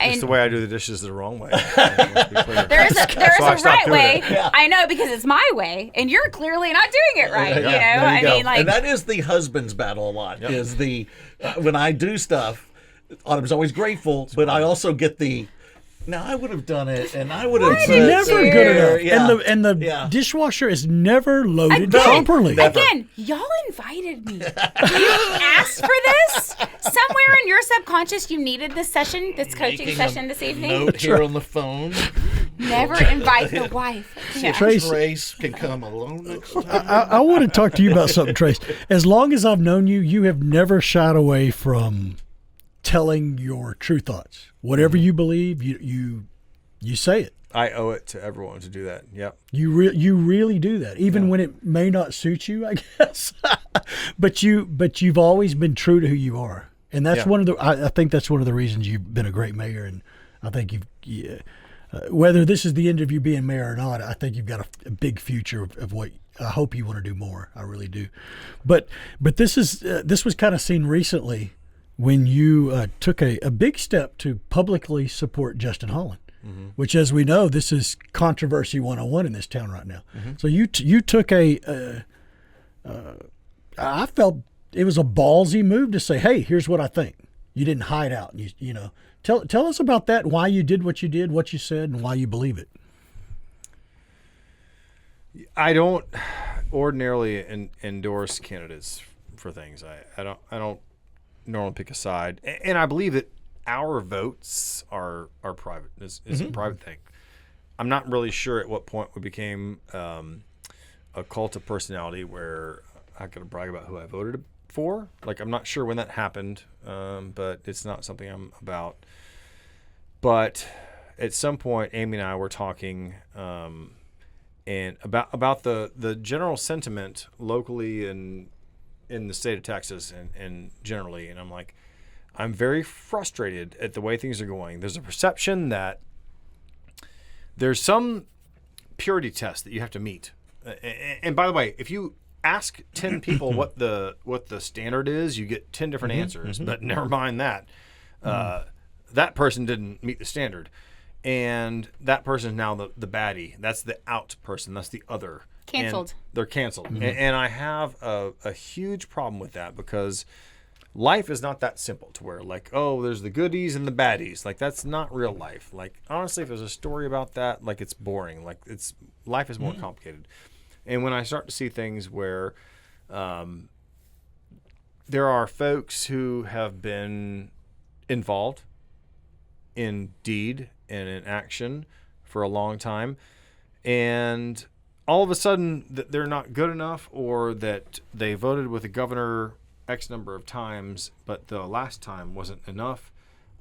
It's the way I do the dishes the wrong way. There is a stopped right doing way. it. I know because it's my way, and you're clearly not doing it right. There you go. I mean, like and that is the husband's battle a lot. Is the when I do stuff, Autumn's always grateful, but I also get the. Now I would have done it, and I would have. It's never good enough. Yeah. And the Yeah. dishwasher is never loaded Again, properly. Again, y'all invited me. You asked for this. Somewhere in your subconscious, you needed this session, this coaching Making session a this evening. Note here on the phone. Never invite the wife. Yeah. Trace can come alone next time. I want to talk to you about something, Trace. As long as I've known you, you have never shied away from telling your true thoughts. Whatever you believe, you say it. I owe it to everyone to do that. Yep. You really do that, even when it may not suit you, I guess. but you've always been true to who you are, and that's one of the. I think that's one of the reasons you've been a great mayor, and I think whether this is the end of you being mayor or not, I think you've got a big future of what. I hope you want to do more. I really do, but this was kind of seen recently when you took a big step to publicly support Justin Holland. Mm-hmm. Which, as we know, this is controversy 101 in this town right now. Mm-hmm. So you took I felt it was a ballsy move to say, hey, here's what I think. You didn't hide out. Tell us about that, why you did, what you said, and why you believe it. I don't ordinarily endorse candidates for things. I don't normally pick a side, and I believe that our votes are private. Is a private thing. I'm not really sure at what point we became a cult of personality where I could brag about who I voted for. Like, I'm not sure when that happened, but it's not something I'm about. But at some point, Amy and I were talking and about the general sentiment locally and in the state of Texas and generally, and I'm like, I'm very frustrated at the way things are going. There's a perception that there's some purity test that you have to meet. And by the way, if you ask 10 people what the standard is, you get 10 different answers. But never mind that. That person didn't meet the standard. And that person is now the baddie. That's the out person. That's the other. Canceled. And they're canceled. And I have a huge problem with that because life is not that simple to where like, oh, there's the goodies and the baddies. Like, that's not real life. Like, honestly, if there's a story about that, like, it's boring. Like, life is more complicated. And when I start to see things where there are folks who have been involved in deed and in action for a long time, and all of a sudden that they're not good enough, or that they voted with the governor X number of times, but the last time wasn't enough.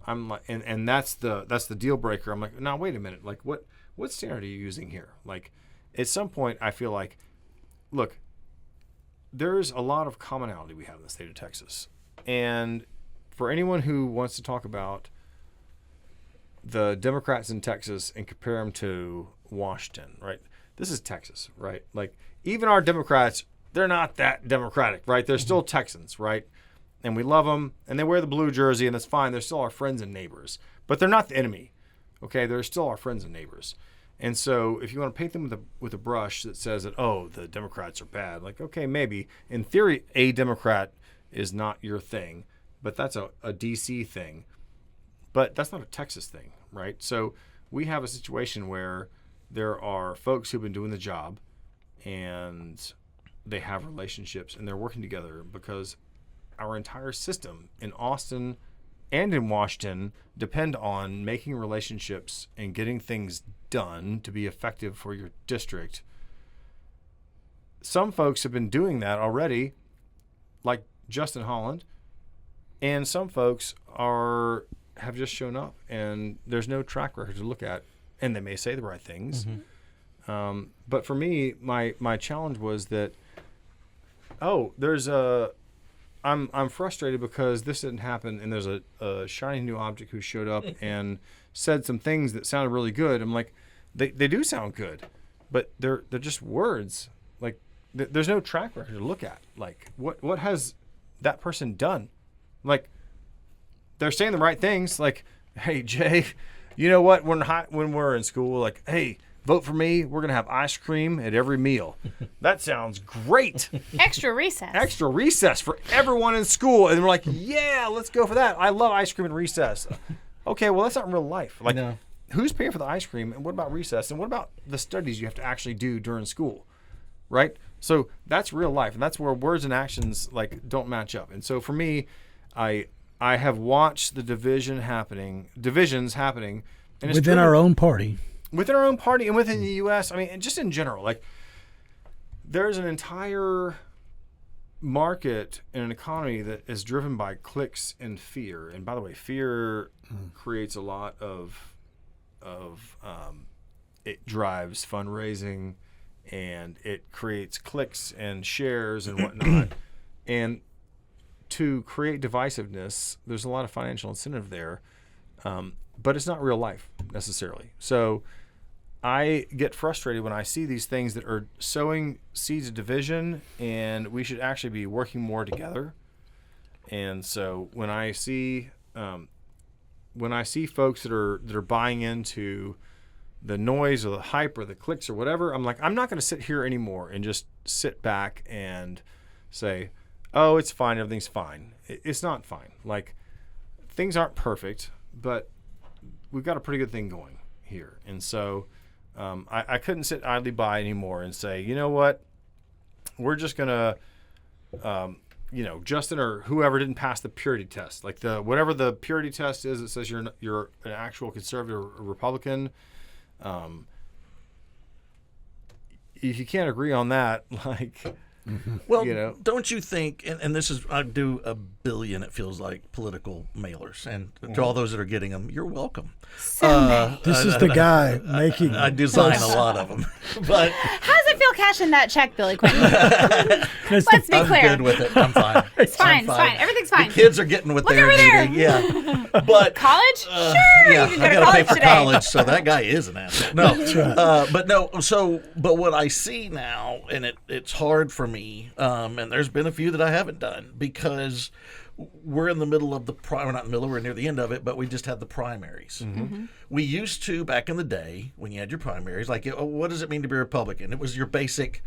I'm like, and that's the deal breaker. I'm like, now wait a minute, like what standard are you using here? Like, at some point, I feel like, look, there's a lot of commonality we have in the state of Texas, and for anyone who wants to talk about the Democrats in Texas and compare them to Washington, right? This is Texas, right? Like, even our Democrats, they're not that democratic, right? They're still Texans, right? And we love them, and they wear the blue jersey, and that's fine. They're still our friends and neighbors. But they're not the enemy, okay? They're still our friends and neighbors. And so if you want to paint them with a brush that says that, oh, the Democrats are bad, like, okay, maybe. In theory, a Democrat is not your thing, but that's a D.C. thing. But that's not a Texas thing, right? So we have a situation where there are folks who've been doing the job, and they have relationships, and they're working together because our entire system in Austin and in Washington depend on making relationships and getting things done to be effective for your district some folks have been doing that already, like Justin Holland, and some folks have just shown up, and there's no track record to look at, and they may say the right things. But for me, my challenge was that, I'm frustrated because this didn't happen, and there's a shiny new object who showed up and said some things that sounded really good. I'm like, they do sound good, but they're just words. Like, there's no track record to look at. Like, what has that person done? Like, they're saying the right things. Like, hey, Jay, you know what? When we're in school, like, hey, vote for me. We're going to have ice cream at every meal. That sounds great. Extra recess. Extra recess for everyone in school. And we're like, yeah, let's go for that. I love ice cream and recess. Okay, well, that's not real life. Like, who's paying for the ice cream? And what about recess? And what about the studies you have to actually do during school? Right? So that's real life. And that's where words and actions, like, don't match up. And so for me, I have watched the divisions happening. And within our own party. Within our own party and within the U.S., I mean, and just in general, like, there's an entire market and an economy that is driven by cliques and fear. And by the way, fear creates a lot of it drives fundraising, and it creates cliques and shares and whatnot. And to create divisiveness, there's a lot of financial incentive there, but it's not real life necessarily. So I get frustrated when I see these things that are sowing seeds of division, and we should actually be working more together. And so when I see folks that are buying into the noise or the hype or the clicks or whatever, I'm like, I'm not going to sit here anymore and just sit back and say, oh, it's fine, everything's fine. It's not fine. Like, things aren't perfect, but we've got a pretty good thing going here. And so I couldn't sit idly by anymore and say, you know what, we're just going to, Justin or whoever didn't pass the purity test. Like, whatever the purity test is, it says you're an actual conservative or Republican. If you can't agree on that, like... Well, don't you think, and this is, I do 1 billion, it feels like, political mailers, and to all those that are getting them, you're welcome. This is the guy making I design a lot of them. But how does it feel cashing that check, Billy Quinton? Let's be clear. I'm good with it. I'm fine. It's fine. It's fine. Everything's fine. The kids are getting what they're needing. Yeah. But college? Sure. Yeah, you can I go to got to pay college for today. college, so that guy is an asshole. No. That's right. But what I see now, and it's hard for me, and there's been a few that I haven't done because we're in the middle of we're not in the middle, we're near the end of it, but we just had the primaries. We used to, back in the day, when you had your primaries, like, what does it mean to be a Republican? It was your basic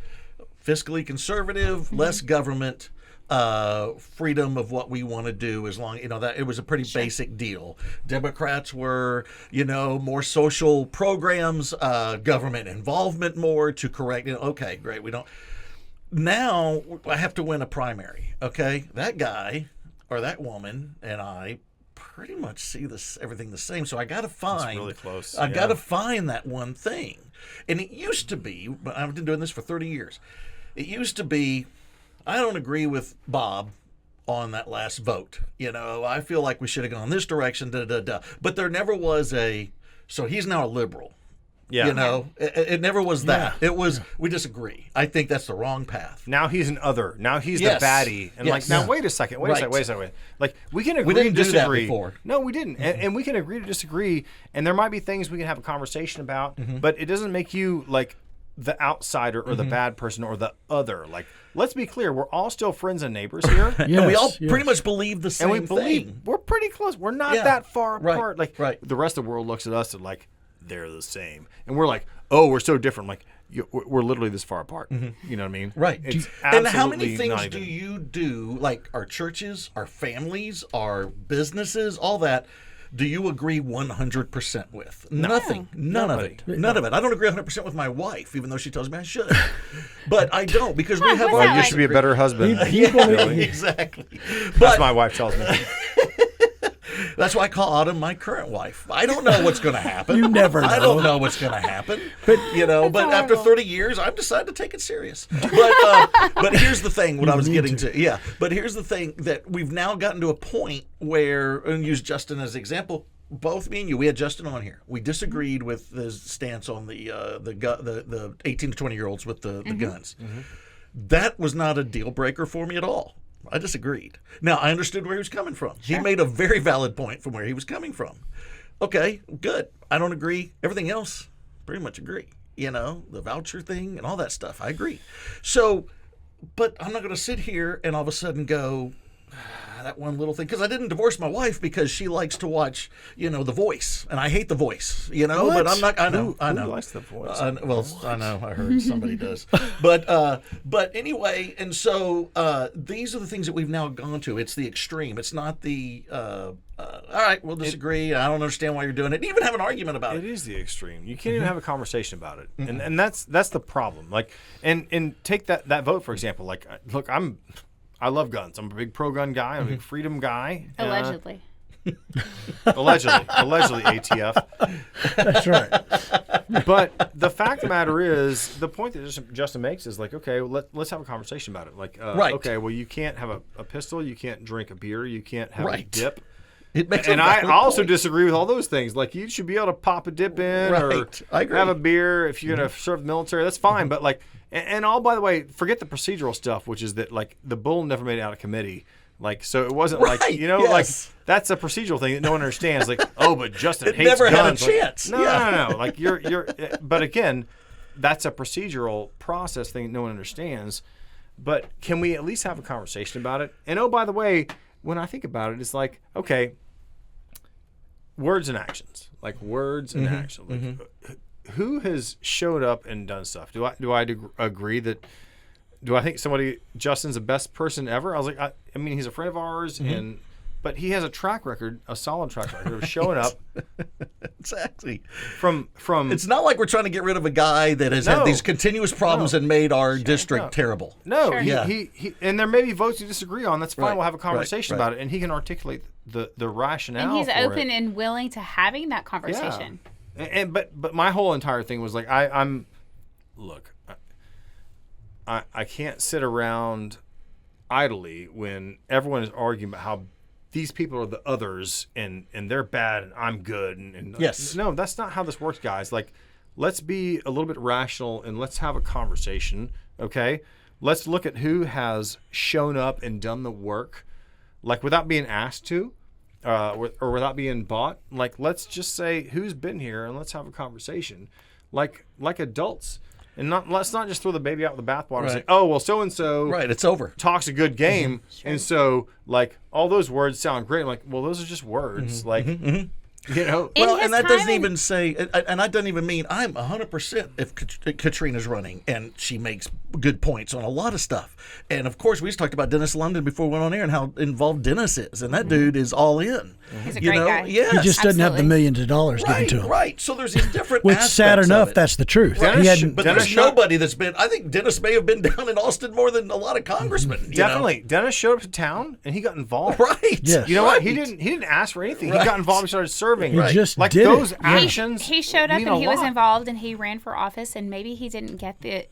fiscally conservative, less government, freedom of what we want to do, as long, that it was a pretty basic deal. Democrats were, more social programs, government involvement more to correct, okay, great, we don't. Now I have to win a primary, okay? That guy or that woman and I pretty much see everything the same. So I got to find. It's really close. I got to find that one thing. And it used to be, but I've been doing this for 30 years. It used to be, I don't agree with Bob on that last vote. I feel like we should have gone this direction. But there never was so he's now a liberal. Yeah. It never was that. Yeah. It was, we disagree. I think that's the wrong path. Now he's an other. Now he's the baddie. And now wait a second. Wait a second. Like, we can agree to disagree. Do that before. No, we didn't. And we can agree to disagree. And there might be things we can have a conversation about, but it doesn't make you, like, the outsider or the bad person or the other. Like, let's be clear. We're all still friends and neighbors here. And we all pretty much believe the same thing. And we believe we're pretty close. We're not that far apart. Like, the rest of the world looks at us and, like, they're the same. And we're like, oh, we're so different. Like, we're literally this far apart. You know what I mean? Right. And how many things do you do, like our churches, our families, our businesses, all that, do you agree 100% with? No. Nothing. None of it. None of it. I don't agree 100% with my wife, even though she tells me I should. But I don't, because we have our... You should be a better husband. Exactly. That's my wife tells me. That's why I call Autumn my current wife. I don't know what's going to happen. You never know. I don't know what's going to happen. But after 30 years, I've decided to take it serious. But here's the thing. What I was getting to. Yeah. But here's the thing that we've now gotten to a point where, and use Justin as an example. Both me and you, we had Justin on here. We disagreed with his stance on the 18 to 20 year olds with the guns. Mm-hmm. That was not a deal breaker for me at all. I disagreed. Now, I understood where he was coming from. Sure. He made a very valid point from where he was coming from. Okay, good. I don't agree. Everything else, pretty much agree. The voucher thing and all that stuff, I agree. So, but I'm not going to sit here and all of a sudden go, that one little thing, because I didn't divorce my wife because she likes to watch, The Voice, and I hate The Voice, What? But I'm not. I know. Who likes The Voice? I know. I heard somebody does, but anyway, and so these are the things that we've now gone to. It's the extreme. It's not the. All right, we'll disagree. I don't understand why you're doing it. And even have an argument about it. It is the extreme. You can't even have a conversation about it, and that's the problem. Like, and take that vote for example. Like, look, I love guns. I'm a big pro-gun guy. I'm a big freedom guy. Allegedly. Allegedly, ATF. That's right. But the fact of the matter is, the point that Justin makes is like, okay, let's have a conversation about it. Like, right. Okay, well, you can't have a pistol. You can't drink a beer. You can't have a dip. It makes and I also disagree with all those things. Like, you should be able to pop a dip in or have a beer if you're going to serve the military. That's fine. But like, and all, by the way, forget the procedural stuff, which is that like the bull never made it out of committee. Like, so it wasn't like, like that's a procedural thing that no one understands. Like, oh, but Justin hates never guns. Had a chance. Like, no. Like you're, but again, that's a procedural process thing that no one understands. But can we at least have a conversation about it? And oh, by the way, when I think about it, it's like, okay, words and actions, like words and actions. Like, who has showed up and done stuff? Do I agree that? Do I think Justin's the best person ever? I was like, I mean, he's a friend of ours, but he has a track record, a solid track record of showing up. Exactly. From it's not like we're trying to get rid of a guy that has had these continuous problems and made our district terrible. No, he and there may be votes you disagree on. That's fine. Right. We'll have a conversation about it, and he can articulate the rationale. And he's for open it. and willing to having that conversation. Yeah. But my whole entire thing was like, I'm look. I can't sit around idly when everyone is arguing about how these people are the others and they're bad and I'm good. And yes. No, that's not how this works, guys. Like, let's be a little bit rational and let's have a conversation, okay? Let's look at who has shown up and done the work, like without being asked to or without being bought. Like, let's just say who's been here and let's have a conversation like adults. And let's not just throw the baby out with the bathwater and say, oh, well, so-and-so it's over. Talks a good game. Sure. And so, like, all those words sound great. I'm like, well, those are just words. Like, you know. Well, and that doesn't even say, and that doesn't even mean I'm 100% if Katrina's running and she makes good points on a lot of stuff. And, of course, we just talked about Dennis London before we went on air and how involved Dennis is. And that dude is all in. He's a great guy. Yes. He just doesn't have the millions of dollars given to him. Right. So there's these different Which, aspects sad enough, of it. that's the truth. But there's nobody that's been, I think Dennis may have been down in Austin more than a lot of congressmen. Definitely. Dennis showed up to town and he got involved. Right. Yes. You know what? He didn't ask for anything. He got involved and started serving. He just like did those it. actions. He showed up mean and a he was lot. involved and he ran for office and maybe he didn't get the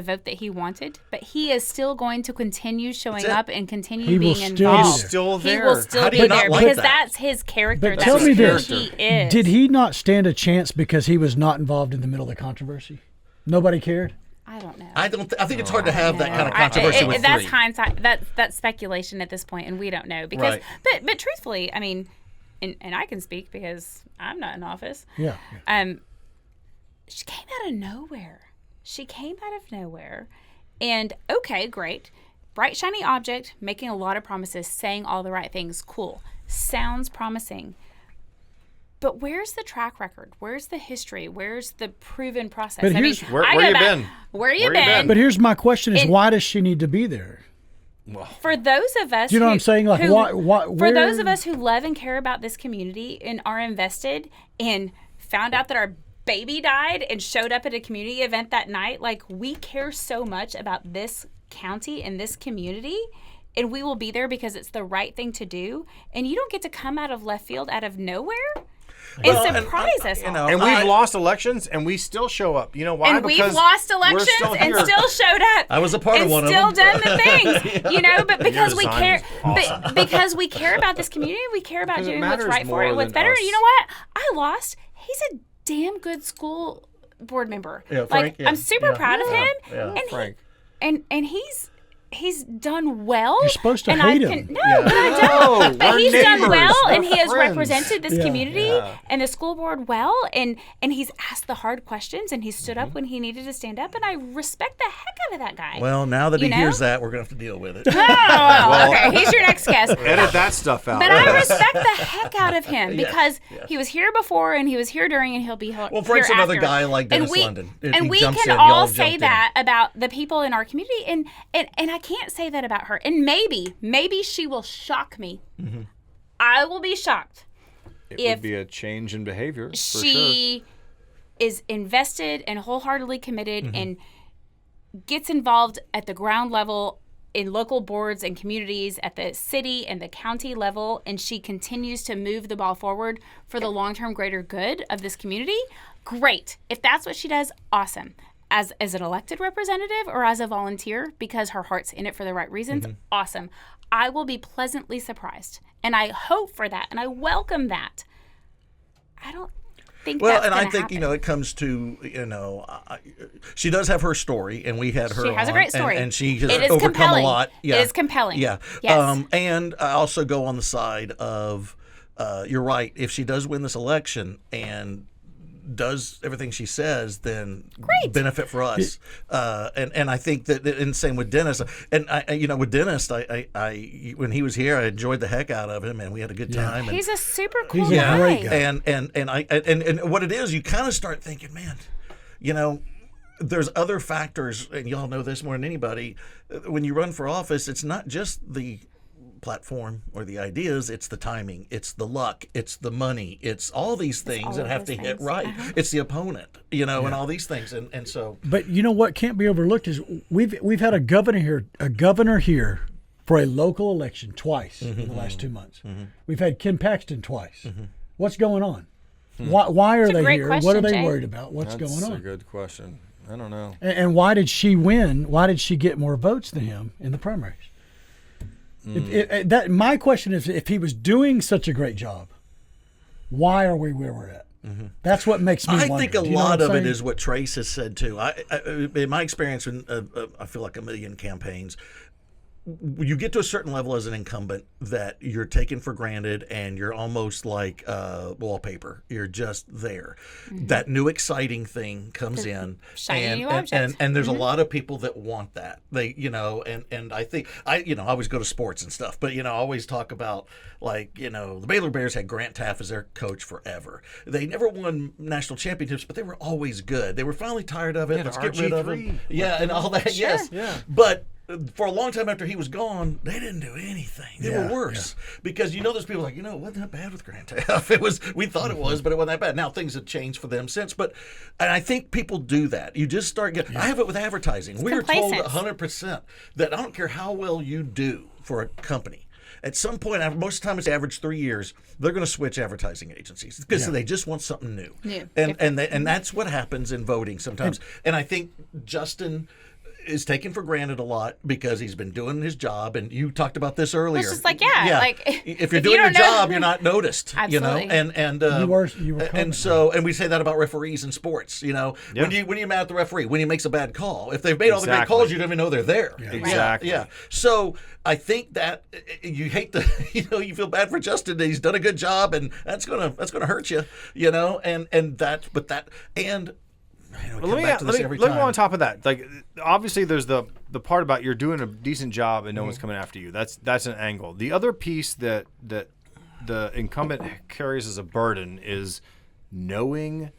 vote that he wanted, but he is still going to continue showing up and continue being involved. He's still there. He will still be there because that's his character. But That's tell me who this: he is. Did he not stand a chance because he was not involved in the middle of the controversy? Nobody cared. I don't know. I think it's hard to have that kind of controversy with that's three. hindsight. That's speculation at this point, and we don't know because. But truthfully, I mean, and I can speak because I'm not in office. Yeah. She came out of nowhere. And okay, great. Bright, shiny object, making a lot of promises, saying all the right things. Cool. Sounds promising. But where's the track record? Where's the history? Where's the proven process? But here's, where you been? Where you been? But here's my question is, why does she need to be there? Well, for those of us, you know what I'm saying? Like, for those of us who love and care about this community and are invested and found out that our baby died and showed up at a community event that night, like, we care so much about this county and this community and we will be there because it's the right thing to do. And you don't get to come out of left field, out of nowhere, and surprise us all. And we've lost elections, and we still show up. You know why? And we've lost elections and still showed up. I was a part of one of them. And still done the things, you know. But because we care, because we care about this community, we care about doing what's right for it, what's better. You know what? I lost. He's a damn good school board member. Yeah, Frank, I'm super proud of him. Yeah. And Frank. And he's done well. You're supposed to and hate I him. But I don't. But he's done well, and he has friends. represented this Yeah. community and the school board well, and he's asked the hard questions, and he stood up when he needed to stand up, and I respect the heck out of that guy. Well, now that he know? hears that, we're going to have to deal with it. Okay, he's your next guest. Edit that stuff out. But I respect the heck out of him because he was here before, and he was here during, and he'll be here. Well, Frank's here another after. guy like Dennis and we, London. If And he we jumps can in, all y'all say jumped that about the people in our community, and I can't say that about her. And maybe she will shock me. Mm-hmm. I will be shocked It if would be a change in behavior, for sure. she is invested and wholeheartedly committed Mm-hmm. and gets involved at the ground level in local boards and communities at the city and the county level, and she continues to move the ball forward for the long-term greater good of this community. Great. If that's what she does, awesome. As an elected representative or as a volunteer, because her heart's in it for the right reasons, awesome. I will be pleasantly surprised, and I hope for that, and I welcome that. I don't think Well, that's and I gonna think, happen. you know, it comes to, you know, she does have her story, and we had her She has a on, great story. And she has It is overcome compelling. a lot. Yeah. It is compelling. Yeah. Yes. And I also go on the side of, you're right, if she does win this election and does everything she says, then Great. benefit for us. And I think that, and same with Dennis. And I you know, with Dennis, I when he was here, I enjoyed the heck out of him, and we had a good time. And, He's a super cool He's a guy. great guy. and what it is, you kind of start thinking, man, you know, there's other factors, and y'all know this more than anybody. When you run for office, it's not just the platform or the ideas, it's the timing, it's the luck, it's the money, it's all these things all that of have to those hit things. right. It's the opponent, you know, and all these things, and so. But you know what can't be overlooked is we've had a governor here for a local election twice in the last 2 months. We've had Ken Paxton twice. What's going on? Why are It's a they great here? What question, are they Jay. worried about? What's That's going a on? good question. I don't know. And why did she win? Why did she get more votes than him in the primaries? My question is, if he was doing such a great job, why are we where we're at? That's what makes me wonder. I think a Do you know lot what I'm of it saying? is what Trace has said too. In my experience, I feel like a million campaigns, you get to a certain level as an incumbent that you're taken for granted, and you're almost like wallpaper. You're just there. That new exciting thing comes in, shiny new object. and there's a lot of people that want that. They, you know, and I think I always go to sports and stuff, but I always talk about, like, the Baylor Bears had Grant Taft as their coach forever. They never won national championships, but they were always good. They were finally tired of it. Yeah, Let's the get rid of RG3. them. Yeah, and all that. Sure. Yes. Yeah. But for a long time after he was gone, they didn't do anything. They were worse because there's people like, it wasn't that bad with Grant Taft. We thought it was, but it wasn't that bad. Now things have changed for them since. And I think people do that. You just start getting. I have it with advertising. We are told complacent. 100% that I don't care how well you do for a company. At some point, most of the time it's average 3 years, they're going to switch advertising agencies because they just want something new. And that's what happens in voting sometimes. And I think Justin is taken for granted a lot because he's been doing his job, and you talked about this earlier. It's just like, like, if you're doing your job, you're not noticed. Absolutely. And You were and we say that about referees in sports. When you mad at the referee when he makes a bad call, if they've made all the great calls, you don't even know they're there. Exactly. Yeah. So I think that you hate the you feel bad for Justin. He's done a good job, and that's gonna hurt you. Let me go on top of that. Like, obviously, there's the part about you're doing a decent job and no one's coming after you. That's an angle. The other piece that the incumbent carries as a burden is knowing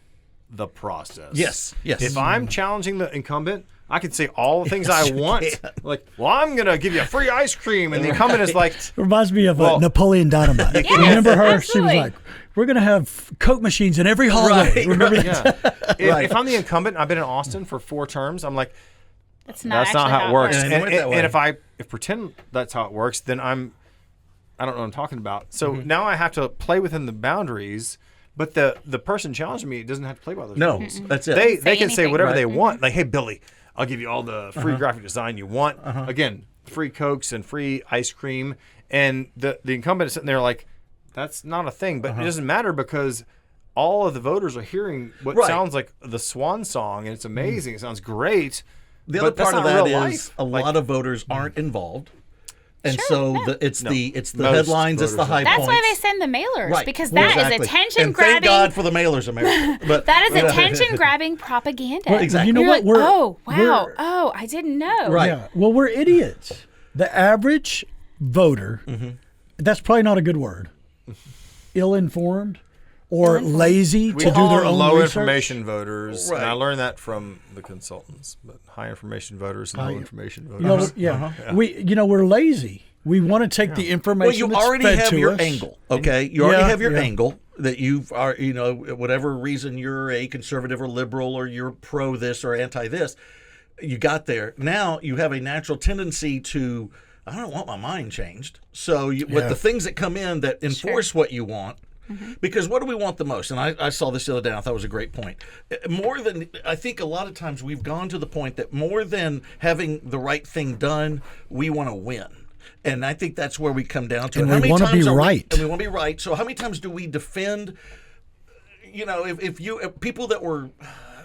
the process. Yes. If I'm challenging the incumbent, I can say all the things I want. Like, I'm going to give you a free ice cream. And the incumbent is like... It reminds me of Napoleon Dynamite. Remember her? Absolutely. She was like, we're going to have Coke machines in every hallway. Remember that? Yeah. If I'm the incumbent, I've been in Austin for 4 terms, I'm like... That's not how it works. And And if if pretend that's how it works, then I don't know what I'm talking about. So now I have to play within the boundaries. But the person challenging me doesn't have to play by those rules. That's it. They can say whatever they want. Like, hey, Billy, I'll give you all the free graphic design you want. Again, free Cokes and free ice cream. And the incumbent is sitting there like, that's not a thing. But it doesn't matter because all of the voters are hearing what sounds like the swan song, and it's amazing. It sounds great. The other part of that is a lot of voters aren't involved. And it's the headlines, it's the high points. That's why they send the mailers, because that is attention-grabbing. And thank God for the mailers, America. But that is attention-grabbing propaganda. Well, exactly. You know what? I didn't know. Right. Yeah. Well, we're idiots. The average voter, that's probably not a good word, ill-informed or lazy to do their own low research. information voters, and I learned that from the consultants. But high information voters and low information voters. We're lazy. We want to take the information. Well, you already have your us. angle, okay? You already have your angle that you are, whatever reason you're a conservative or liberal or you're pro this or anti this, you got there. Now you have a natural tendency to, I don't want my mind changed. So with the things that come in that enforce what you want. Because what do we want the most? And I saw this the other day, and I thought it was a great point. I think a lot of times we've gone to the point that more than having the right thing done, we want to win. And I think that's where we come down to. And we want to be right. And we want to be right. So how many times do we defend, if people that are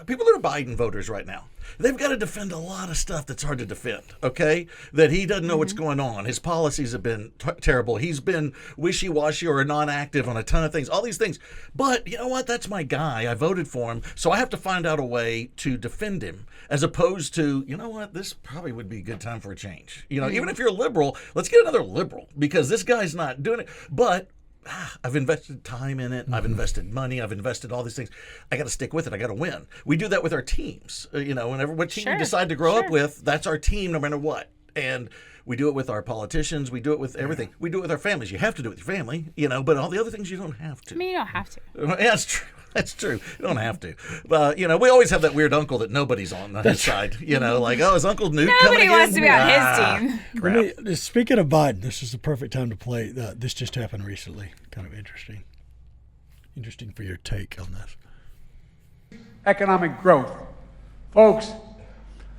Biden voters right now, they've got to defend a lot of stuff that's hard to defend, okay? That he doesn't know what's going on. His policies have been terrible. He's been wishy-washy or non-active on a ton of things, all these things. But you know what? That's my guy. I voted for him. So I have to find out a way to defend him as opposed to, you know what? This probably would be a good time for a change. Even if you're a liberal, let's get another liberal because this guy's not doing it. But I've invested time in it. I've invested money. I've invested all these things. I got to stick with it. I got to win. We do that with our teams. Whenever what team we decide to grow up with, that's our team no matter what. And we do it with our politicians. We do it with everything. We do it with our families. You have to do it with your family, but all the other things you don't have to. I mean, you don't have to. Yeah, that's true. That's true. You don't have to. We always have that weird uncle that nobody's on his side. Is Uncle Newt coming again? Nobody wants to be on his team. Speaking of Biden, this is the perfect time to play. This just happened recently. Kind of interesting. Interesting for your take on this. Economic growth. Folks,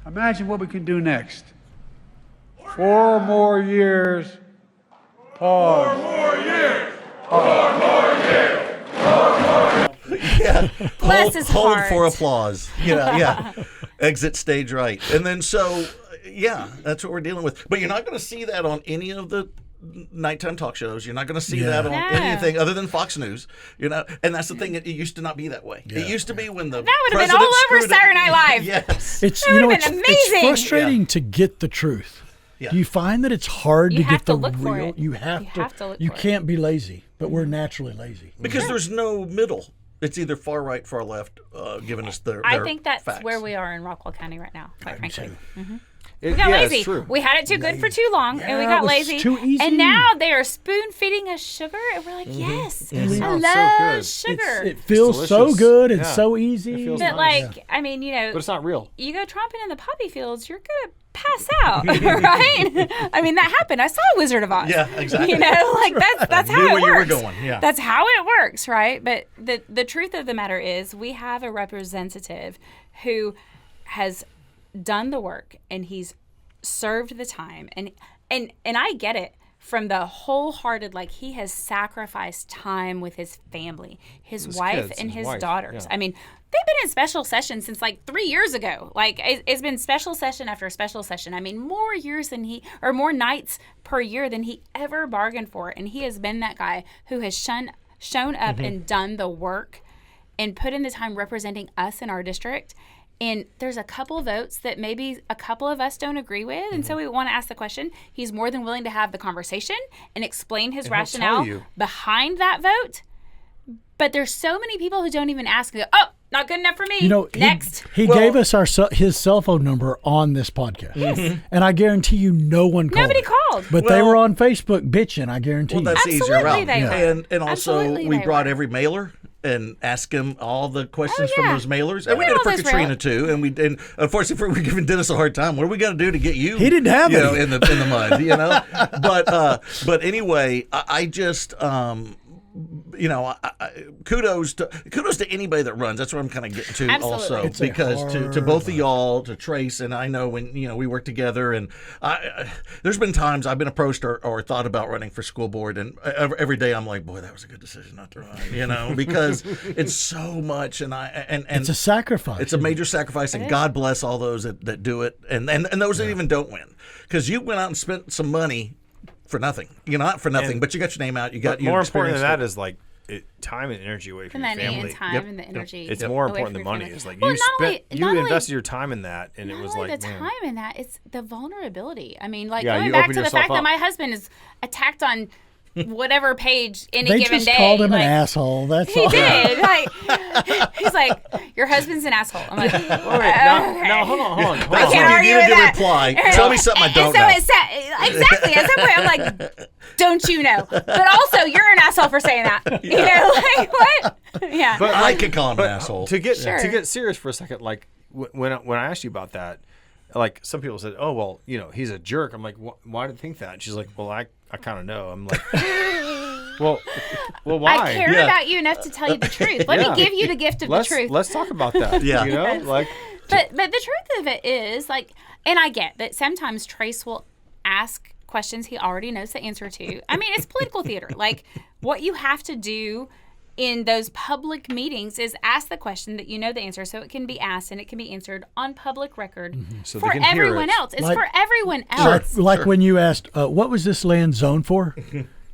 imagine what we can do next. 4 more years. Pause. 4 more years. Pause. 4 more years. 4 more years. Yeah. Bless his hold heart. for applause. Yeah. Exit stage right. And then that's what we're dealing with. But you're not going to see that on any of the nighttime talk shows. You're not going to see that on anything other than Fox News. And that's the thing. It used to not be that way. Yeah. It used to be when the that would have been all over Saturday Night Live. Yes, it's been amazing. It's frustrating to get the truth. Yeah. Do you find that it's hard to get the real? You have to look for it. You can't be lazy, but we're naturally lazy because there's no middle. It's either far right, far left, giving us their I think that's facts. where we are in Rockwall County right now, quite frankly. We got lazy. We had it too good for too long, and we got lazy. Too easy. And now they are spoon feeding us sugar, and we're like, yes, I love sugar. It feels so good. It's so easy. But nice. I mean, but it's not real. You go tromping in the poppy fields, you're gonna pass out, right? I mean, that happened. I saw Wizard of Oz. Yeah, exactly. That's how it works. Where you were going. Yeah. That's how it works, right? But the truth of the matter is, we have a representative who has done the work and he's served the time, and I get it from the wholehearted, he has sacrificed time with his family, his wife and his daughters. Yeah. I mean, they've been in special session since 3 years ago. It's been special session after special session. I mean, more nights per year than he ever bargained for. And he has been that guy who has shown up and done the work and put in the time representing us in our district. And there's a couple votes that maybe a couple of us don't agree with. And so we want to ask the question. He's more than willing to have the conversation and explain his rationale behind that vote. But there's so many people who don't even ask. Oh, not good enough for me. Next. He gave us his cell phone number on this podcast. Yes. And I guarantee you no one called. Nobody called. But they were on Facebook bitching, I guarantee you. That's the easier route. They were. And also, we brought every mailer and ask him all the questions Oh, yeah. from those mailers. And we Yeah, did it for all those Katrina rail- too. And unfortunately, we're giving Dennis a hard time. What are we going to do to get you? He didn't have you it know, in the mud. You know, but anyway, I just. You know, kudos to anybody that runs. That's what I'm kind of getting to Absolutely. also, It's because a to both of hard y'all, to Trace, and I know when we work together, and there's been times I've been approached or thought about running for school board, and every day I'm like, boy, that was a good decision not to run, you know, because it's so much, and it's a sacrifice. It's a major sacrifice, and God bless all those that do it, and those that even don't win, because you went out and spent some money. For nothing, not for nothing, but you got your name out. You got more important than that is like time and energy away from The your money family. and time and the energy. It's Yep. more away important from than your money. family. It's like Well, you invested your time in that, and it was not only like the man. time in that, it's the vulnerability. I mean, like Yeah, going you back open to the yourself fact that up. my husband is attacked on whatever page any They given just day. called him like, an asshole. That's He all. did. Like he's like, your husband's an asshole. I'm like, okay. Now hold on. That's can't when argue you with needed to that. reply. Tell me something I don't and so know. it's exactly at some point I'm like, don't you know? But also you're an asshole for saying that. You know, like what? Yeah. But I could call him an asshole. To get Sure. to get serious for a second, like when I asked you about that, like some people said, oh well, he's a jerk. I'm like, why did you think that? And she's like, well, I kind of know. I'm like, well, why? I care about you enough to tell you the truth. Let me give you the gift of the truth. Let's talk about that. Yeah. Like. But the truth of it is, like, and I get that sometimes Trace will ask questions he already knows the answer to. I mean, it's political theater. Like, what you have to do in those public meetings is ask the question that you know the answer, so it can be asked and it can be answered on public record So for they can hear everyone it. else. It's Like- for everyone else. Like when you asked, what was this land zoned for?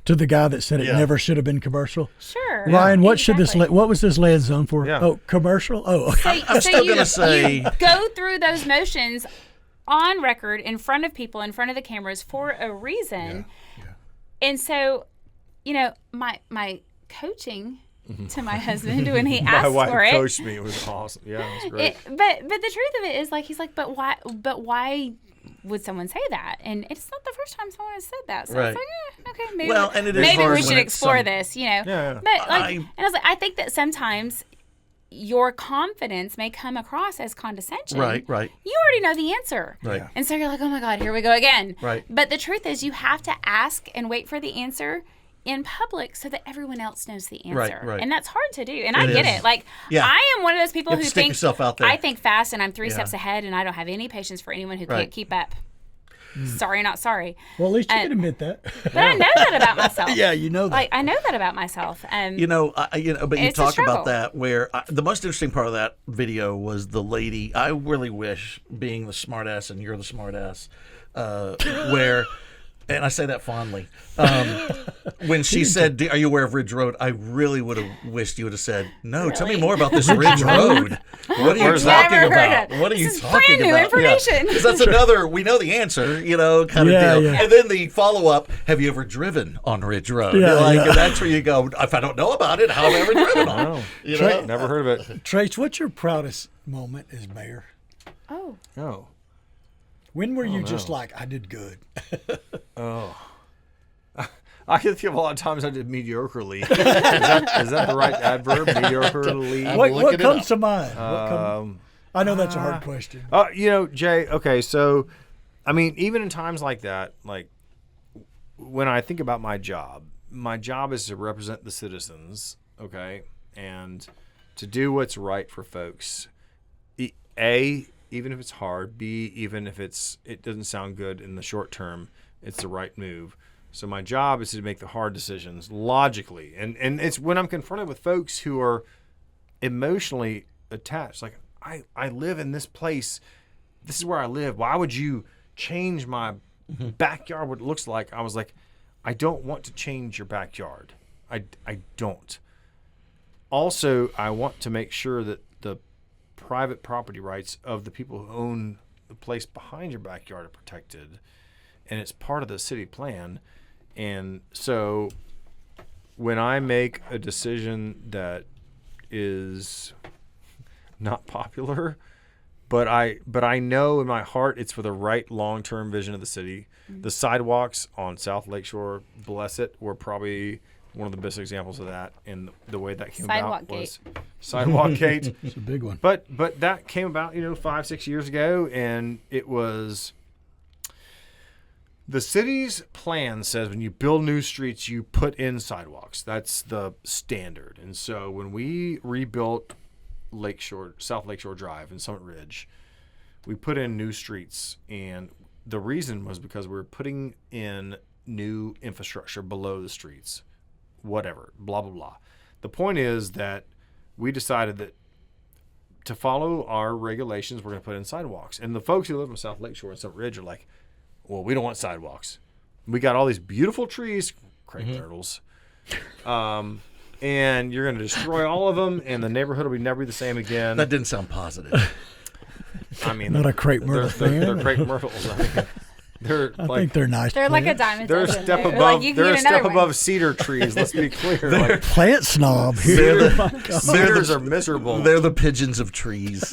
To the guy that said it never should have been commercial. Sure. Ryan, what should this? Exactly. What was this land zoned for? Yeah. Oh, commercial. Oh, okay. I'm still going to say. You go through those motions on record in front of people, in front of the cameras for a reason. And so, my coaching to my husband when he asked My wife for it. coached me. It was awesome. Yeah, it was great. But the truth of it is, like, he's like, but why would someone say that? And it's not the first time someone has said that. So Right. it's like, okay, maybe, Well, and it is maybe hard we when should it's explore some- this, Yeah. But and I was like, I think that sometimes your confidence may come across as condescension. Right. You already know the answer. Right. And so you're like, oh my God, here we go again. Right. But the truth is, you have to ask and wait for the answer in public so that everyone else knows the answer. Right. And that's hard to do. And I It get is. it. Like, Yeah. I am one of those people You have who to stick think yourself out there. I think fast and I'm 3 Yeah. steps ahead and I don't have any patience for anyone who Right. can't keep up. Sorry, not sorry. Well, at least you can admit that. But I know that about myself. Yeah, you know that. Like, I know that about myself. But you It's a talk struggle. about that where the most interesting part of that video was the lady. I really wish, being the smartass and you're the smartass, where, and I say that fondly, when she said, "Are you aware of Ridge Road?" I really would have wished you would have said, "No, tell me Really? more about this Ridge Road. What are you Where's that? talking Never heard about? it. What are you This is talking brand new about?" information. Because that's another. We know the answer, kind of Yeah, deal. yeah. And then the follow up: Have you ever driven on Ridge Road? Yeah, yeah. And that's where you go. If I don't know about it, how have I ever driven on it? You know? Never heard of it. Trace, what's your proudest moment as mayor? Oh. No. When were you just like, I did good? I can think of a lot of times I did mediocrely. Is that the right adverb? Mediocrely. What comes to mind? I know that's a hard question. Jay, okay, so, I mean, even in times like that, like, when I think about my job is to represent the citizens, okay, and to do what's right for folks. A, even if it's hard. B, even if it doesn't sound good in the short term, it's the right move. So my job is to make the hard decisions logically. And it's when I'm confronted with folks who are emotionally attached, like, I live in this place. This is where I live. Why would you change my backyard, what it looks like? I was like, I don't want to change your backyard. I don't. Also, I want to make sure that the private property rights of the people who own the place behind your backyard are protected. And it's part of the city plan. And so when I make a decision that is not popular, but I know in my heart it's for the right long-term vision of the city. The sidewalks on South Lakeshore, bless it, were probably one of the best examples of that, and the way that came about was Sidewalk-gate. Sidewalk-gate. It's a big one. But that came about, 5-6 years ago, and it was the city's plan says when you build new streets, you put in sidewalks. That's the standard. And so when we rebuilt South Lakeshore Drive and Summit Ridge, we put in new streets, and the reason was because we were putting in new infrastructure below the streets, whatever, blah, blah, blah. The point is that we decided that to follow our regulations, we're going to put in sidewalks. And the folks who live in South Lakeshore and Summit Ridge are like, well, we don't want sidewalks. We got all these beautiful trees, crepe myrtles, and you're going to destroy all of them, and the neighborhood will never be the same again. That didn't sound positive. I mean, not a crepe myrtle fan. They're crepe myrtles. I mean, I think they're nice. They're like a plants. diamond. They're a dozen. step Like, above. you can They're a get step another one. above cedar trees. Let's be clear. Like, Plant snob here. cedars are miserable. They're the pigeons of trees.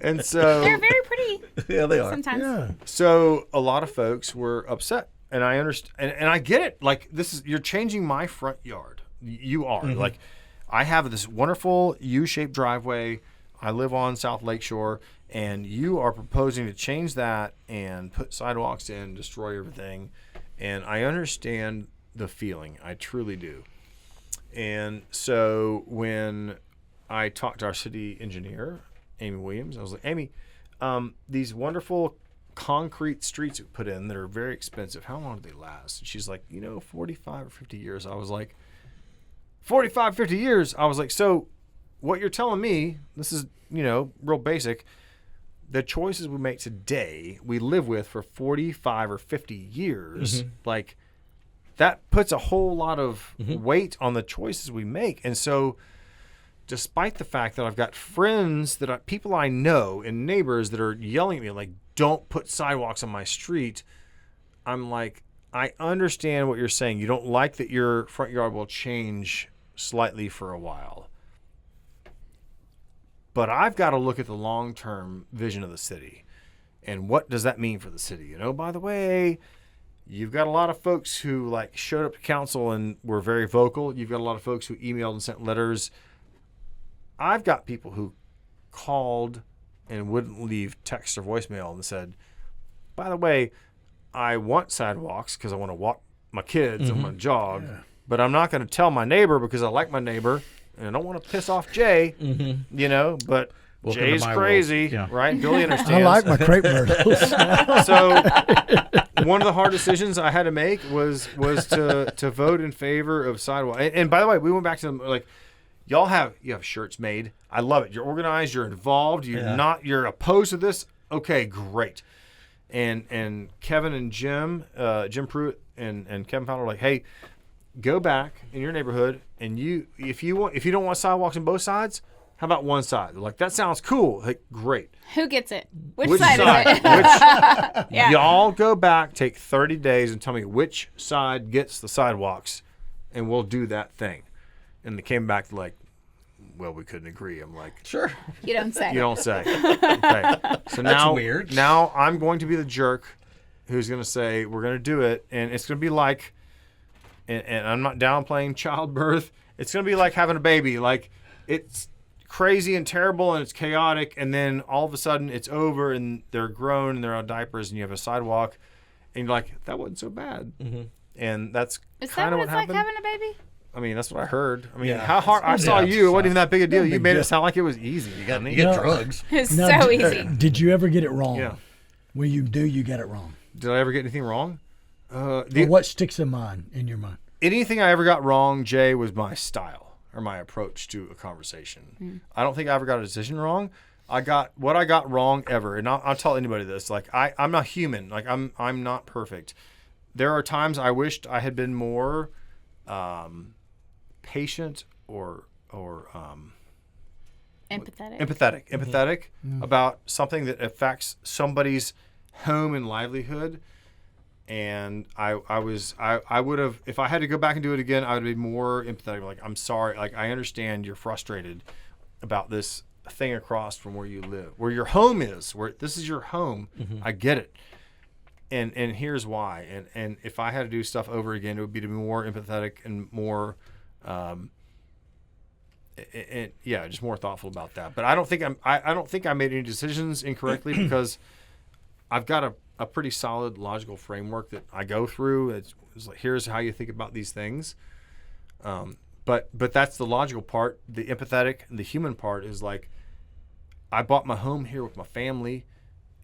And so They're very pretty. Yeah, they are. Sometimes. Yeah. So a lot of folks were upset, and I understand, and I get it. Like, you're changing my front yard. You are. Like, I have this wonderful U-shaped driveway. I live on South Lakeshore, and you are proposing to change that and put sidewalks in, destroy everything. And I understand the feeling. I truly do. And so when I talked to our city engineer, Amy Williams, I was like, Amy, these wonderful concrete streets we put in that are very expensive, how long do they last? And she's like, 45 or 50 years. I was like, 45, 50 years? I was like, so what you're telling me, this is, real basic, the choices we make today, we live with for 45 or 50 years, like, that puts a whole lot of weight on the choices we make. And so despite the fact that I've got friends people I know and neighbors that are yelling at me like, don't put sidewalks on my street, I'm like, I understand what you're saying. You don't like that your front yard will change slightly for a while. But I've got to look at the long-term vision of the city. And what does that mean for the city? By the way, you've got a lot of folks who showed up to council and were very vocal. You've got a lot of folks who emailed and sent letters. I've got people who called and wouldn't leave text or voicemail and said, by the way, I want sidewalks because I want to walk my kids, I want to jog, but I'm not going to tell my neighbor because I like my neighbor and I don't want to piss off Jay, but Welcome Jay's to my crazy, right? Billy understands. I like my crepe myrtles. So one of the hard decisions I had to make was to vote in favor of sidewalk. And by the way, we went back to them you have shirts made. I love it. You're organized. You're involved. You're opposed to this. Okay, great. And Kevin and Jim Pruitt and Kevin Fowler were like, hey, go back in your neighborhood and if you don't want sidewalks on both sides, how about one side? They're like, that sounds cool. Like, great. Who gets it? Which side is it? Yeah. Y'all go back, take 30 days, and tell me which side gets the sidewalks, and we'll do that thing. And they came back like, well, we couldn't agree. I'm like, Sure. You don't say. you don't say. Okay. So now, weird. Now I'm going to be the jerk who's going to say we're going to do it, and it's going to be like, and I'm not downplaying childbirth. It's going to be like having a baby. Like, it's crazy and terrible and it's chaotic, and then all of a sudden it's over and they're grown and they're on diapers and you have a sidewalk and you're like, that wasn't so bad. And that's kind of what happened. Is that what it's like having a baby? I mean, that's what I heard. I mean, Yeah. how hard I saw you, it wasn't even that big a deal. No You big made deal. it sound like it was easy. You get drugs. It's Now, so easy. Did you ever get it wrong? Yeah. When you get it wrong. Did I ever get anything wrong? Or what sticks in your mind? Anything I ever got wrong, Jay, was my style or my approach to a conversation. I don't think I ever got a decision wrong. What I got wrong ever, and I'll tell anybody this. Like, I'm not human. Like, I'm not perfect. There are times I wished I had been more patient or empathetic about something that affects somebody's home and livelihood. And I would have, if I had to go back and do it again, I would be more empathetic. Like, I'm sorry. Like, I understand you're frustrated about this thing across from where you live, where your home is, where this is your home. I get it. And here's why. And if I had to do stuff over again, it would be to be more empathetic and more, just more thoughtful about that. But I don't think I don't think I made any decisions incorrectly because I've got a pretty solid logical framework that I go through. It's like, here's how you think about these things. But that's the logical part. The empathetic, the human part is like, I bought my home here with my family,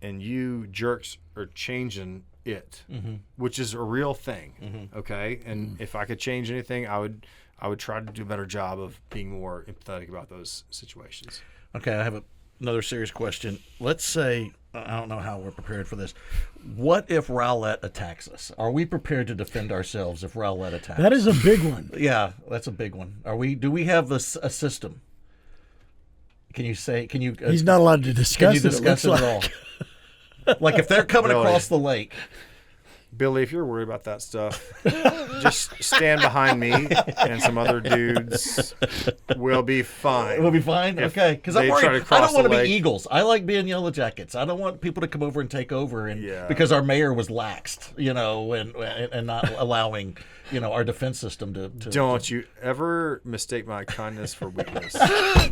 and you jerks are changing it, which is a real thing. Okay, and if I could change anything, I would try to do a better job of being more empathetic about those situations. Okay, I have another serious question. Let's say, I don't know how we're prepared for this. What if Rowlett attacks us? Are we prepared to defend ourselves if Rowlett attacks? That is a big one. Yeah, that's a big one. Do we have a system? Can you? He's not allowed to discuss it. Can you discuss it at all? Like if they're coming across the lake. Billy, if you're worried about that stuff, just stand behind me and some other dudes. We'll be fine. We'll be fine? Okay. Because I'm worried. I don't want to be Eagles. I like being Yellow Jackets. I don't want people to come over and take over because our mayor was laxed, and not allowing, our defense system to... Don't you ever mistake my kindness for weakness.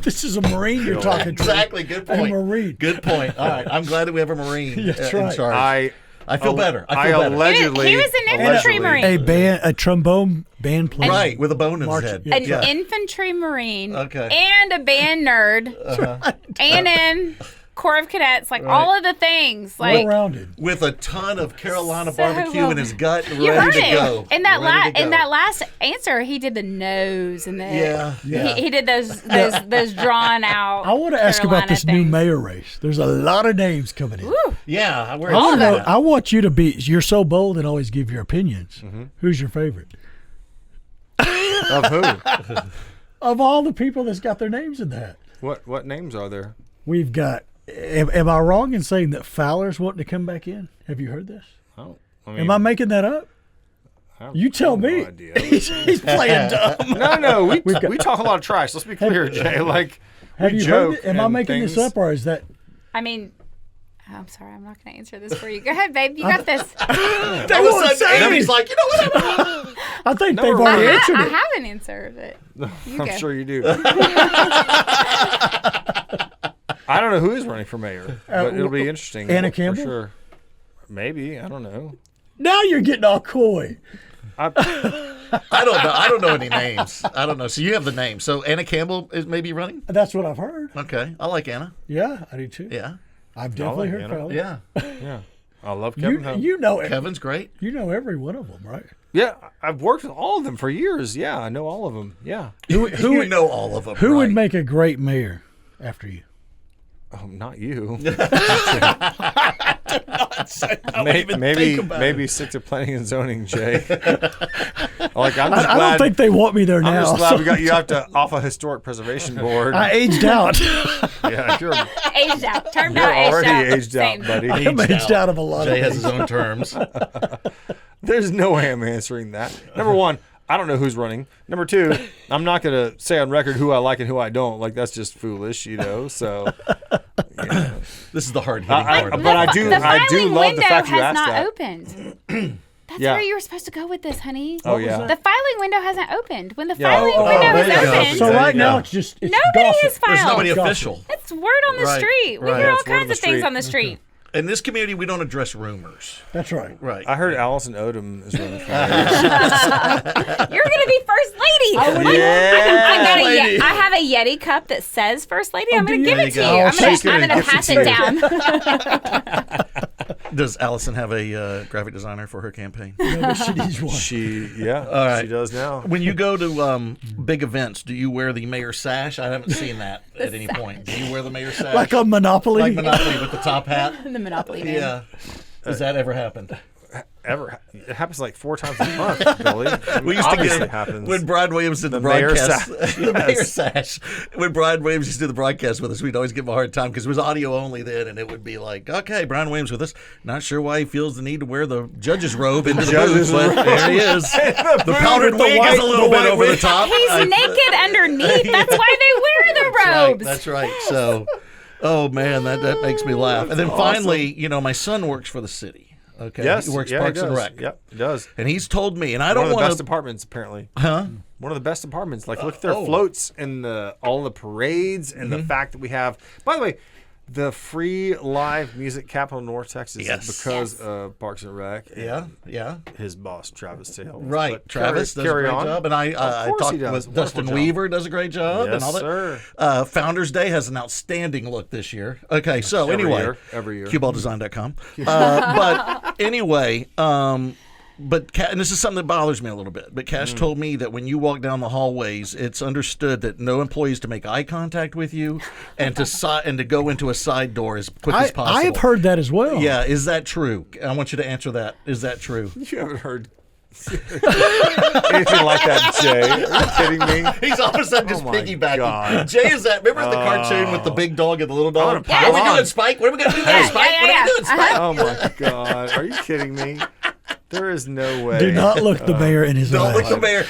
This is a Marine you're talking to. Exactly. Good point. A Marine. Good point. All right. I'm glad that we have a Marine in right. charge. I feel better. I feel better. Allegedly, he was an infantry Marine. A trombone band player. Right, with a bone in his head. An infantry Marine. Okay. And a band nerd. A&M, Corps of Cadets, all of the things. Well-rounded. With a ton of Carolina barbecue in his gut, ready to go. In that last answer, he did the nose and the he did those drawn out. I want to ask about this new mayor race. There's a lot of names coming in. Woo. Yeah, I want you to be. You're so bold and always give your opinions. Who's your favorite? Of who? Of all the people that's got their names in that. What names are there? We've got. Am I wrong in saying that Fowler's wanting to come back in? Have you heard this? Oh, am I making that up? You tell me. No idea. He's playing dumb. No. We talk a lot of trash. Let's be clear, Jay. Have you heard it? Am I making this up, or is that? I mean, I'm sorry. I'm not going to answer this for you. Go ahead, babe. You got this. They won't say it. He's like, what? I think they've already answered it. I have an answer, but I'm sure you do. I don't know who is running for mayor, but it'll be interesting. Anna Campbell? For sure. Maybe. I don't know. Now you're getting all coy. I don't know. I don't know any names. I don't know. So you have the name. So Anna Campbell is maybe running? That's what I've heard. Okay. I like Anna. Yeah, I do too. Yeah. I've definitely heard Fowler. Yeah. Yeah. I love Kevin. You know Kevin's great. You know every one of them, right? Yeah. I've worked with all of them for years. Yeah. I know all of them. Yeah. Who you know all of them. Who would make a great mayor after you? Oh, not you. Maybe stick to planning and zoning, Jay. I don't think they want me there now. I'm just glad we got you off a historic preservation board. I aged out. Yeah, you're aged out. Turned you're out already aged out, buddy. I'm aged out of a lot. Jay has his own terms. There's no way I'm answering that. Number one, I don't know who's running. Number two, I'm not going to say on record who I like and who I don't. That's just foolish, So, this is the hard-hitting part. But I do love the fact you asked that. The filing window has not opened. That's where you were supposed to go with this, honey. Oh, yeah. The filing window hasn't opened. When the filing window is open. So right now it's just nobody has filed. There's nobody official. It's word on the street. We hear all kinds of things on the street. In this community, we don't address rumors. That's right. Right. I heard Allison Odom is running for mayor. You're going to be first lady. I have a Yeti cup that says first lady. I'm going to give it to you. I'm going to pass it down. Does Allison have a graphic designer for her campaign? Maybe she needs one. She does now. When you go to big events, do you wear the mayor sash? I haven't seen that at any point. Do you wear the mayor sash? Like on Monopoly? Like Monopoly with the top hat? The Monopoly man. Yeah. Has that ever happened? It happens like 4 times a month, Billy. We used to get when Brian Williams did the broadcast. The mayor sash. When Brian Williams used to do the broadcast with us, we'd always give him a hard time because it was audio only then, and it would be like, okay, Brian Williams with us. Not sure why he feels the need to wear the judge's robe into the booth, but there he is. The powdered wig is a little bit over the top. He's naked underneath. That's why they wear the robes. That's right. So, oh man, that makes me laugh. And then finally, my son works for the city. Okay, Yes, he works yeah, Parks he and does. Rec. Yep, he does. And he's told me, and I One don't of the want best to. departments, apparently. Huh? One of the best departments. Like, look at their floats and all the parades and the fact that we have. By the way, the free live music capital of North Texas is because of Parks and Rec. And his boss, Travis Sales. Right, But Travis does a great job, and I talked with Dustin Weaver, does a great job, and all that. Sir. Founders Day has an outstanding look this year. Okay, so anyway, every year. cueballdesign.com. But anyway, but and this is something that bothers me a little bit. But Cash told me that when you walk down the hallways, it's understood that no employee is to make eye contact with you, and to go into a side door as quick as possible. I have heard that as well. Yeah, is that true? I want you to answer that. Is that true? You haven't heard anything like that, Jay? Are you kidding me? He's all of a sudden just piggybacking. God. Jay is that. Remember the cartoon with the big dog and the little dog? What are we doing, Spike? What are we going to do now, Spike? What are we doing, Spike? Oh my God! Are you kidding me? There is no way. Do not look the mayor in his eyes. Don't look the mayor.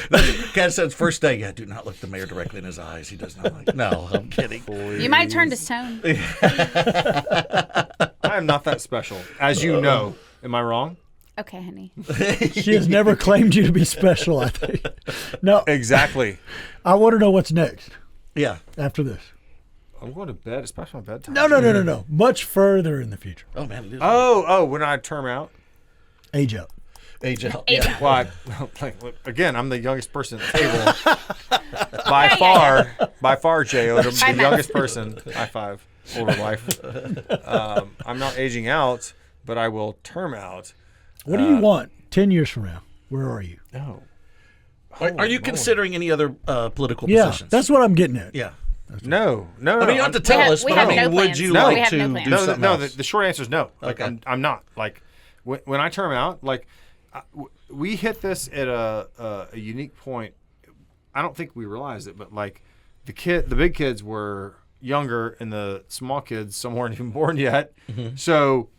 Cat says first day. Yeah, do not look the mayor directly in his eyes. He does not like. No, I'm kidding. You might turn to stone. I am not that special, as you know. Am I wrong? Okay, honey. She has never claimed you to be special, I think. No. Exactly. I want to know what's next. Yeah. After this. I'm going to bed. It's past my bedtime. No. Much further in the future. Oh, man. It is when I term out? Age up. Age out. Age Yeah. out. Well, again, I'm the youngest person at the table. By far, J.O., the youngest person. High five. Older wife. I'm not aging out, but I will term out. What do you want 10 years from now? Where are you? No. Are you considering any other political Yeah, positions? that's what I'm getting at. Yeah. No. I mean, you don't have to tell us, we but I have mean, no would plans. you No, we like have to no do plans. something No, else? the short answer is no. Like, Okay. I'm not. Like, when I term out, like, we hit this at a unique point. I don't think we realized it, but like the big kids were younger, and the small kids, some weren't even born yet. Mm-hmm. So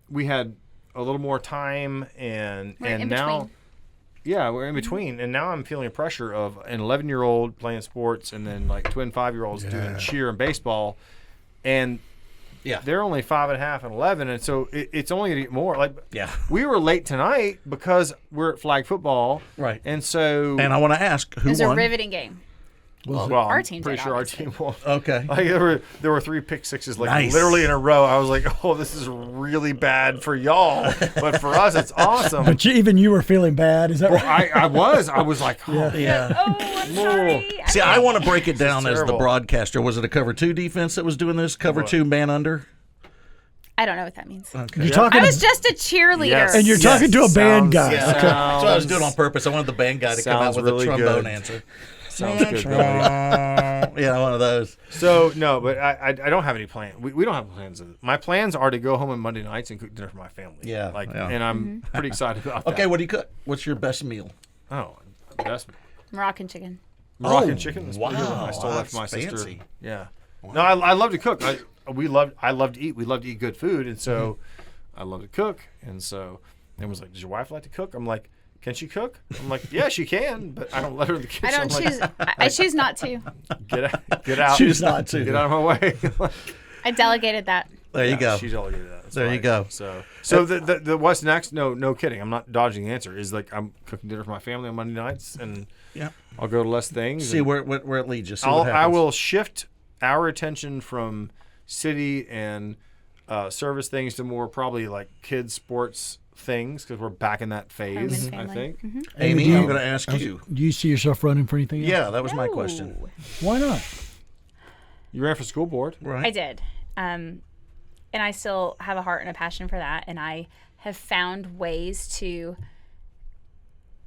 we had a little more time, and now, yeah, we're in between. And now I'm feeling the pressure of an 11-year-old playing sports, and then like twin 5-year-olds doing cheer and baseball, and they're only 5.5 and 11, and so it's only going to get more. Like, we were late tonight because we're at flag football, right? And so, and I want to ask who It was won. a riveting game. Well, our I'm team pretty did, sure obviously. our team won. Okay. Like there were 3 pick sixes, like Nice. literally in a row. I was like, oh, this is really bad for y'all, but for us, it's awesome. But even you were feeling bad, is that Well, right? I was like, oh, Yeah. Oh, I'm sorry. See, I want to break it down as the terrible. broadcaster. Was it a cover 2 defense that was doing this? Cover 2 man under? I don't know what that means. Okay. You're talking I was just a cheerleader. Yes. and you're talking to a band guy. Yeah. Okay. That's what I was doing on purpose. I wanted the band guy to come out Sounds with really a trombone good. answer. sounds good. Billy. Yeah, one of those. So no, but I don't have any plans. We don't have plans. My plans are to go home on Monday nights and cook dinner for my family. Yeah, and I'm pretty excited about that. Okay, what do you cook? What's your best meal? Oh, best Moroccan chicken. Moroccan chicken. That's pretty good. wow, I stole that that's from my sister. fancy. Yeah. No, I love to cook. I love to eat. We love to eat good food, and so I love to cook. And so it was like, does your wife like to cook? I'm like, can she cook? I'm like, yeah, she can, but I don't let her in the kitchen. I don't I'm choose. like, I choose not to. Get out. Choose not to. Get out of my way. I delegated that. There you go. She delegated that. That's There you right. go. So the what's next? No kidding. I'm not dodging the answer. Is like I'm cooking dinner for my family on Monday nights, and I'll go to less things. See where it leads you. See what happens. I will shift our attention from city and service things to more probably like kids sports things because we're back in that phase. I think. Amy, I'm going to ask you. Do you see yourself running for anything else? Yeah, that was my question. Why not? You ran for school board, right? I did. And I still have a heart and a passion for that. And I have found ways to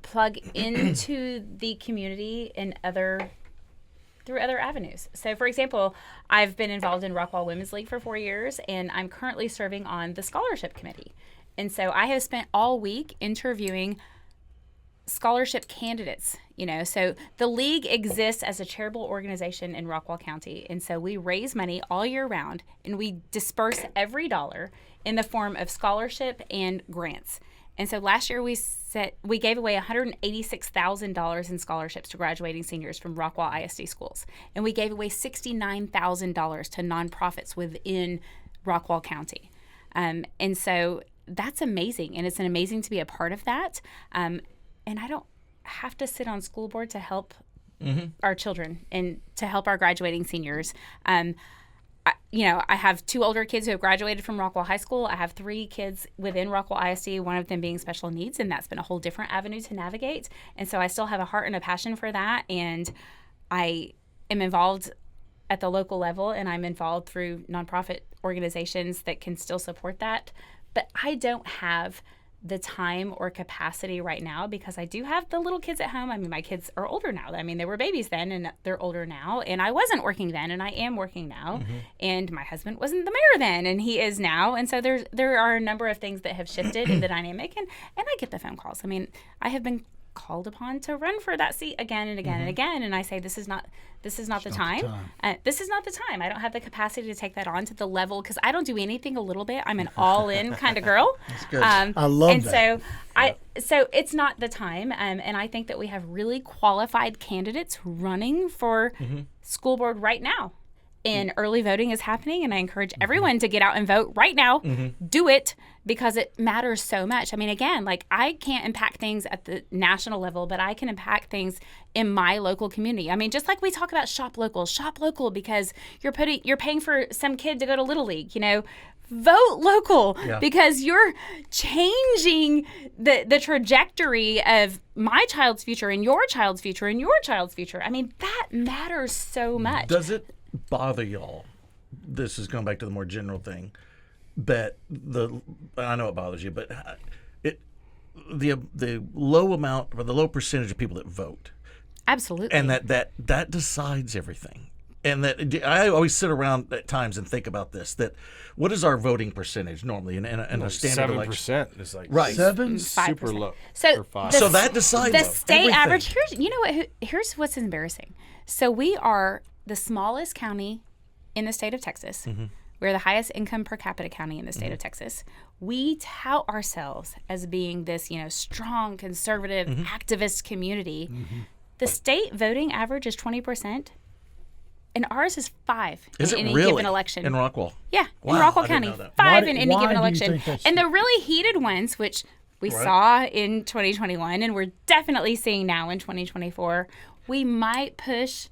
plug into the community in through other avenues. So, for example, I've been involved in Rockwall Women's League for 4 years, and I'm currently serving on the scholarship committee. And so I have spent all week interviewing scholarship candidates, so the league exists as a charitable organization in Rockwall County, and so we raise money all year round, and we disperse every dollar in the form of scholarship and grants. And so last year we gave away $186,000 in scholarships to graduating seniors from Rockwall ISD schools, and we gave away $69,000 to nonprofits within Rockwall County. And so that's amazing, and it's amazing to be a part of that. And I don't have to sit on school board to help our children and to help our graduating seniors. I have 2 older kids who have graduated from Rockwall High School. I have 3 kids within Rockwall ISD, one of them being special needs, and that's been a whole different avenue to navigate. And so I still have a heart and a passion for that, and I am involved at the local level, and I'm involved through nonprofit organizations that can still support that. But I don't have the time or capacity right now because I do have the little kids at home. I mean, my kids are older now. I mean, they were babies then and they're older now. And I wasn't working then and I am working now. And my husband wasn't the mayor then and he is now. And so there are a number of things that have shifted in the dynamic. And I get the phone calls. I mean, I have been called upon to run for that seat again and again and again. And I say, this is not the time. This is not the time. I don't have the capacity to take that on to the level because I don't do anything a little bit. I'm an all-in kind of girl. That's good. I love that. So it's not the time. And I think that we have really qualified candidates running for school board right now. And early voting is happening, and I encourage everyone to get out and vote right now. Do it because it matters so much. I mean, again, like I can't impact things at the national level, but I can impact things in my local community. I mean, just like we talk about shop local because you're paying for some kid to go to Little League, vote local because you're changing the trajectory of my child's future and your child's future and your child's future. I mean, that matters so much. Does it bother y'all? This is going back to the more general thing, that I know it bothers you, but the low amount or the low percentage of people that vote, absolutely, and that decides everything. And that I always sit around at times and think about this. That what is our voting percentage normally in a standard election? 7% is like right, 7, super low. So that decides the state everything. average. Here's what's embarrassing. So we are the smallest county in the state of Texas. We're the highest income per capita county in the state of Texas. We tout ourselves as being this, strong, conservative, activist community. The state voting average is 20%, and ours is 5 in any given election. In Rockwall? Yeah, wow, in Rockwall County, 5 in any given election. And the really heated ones, which we saw in 2021, and we're definitely seeing now in 2024, we might push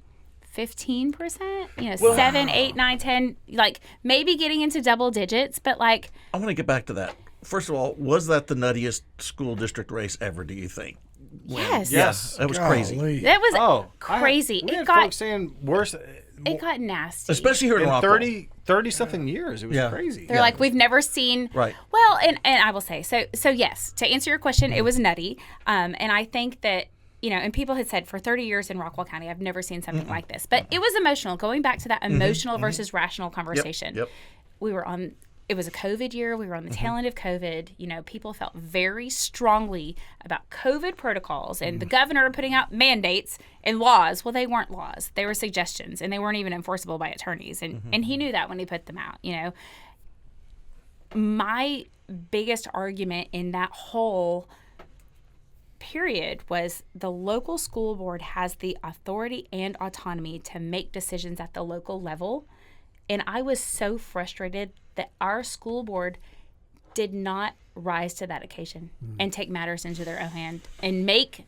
15%, 7, 8, 9, 10, like maybe getting into double digits, but like. I want to get back to that. First of all, was that the nuttiest school district race ever, do you think? Yes. That was crazy. That was crazy. We had folks saying worse. It got nasty. Especially here in Rockwall. 30-something years. It was crazy. They're like, we've never seen. Right. Well, and I will say, so yes, to answer your question, it was nutty. And I think that, and people had said for 30 years in Rockwall County, I've never seen something like this. But it was emotional. Going back to that emotional versus rational conversation. Yep. It was a COVID year. We were on the tail end of COVID. People felt very strongly about COVID protocols and the governor putting out mandates and laws. Well, they weren't laws. They were suggestions, and they weren't even enforceable by attorneys. And he knew that when he put them out. My biggest argument in that whole period was the local school board has the authority and autonomy to make decisions at the local level. And I was so frustrated that our school board did not rise to that occasion and take matters into their own hand and make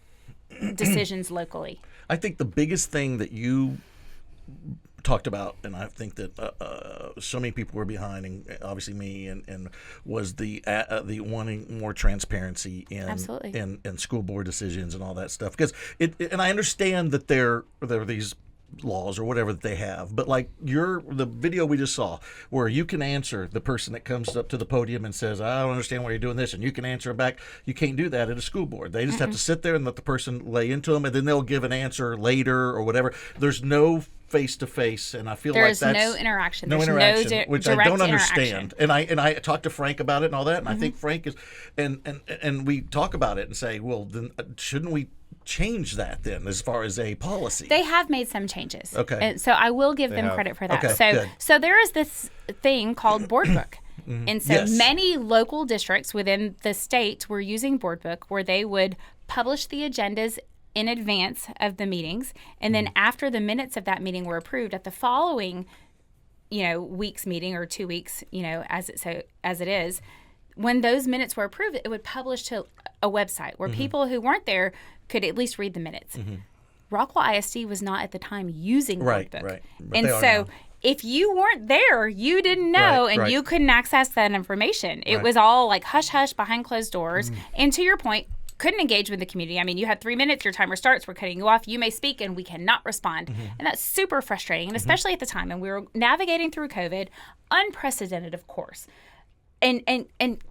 decisions locally. I think the biggest thing that you talked about, and I think that so many people were behind, and obviously me, and was the wanting more transparency in school board decisions and all that stuff. Because and I understand that there are these laws or whatever that they have, but like the video we just saw where you can answer the person that comes up to the podium and says, I don't understand why you're doing this, and you can answer it back. You can't do that at a school board. They just have to sit there and let the person lay into them, and then they'll give an answer later or whatever. There's no face-to-face, and I feel like that's no interaction. There's no interaction, which I don't understand. And I talked to Frank about it and all that, and I think Frank is, and we talk about it and say, well, then shouldn't we change that then as far as a policy? They have made some changes. Okay. And so I will give them credit for that. Okay, so there is this thing called Board Book. And so many local districts within the state were using Board Book where they would publish the agendas in advance of the meetings, and then after the minutes of that meeting were approved at the following, week's meeting or 2 weeks, as it is, when those minutes were approved, it would publish to a website where people who weren't there could at least read the minutes. Rockwall ISD was not at the time using Notebook. Right. And so if you weren't there, you didn't know, and you couldn't access that information. It was all like hush-hush behind closed doors. And to your point, couldn't engage with the community. I mean, you had 3 minutes, your timer starts, we're cutting you off, you may speak, and we cannot respond. And that's super frustrating, and especially at the time. And we were navigating through COVID, unprecedented, of course. And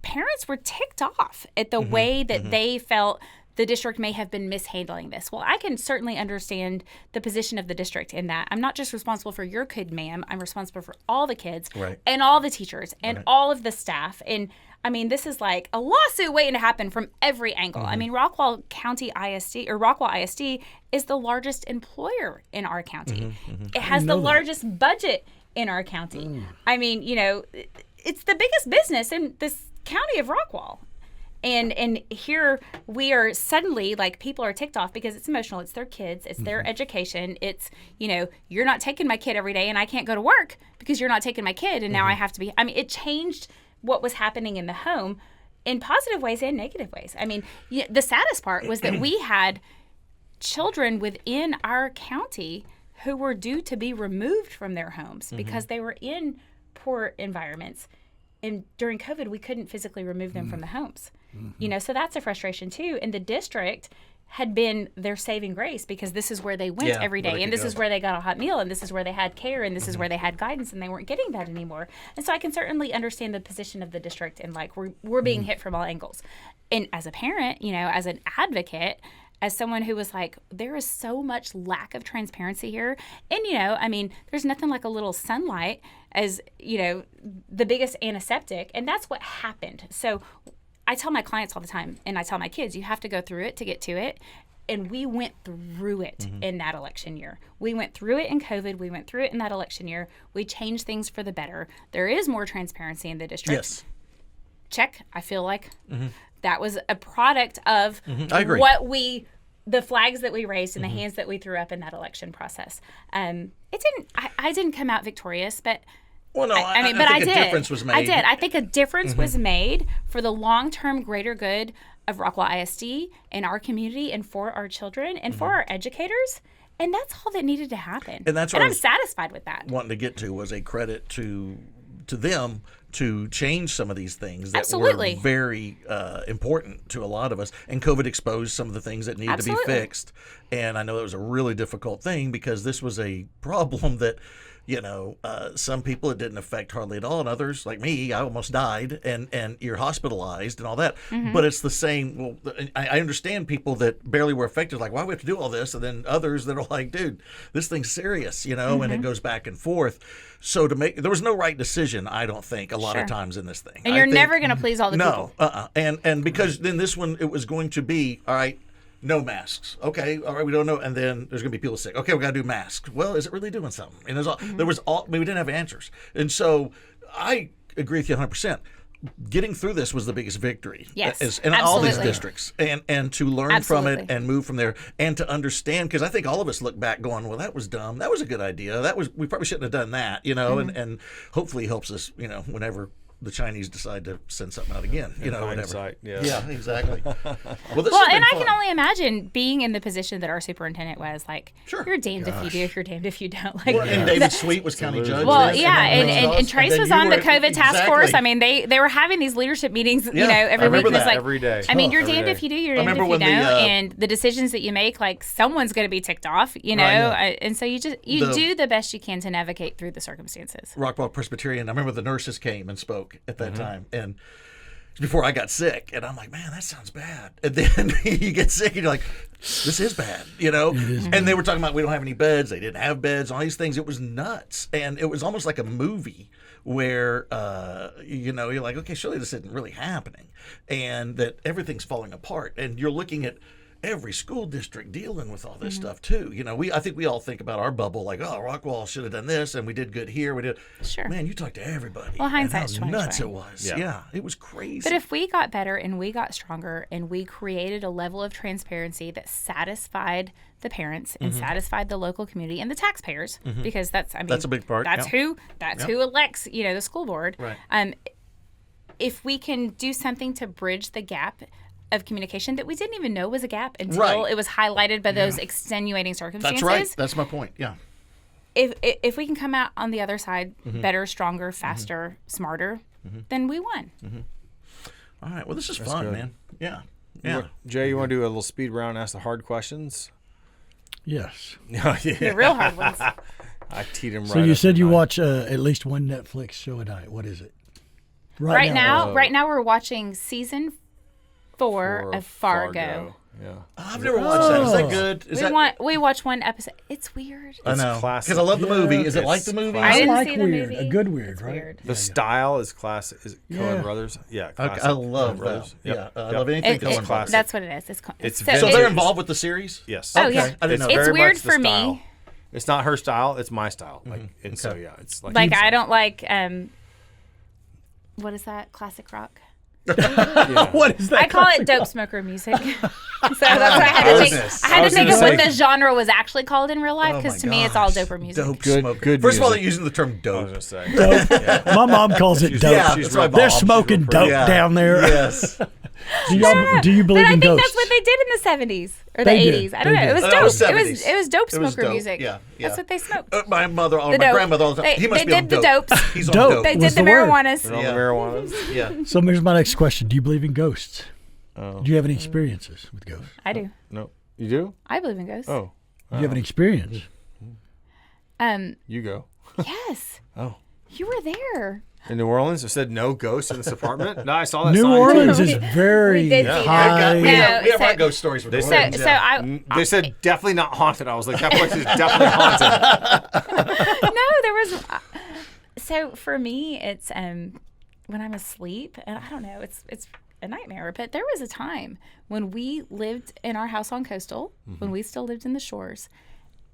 parents were ticked off at the way that they felt the district may have been mishandling this. Well, I can certainly understand the position of the district in that I'm not just responsible for your kid, ma'am. I'm responsible for all the kids and all the teachers and all of the staff. And I mean, this is like a lawsuit waiting to happen from every angle. I mean, Rockwall County ISD or Rockwall ISD is the largest employer in our county. It has the largest budget in our county. I mean, you know, it's the biggest business in this county of Rockwall. And here we are suddenly, like, people are ticked off because it's emotional. It's their kids. It's their education. It's, you know, you're not taking my kid every day and I can't go to work because you're not taking my kid. And now I have to be. I mean, it changed what was happening in the home in positive ways and negative ways. I mean, the saddest part was that we had children within our county who were due to be removed from their homes because they were in poor environments. And during COVID, we couldn't physically remove them from the homes. You know, so that's a frustration too. And the district had been their saving grace because this is where they went every day. And this is where they got a hot meal. And this is where they had care. And this is where they had guidance. And they weren't getting that anymore. And so I can certainly understand the position of the district. And like, we're being hit from all angles. And as a parent, you know, as an advocate, as someone who was like, there is so much lack of transparency here. And, you know, I mean, there's nothing like a little sunlight as, you know, the biggest antiseptic. And that's what happened. So I tell my clients all the time, and I tell my kids, you have to go through it to get to it. And we went through it in that election year. We went through it in COVID. We went through it in that election year. We changed things for the better. There is more transparency in the district. Yes. Check. I feel like that was a product of I agree. the flags that we raised and the hands that we threw up in that election process. I didn't come out victorious, but well, no, I mean, but I did. A difference was made. I did. I think a difference was made for the long-term greater good of Rockwall ISD and our community and for our children and for our educators. And that's all that needed to happen. And that's what I'm satisfied with that. Wanting to get to was a credit to them to change some of these things that Absolutely. were very important to a lot of us. And COVID exposed some of the things that needed Absolutely. to be fixed. And I know it was a really difficult thing because this was a problem that, you know, some people it didn't affect hardly at all, and others, like me, I almost died, and you're hospitalized and all that. But it's the same. Well, I understand people that barely were affected, like, why do we have to do all this? And then others that are like, dude, this thing's serious, you know, and it goes back and forth. So there was no right decision, I don't think, a lot of times in this thing. And you're never going to please all the people. No, and because then this one, it was going to be, all right, no masks. Okay, all right, we don't know. And then there's going to be people sick. Okay, we got to do masks. Well, is it really doing something? And there was all, I mean, we didn't have answers. And so I agree with you 100%. Getting through this was the biggest victory. Yes, in all these districts. And to learn from it and move from there and to understand, because I think all of us look back going, well, that was dumb. That was a good idea. We probably shouldn't have done that, you know, and hopefully helps us, you know, whenever the Chinese decide to send something out again, you know, whatever. Yeah, exactly. Well, and I can only imagine being in the position that our superintendent was. Like, you're damned if you do, if you're damned if you don't. Like, and David Sweet was county judge. Well, and Trace was on the COVID task force. I mean, they were having these leadership meetings, you know, every week. It's like every day. I mean, you're damned if you do, you're damned if you don't. And the decisions that you make, like, someone's going to be ticked off, you know. And so you do the best you can to navigate through the circumstances. Rockwall Presbyterian. I remember the nurses came and spoke at that time, and before I got sick, and I'm like, man, that sounds bad. And then you get sick, and you're like, this is bad, you know. And they were talking about we don't have any beds, they didn't have beds, all these things. It was nuts, and it was almost like a movie where you know, you're like, okay, surely this isn't really happening, and that everything's falling apart, and you're looking at every school district dealing with all this stuff too. You know, I think we all think about our bubble, like, oh, Rockwall should have done this, and we did good here. We did. Sure. Man, you talk to everybody. Well, hindsight's 20/20. Nuts it was. Yeah, it was crazy. But if we got better and we got stronger and we created a level of transparency that satisfied the parents and satisfied the local community and the taxpayers, because that's a big part. That's who elects, you know, the school board. Right. if we can do something to bridge the gap of communication that we didn't even know was a gap until Right. it was highlighted by those extenuating circumstances. That's right. That's my point. Yeah. If we can come out on the other side better, stronger, faster, smarter, then we won. All right. Well, this is fun, good. man. Yeah. Yeah. Jay, you want to do a little speed round, ask the hard questions? Yes. The real hard ones. I teed him right. So you up said you tonight. watch at least one Netflix show a night. What is it? Right now, we're watching season 4 of Fargo. Yeah. I've never watched that. Is that good? Is We watch one episode. It's weird. I know. classic. Because I love the movie. Is it It's like the movie? I I didn't like see the weird. movie. A good weird, It's right? weird. The style is classic. Is it Coen Yeah. Brothers? Yeah. Okay, Classic. I love Coen that. Brothers. Yep. Yeah. I love anything It- Coen it- Brothers. that's what it is. It's So vintage. they're involved with the series? Yes. Oh, yeah. I didn't know It's very weird much the for me. style. It's not her style. It's my style. Like, and so Okay. yeah, it's like. Like I don't like what is that? Classic rock. What is that? I call it dope smoker music. So that's what I had to think. I had to think of what the genre was actually called in real life Oh because my to me it's all gosh. doper music. Dope Good- smoker. good First of all, music. they're using the term I dope. was gonna say. My mom calls it dope. Yeah, she's that's my They're mom. smoking dope Yeah. down there. Yes. Do you believe But I in think ghosts? that's what they did in the 70s or the They did. 80s. I don't They know. It did. was That was dope. 70s. It was dope It was smoker dope. music. Yeah, yeah. That's what they smoked. My mother, The my dope. grandmother all the time. They- He must they be on did the dope. dopes. He's Dope. on dope. They What's did the the word? marijuanas. Put on Yeah. the marijuanas. Yeah. So here's my next question. Do you believe in ghosts? Oh. Do you have any experiences with ghosts? I do. No. You do? I believe in ghosts. Oh. Do you have an experience? You go. Yes. Oh. You were there. In New Orleans, it said no ghosts in this apartment. No, I saw that New sign. Orleans too. is very We did see that. high. We have so- our ghost stories with They the said- Orleans, So yeah. I They said definitely not haunted. I was like, that place is definitely haunted. no, there was. So for me, it's when I'm asleep, and I don't know, it's a nightmare. But there was a time when we lived in our house on Coastal, when we still lived in the Shores,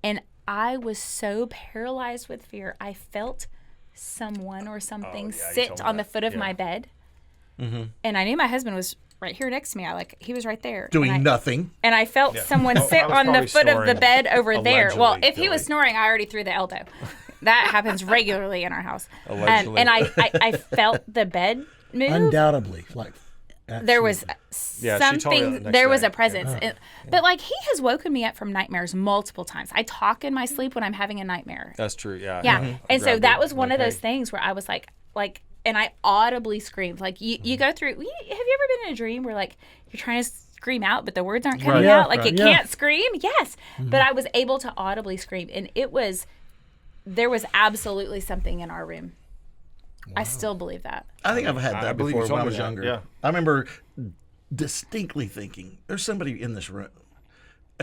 and I was so paralyzed with fear, I felt someone or something yeah, you sit told me on the that. foot of Yeah. my bed, and I knew my husband was right here next to me. He was right there Doing nothing. and I felt someone sit I was on the probably foot of the snoring. bed over there. Well, Allegedly, if he was Billy. snoring, I already threw the elbow. That happens regularly in our house. Allegedly. And I felt the bed move. Undoubtedly. Like There was Yeah, she told me that something. next There was day. a presence. But he has woken me up from nightmares multiple times. I talk in my sleep when I'm having a nightmare. That's true. Yeah. Yeah. And so grabbed that it. was one Like, of those hey. things where I was like, and I audibly screamed. You go through, have you ever been in a dream where you're trying to scream out, but the words aren't coming Right. out? Yeah, You right. can't scream? Yes. But I was able to audibly scream. And there was absolutely something in our room. I still believe that. I think I've had I that believe you before told when I me was that, younger. yeah. I remember distinctly thinking, there's somebody in this room.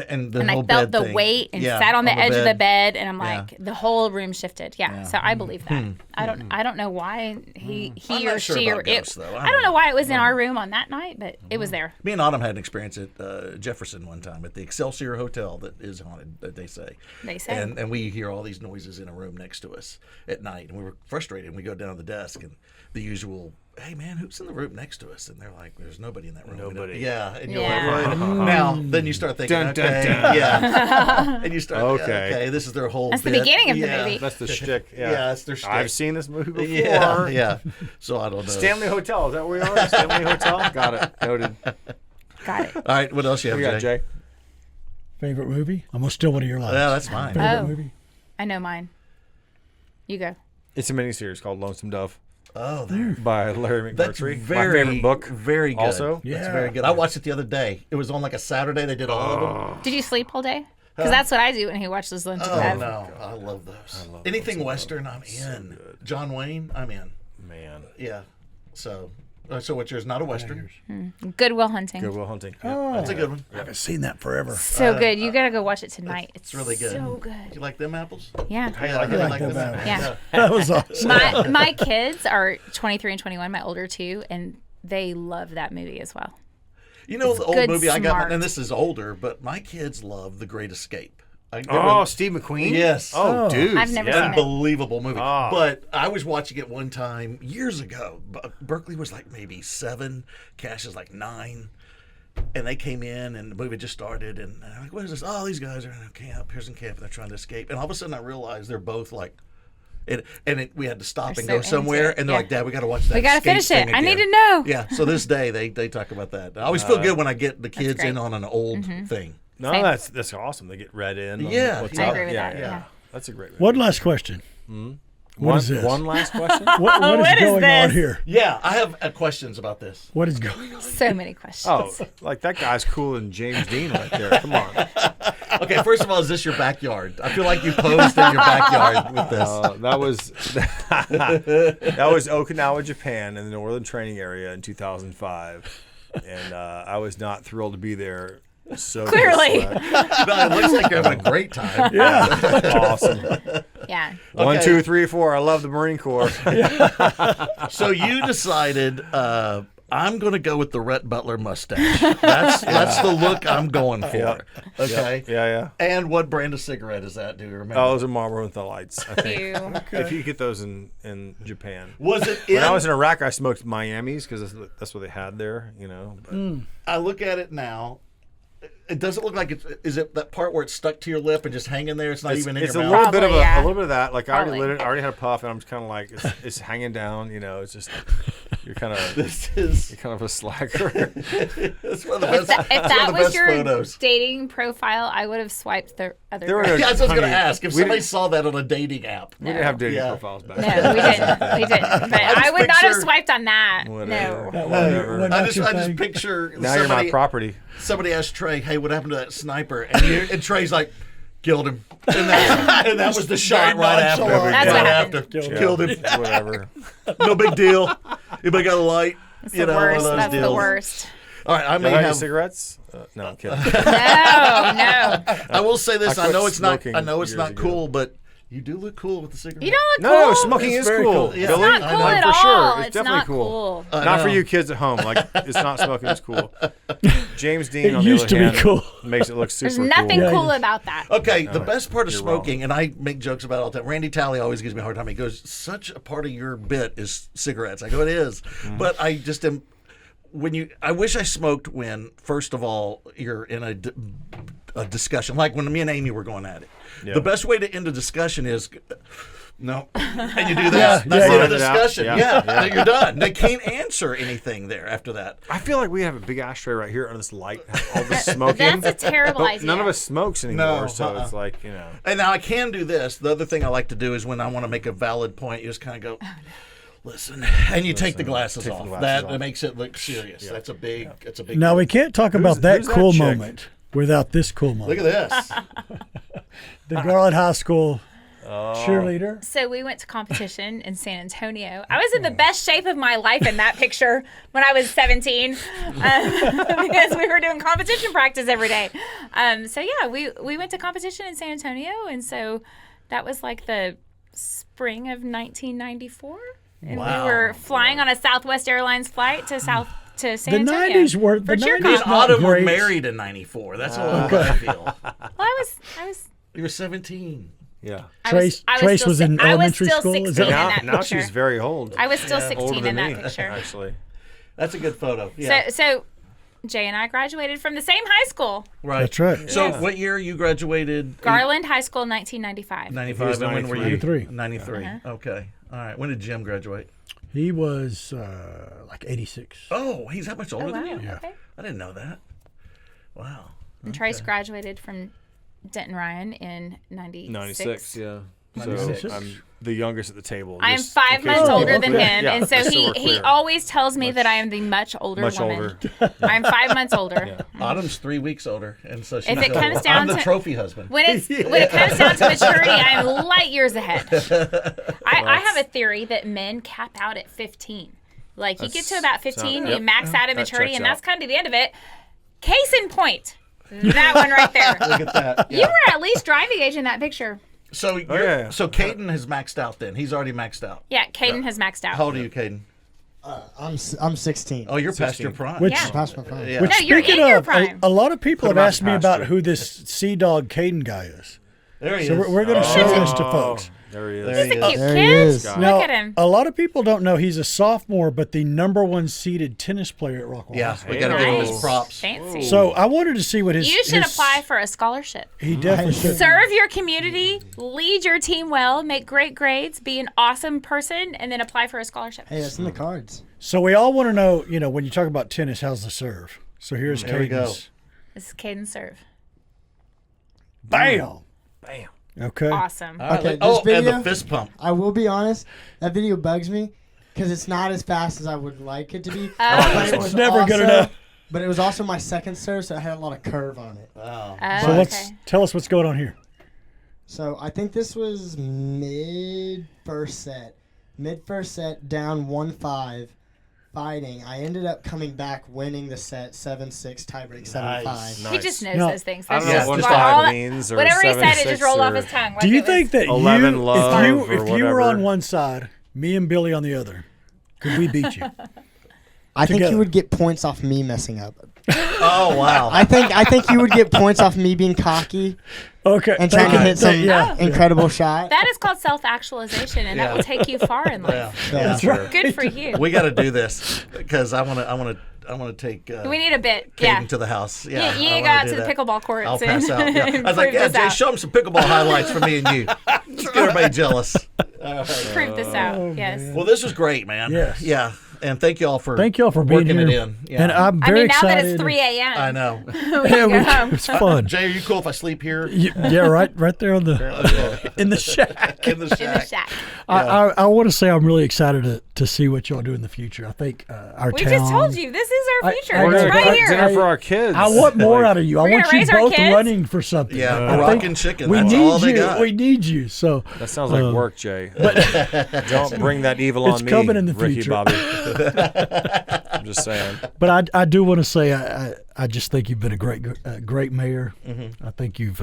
And the And I whole felt bed the thing. weight and Yeah, sat on the edge of the bed, and I'm Yeah. like, the whole room shifted. Yeah, so I believe that. I don't know why he I'm or not sure she or about it. ghosts, though. I don't know why it was in our room on that night, but it was there. Me and Autumn had an experience at Jefferson one time at the Excelsior Hotel that is haunted, that they say. They say. And we hear all these noises in a room next to us at night. And we were frustrated. And we go down to the desk and the usual, hey, man, who's in the room next to us? And they're like, there's nobody in that room. Nobody. Yeah. And you're Yeah. like, right. Now, then you start thinking, Dun, dun, okay, dun. yeah. And you start, Okay. okay, this is their whole That's the bit. beginning of the Yeah. movie. That's the shtick. Yeah. Yeah, that's their shtick. I've seen this movie before. Yeah, yeah. So I don't know. Stanley Hotel. Is that where we are? Stanley Hotel. Got it. Noted. Got it. All right, what else you have, We got Jay. favorite movie? I'm gonna steal one of your lines. Yeah, that's fine. Favorite Oh. movie? I know mine. You go. It's a miniseries called Lonesome Dove Oh, there. by Larry That's McMurtry. very, My favorite book. Very good. Also? That's Yeah. very good. I watched it the other day. It was on like a Saturday. They did all of them. Did you sleep all day? Because that's what I do when he watches Lonesome Oh, Dove. no. I love those. Anything Western, I'm in. John Wayne, I'm in. Man. Yeah. So what's yours? Not a Western. Good Will Hunting. Good Will Hunting. Oh, That's a good one. I haven't seen that forever. So good. You gotta go watch it tonight. It's really good. So good. You like them apples? Yeah. Yeah, I like them them apples. Yeah. That was awesome. My kids are 23 and 21, my older two, and they love that movie as well. You know the old good, movie I got, smart. and this is older, but my kids love The Great Escape. Oh, Steve McQueen? Yes. Oh, dude. I've never seen it. Unbelievable movie. Oh. But I was watching it one time years ago. Berkeley was like maybe 7, Cash is like 9. And they came in and the movie just started and I'm like, what is this? Oh, these guys are in a camp, Pearson camp, and they're trying to escape. And all of a sudden I realized they're both like we had to stop They're and so go into somewhere, it, and they're yeah. like, Dad, we got to watch that. We gotta skate finish thing it. I need again." to know. Yeah. So this day they talk about that. I always feel good when I get the kids in on an old thing. No, Same. that's awesome. They get read in. on Yeah, what's I up. agree with yeah, that, yeah. That's a great. One last question. What is this? One last question. What is What is going on this? here? Yeah, I have questions about this. What is going on? So many questions. Oh, like that guy's cooler than James Dean right there. Come on. Okay, first of all, is this your backyard? I feel like you posed in your backyard with this. That was Okinawa, Japan, in the Northern Training Area in 2005, and I was not thrilled to be there. So Clearly. No, it looks like you're having a great time. Yeah. Awesome. Yeah. 1, 2, 3, 4. I love the Marine Corps. So you decided I'm going to go with the Rhett Butler mustache. That's the look I'm going for. Yep. Okay. Yeah. And what brand of cigarette is that? Do you remember? Oh, those are Marlboro with the lights. I think. Ew. If you get those in Japan. Was it When I was in Iraq, I smoked Miami's because that's what they had there. You know. But. I look at it now. It doesn't look like it's. Is it that part where it's stuck to your lip and just hanging there? It's not even in It's your a mouth. little bit of Probably, yeah. a little bit of that. Like I already Probably. lit it. I already had a puff, and I'm just kind of like it's hanging down. You know, it's just you're kind of This is. you're kind of a slacker. It's one of the If best. that was your photos. dating profile, I would have swiped the other There were girl. no- Yeah, that's what I was going Honey, to ask. If we somebody didn't- saw that on a dating app. We didn't have dating Yeah. profiles back No, then. we didn't. We didn't. But I would not have picture- swiped on that. Whatever. No. Whatever. What- I That's your just thing. picture Now you're my somebody, property. somebody asked Trey, "Hey, what happened to that sniper?" And Trey's like, "Killed him." And that was the shot right after. nonchalant. That's Right what after. happened. Killed him. Whatever. No big deal. Anybody got a light? It's You the know, one of worst. those That's the deals. worst. All right, I may Y'all have any have. cigarettes? No, I'm kidding. No. I will say this. I I quit know it's not. smoking I know it's years not ago. cool, but you do look cool with the cigarette. You don't look No, cool. smoking It's is very cool. cool. Yeah. Billy, It's not cool I know at for all. sure. It's definitely not cool. cool. Not for know. you kids at home. Like it's not smoking is cool. James Dean It on the used other to be hand cool. makes it look super There's nothing Yeah, cool it is. about that. Okay, the best part of You're smoking, and I make jokes about it all the time. Randy Talley always gives me a hard time. He goes, "Such a part of your bit is cigarettes." I go, "It is," but I just am. I wish I smoked when, first of all, you're in a discussion, like when me and Amy were going at it. Yeah. The best way to end a discussion is, no, and you do that. That's yeah, the end of the yeah. discussion. Yeah. Yeah, Yeah. you're done. They can't answer anything there after that. I feel like we have a big ashtray right here under this light. All this smoking. That's a terrible But idea. none of us smokes anymore, No, so it's like And now I can do this. The other thing I like to do is when I want to make a valid point, you just kind of go, listen, and you take the glasses Take the off. glasses that off. makes it look serious. That's a big. It's a big. Now, we can't talk about that who's that cool chick? moment without this cool moment. Look at this. The Garland High School cheerleader. So we went to competition in San Antonio. I was in the best shape of my life in that picture when I was 17 because we were doing competition practice every day. So yeah, we went to competition in San Antonio, and so that was like the spring of 1994, and Wow. we were flying on a Southwest Airlines flight to San The Antonio. 90s were for the cheer 90s Me and comp. not Autumn were great. married in '94. That's how old I feel. Well, I was You were 17. yeah. Trace still was in I was elementary still school? 16 Is that in Now, that now picture. she's very old. I was still older 16 in than that me, picture. actually. That's a good photo. Yeah. So Jay and I graduated from the same high school, right. That's right. So what year you graduated? Garland High School, 1995. 95. And when were you? 93. 93. Okay. All right. When did Jim graduate? He was like 86. Oh, he's that much older Oh, wow. than you? Yeah. Okay. I didn't know that. Wow. And Trace graduated from Denton Ryan in 96. 96, yeah. 96. So I'm the youngest at the table. I am just 5 in case months people older are than clear. him, Yeah, and so just he we're clear. always tells me that I am the much older Much woman. older. I'm 5 months older. Autumn's 3 weeks older, and so she's If it comes down I'm the to- trophy husband. When it comes down to maturity, I am light years ahead. I have a theory that men cap out at 15. Like you get to about 15, you yep. max out at That maturity, checks and that's out. kind of the end of it. Case in point, that one right there. Look at that. You were at least driving age in that picture. So yeah. so Caden has maxed out then. He's already maxed out. Yeah, Caden has maxed out. How old are you, Caden? I'm 16. Oh, you're past your prime. Which, Yeah. Past my prime. Yeah. which No, you're speaking in your of, prime. a lot of people Put have him out asked to me about pasture. who this Sea Dog Caden guy is. There he So is. we're going to show this to folks. There he is. There He's he a cute is. There he kid. is. Look Now, at him. a lot of people don't know he's a sophomore, but the number 1 seeded tennis player at Rockwall. Yeah, High we got to give him his Nice. props. Fancy. So I wanted to see what his. You should his- apply for a scholarship. He definitely should. Serve your community, lead your team well, make great grades, be an awesome person, and then apply for a scholarship. Hey, that's in the cards. So we all want to know, when you talk about tennis, how's the serve? So here's There we go. Caden's. This is Caden serve. Bam. Bam. Okay. Awesome. All right, Okay, oh, this and the video- fist pump. I will be honest. That video bugs me because it's not as fast as I would like it to be. Oh. But It's never good enough. But it was also my second serve, so it had a lot of curve on it. Oh. So Okay. tell us what's going on here. So I think this was mid first set. Mid first set, down 1-5, fighting. I ended up coming back, winning the set 7-6, tiebreak 7-5. He just knows No, those things. I don't That's know just what all 5 that- means or Whatever he said, it 7-6 just rolled off or- his tongue. Do you think that 11 you, love if or you were whatever. on one side, me and Billy on the other, could we beat you? I think Together. you would get points off me messing up. Oh, wow. I think you would get points off me being cocky Okay. and trying to hit some Yeah. incredible shot. That is called self-actualization, and that will take you far in life. Yeah. That's right. Good for you. We got to do this because I want to take We need a bit. Yeah. Caden to the house. You, Yeah, you I go wanna out do to the that. pickleball courts I'll and, pass out. Yeah. and I was like, prove yeah, this Jay, out. show him some pickleball highlights for me and you. Let's get everybody jealous. Prove this out. Yes. Well, this was great, man. Yes. Yeah. And thank you all for being working here. it in. Yeah. And I'm I very mean, now excited. that it's 3 a.m. I know. we Yeah, can go home. it's fun. Jay, are you cool if I sleep here? Yeah, right there on the in the shack. In the In the shack. shack. I want to say I'm really excited to see what y'all do in the future. I think our We town. just told you. This is our future. I We're it's gonna right cook here. dinner for our kids. I want more out of you. I We're want gonna you raise our both kids. running for something. Yeah, I Moroccan think chicken. We That's need all they you. got. We need you. So That sounds like work, Jay. Don't bring that evil It's on me, coming in the Ricky future. Bobby. I'm just saying. But I do want to say I just think you've been a great mayor. Mm-hmm. I think you've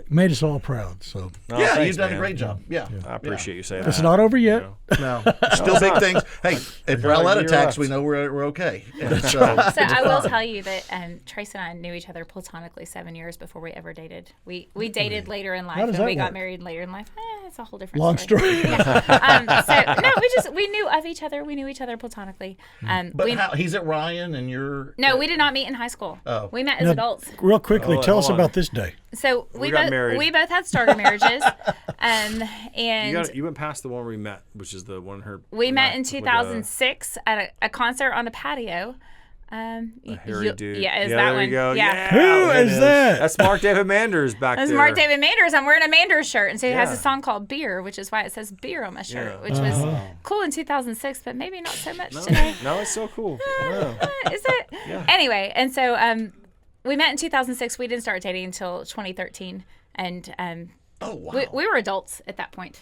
made us all proud. So No, Yeah, thanks, you've done a man. great job. Yeah. I appreciate you saying it's that. not over yet. No. Still big things. Hey, if got like a Rowlett year attacks, left. we know we're okay. And so, So I will tell you that Trace and I knew each other platonically 7 years before we ever dated. We dated later in life, does and that we got work? married later in life. It's a whole different Long story. So no, we knew of each other. We knew each other platonically. but he's at Ryan and you're. No, we did not meet in high school. Oh. We met as Now, adults. real quickly, tell us hold on. about this day. So We got married. we both had starter marriages, and You went past the one we met, which is the one her. we met in with the 2006 at a concert on a patio. hairy dude. Yeah, is Yeah, that there one? you go. Yeah. Who is that? That's Mark David Manders back That's there. Mark David Manders. I'm wearing a Manders shirt, and so he has Yeah. a song called "Beer," which is why it says "beer" on my shirt, Yeah. which was cool in 2006, but maybe not so much today. No, it's so cool. Yeah. Is it? Yeah. Anyway, and so we met in 2006. We didn't start dating until 2013, and Oh, wow. we were adults at that point.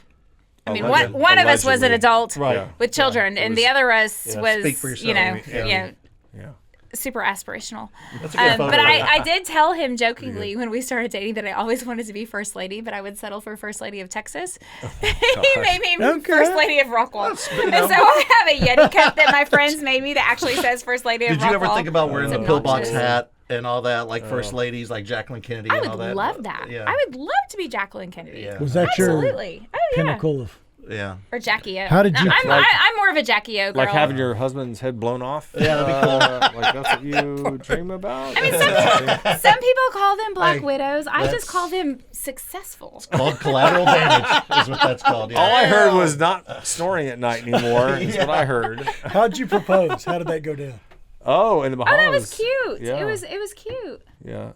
I mean, Alleged- one of us was an allegedly. adult Right. with children, and the other us was, Speak for yourself, you know, Amy. Yeah. Yeah. super aspirational. That's a good photo. But I did tell him jokingly when we started dating that I always wanted to be first lady, but I would settle for first lady of Texas. He made me first lady of Rockwall. And so I have a Yeti cup that my friends made me that actually says first lady of Rockwall. Did you ever think about wearing the It's pillbox obnoxious. hat and all that, like first ladies, like Jacqueline Kennedy I and would all that? love that. Yeah. I would love to be Jacqueline Kennedy. Yeah. Was that your Absolutely. Oh, yeah. pinnacle of? Yeah. Or Jackie O. How did you- I'm more of a Jackie O girl. Like having your husband's head blown off? Yeah, that'd be cool. Like that's what you dream about? I mean, some people call them black Hey, widows. I that's- just call them successful. Called collateral damage is what that's called. Yeah. All I heard was not snoring at night anymore. Is what I heard. How'd you propose? How did that go down? Oh, in the Oh, Bahamas. that was cute. Yeah. It was cute. Yeah.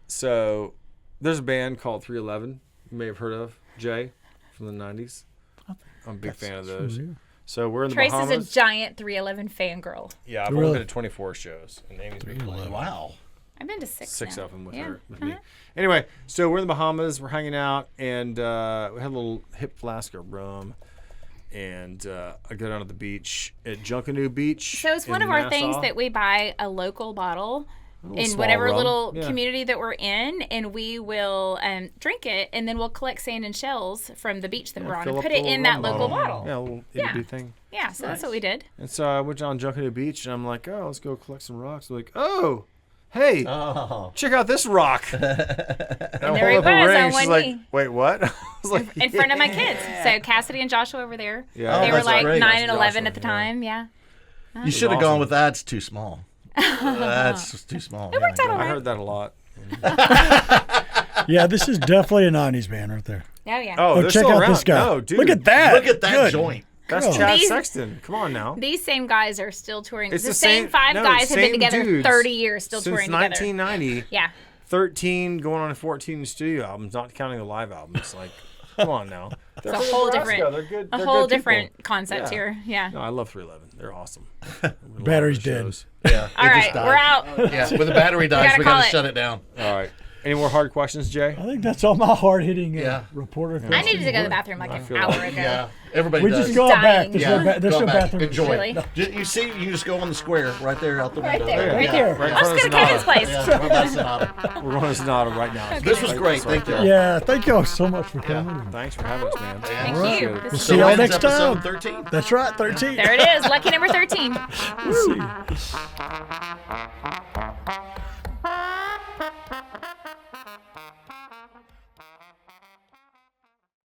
So there's a band called 311. You may have heard of Jay from the 90s. I'm a big fan of those. So we're in the Trace Bahamas. is a giant 311 fangirl. Yeah, I've Really? only been to 24 shows, and Amy's been playing. Wow. I've been to six now. Of them with Yeah. her, with me. Anyway, so we're in the Bahamas. We're hanging out, and we had a little hip flask of rum. And I go down to the beach at Junkanoo Beach. So it's one in of our things Nassau. that we buy a local bottle in small whatever rum. little Yeah. community that we're in, and we will drink it, and then we'll collect sand and shells from the beach that we're on fill and up put the it in little that rum local bottle. Yeah, a little Yeah. itty-bitty thing. Yeah, so that's what we did. And so I went down Junkanoo Beach, and I'm like, oh, let's go collect some rocks. They're like, oh, hey, Oh. check out this rock. And there he was on She's one like, knee. wait, what? I was like, In front of my kids. So Cassidy and Joshua over there. Yeah. They Oh, were that's like great. 9 That's and 11 Joshua, at the time. Yeah. You should have awesome. gone with that's too small. That's just too small. It worked out all I right. heard that a lot. Yeah, this is definitely a 90s band right there. Oh, yeah. Oh, they're check still out around. this guy. No, dude. Look at that. Look at that Good. joint. That's Girl. Chad These- Sexton. Come on now. These same guys are still touring. It's the same five guys have been same together dudes 30 years, still since touring together. 1990. Yeah. 13 going on 14 studio albums, not counting the live albums. Like, come on now. They're It's a from whole Nebraska. different, They're good. a They're whole good people. different concept Yeah. here. Yeah. No, I love 311. They're awesome. Battery's dead. Yeah. All right, we're out. Yeah, when the battery dies, gotta we call got to it. shut it down. All right. Any more hard questions, Jay? I think that's all my hard-hitting Yeah. reporter things. I needed to go to the bathroom like an feel hour like- ago. Yeah, everybody We does. just go out back. Dying. There's Yeah, no, there's go no back. bathroom. Enjoy. Really? You see, you just go on the square right there out the Right window. there, right Yeah. there. Right in Let's front go of to Kevin's Sonata. place. Yeah, we're by Sonata. We're going to Sonata right now. This was great. Thank you. Yeah, thank y'all so much for coming. Thanks for having us, man. Thank All right. you. We'll This is see y'all when's next episode time. 13? That's right, 13. There it is. Lucky number 13. See you.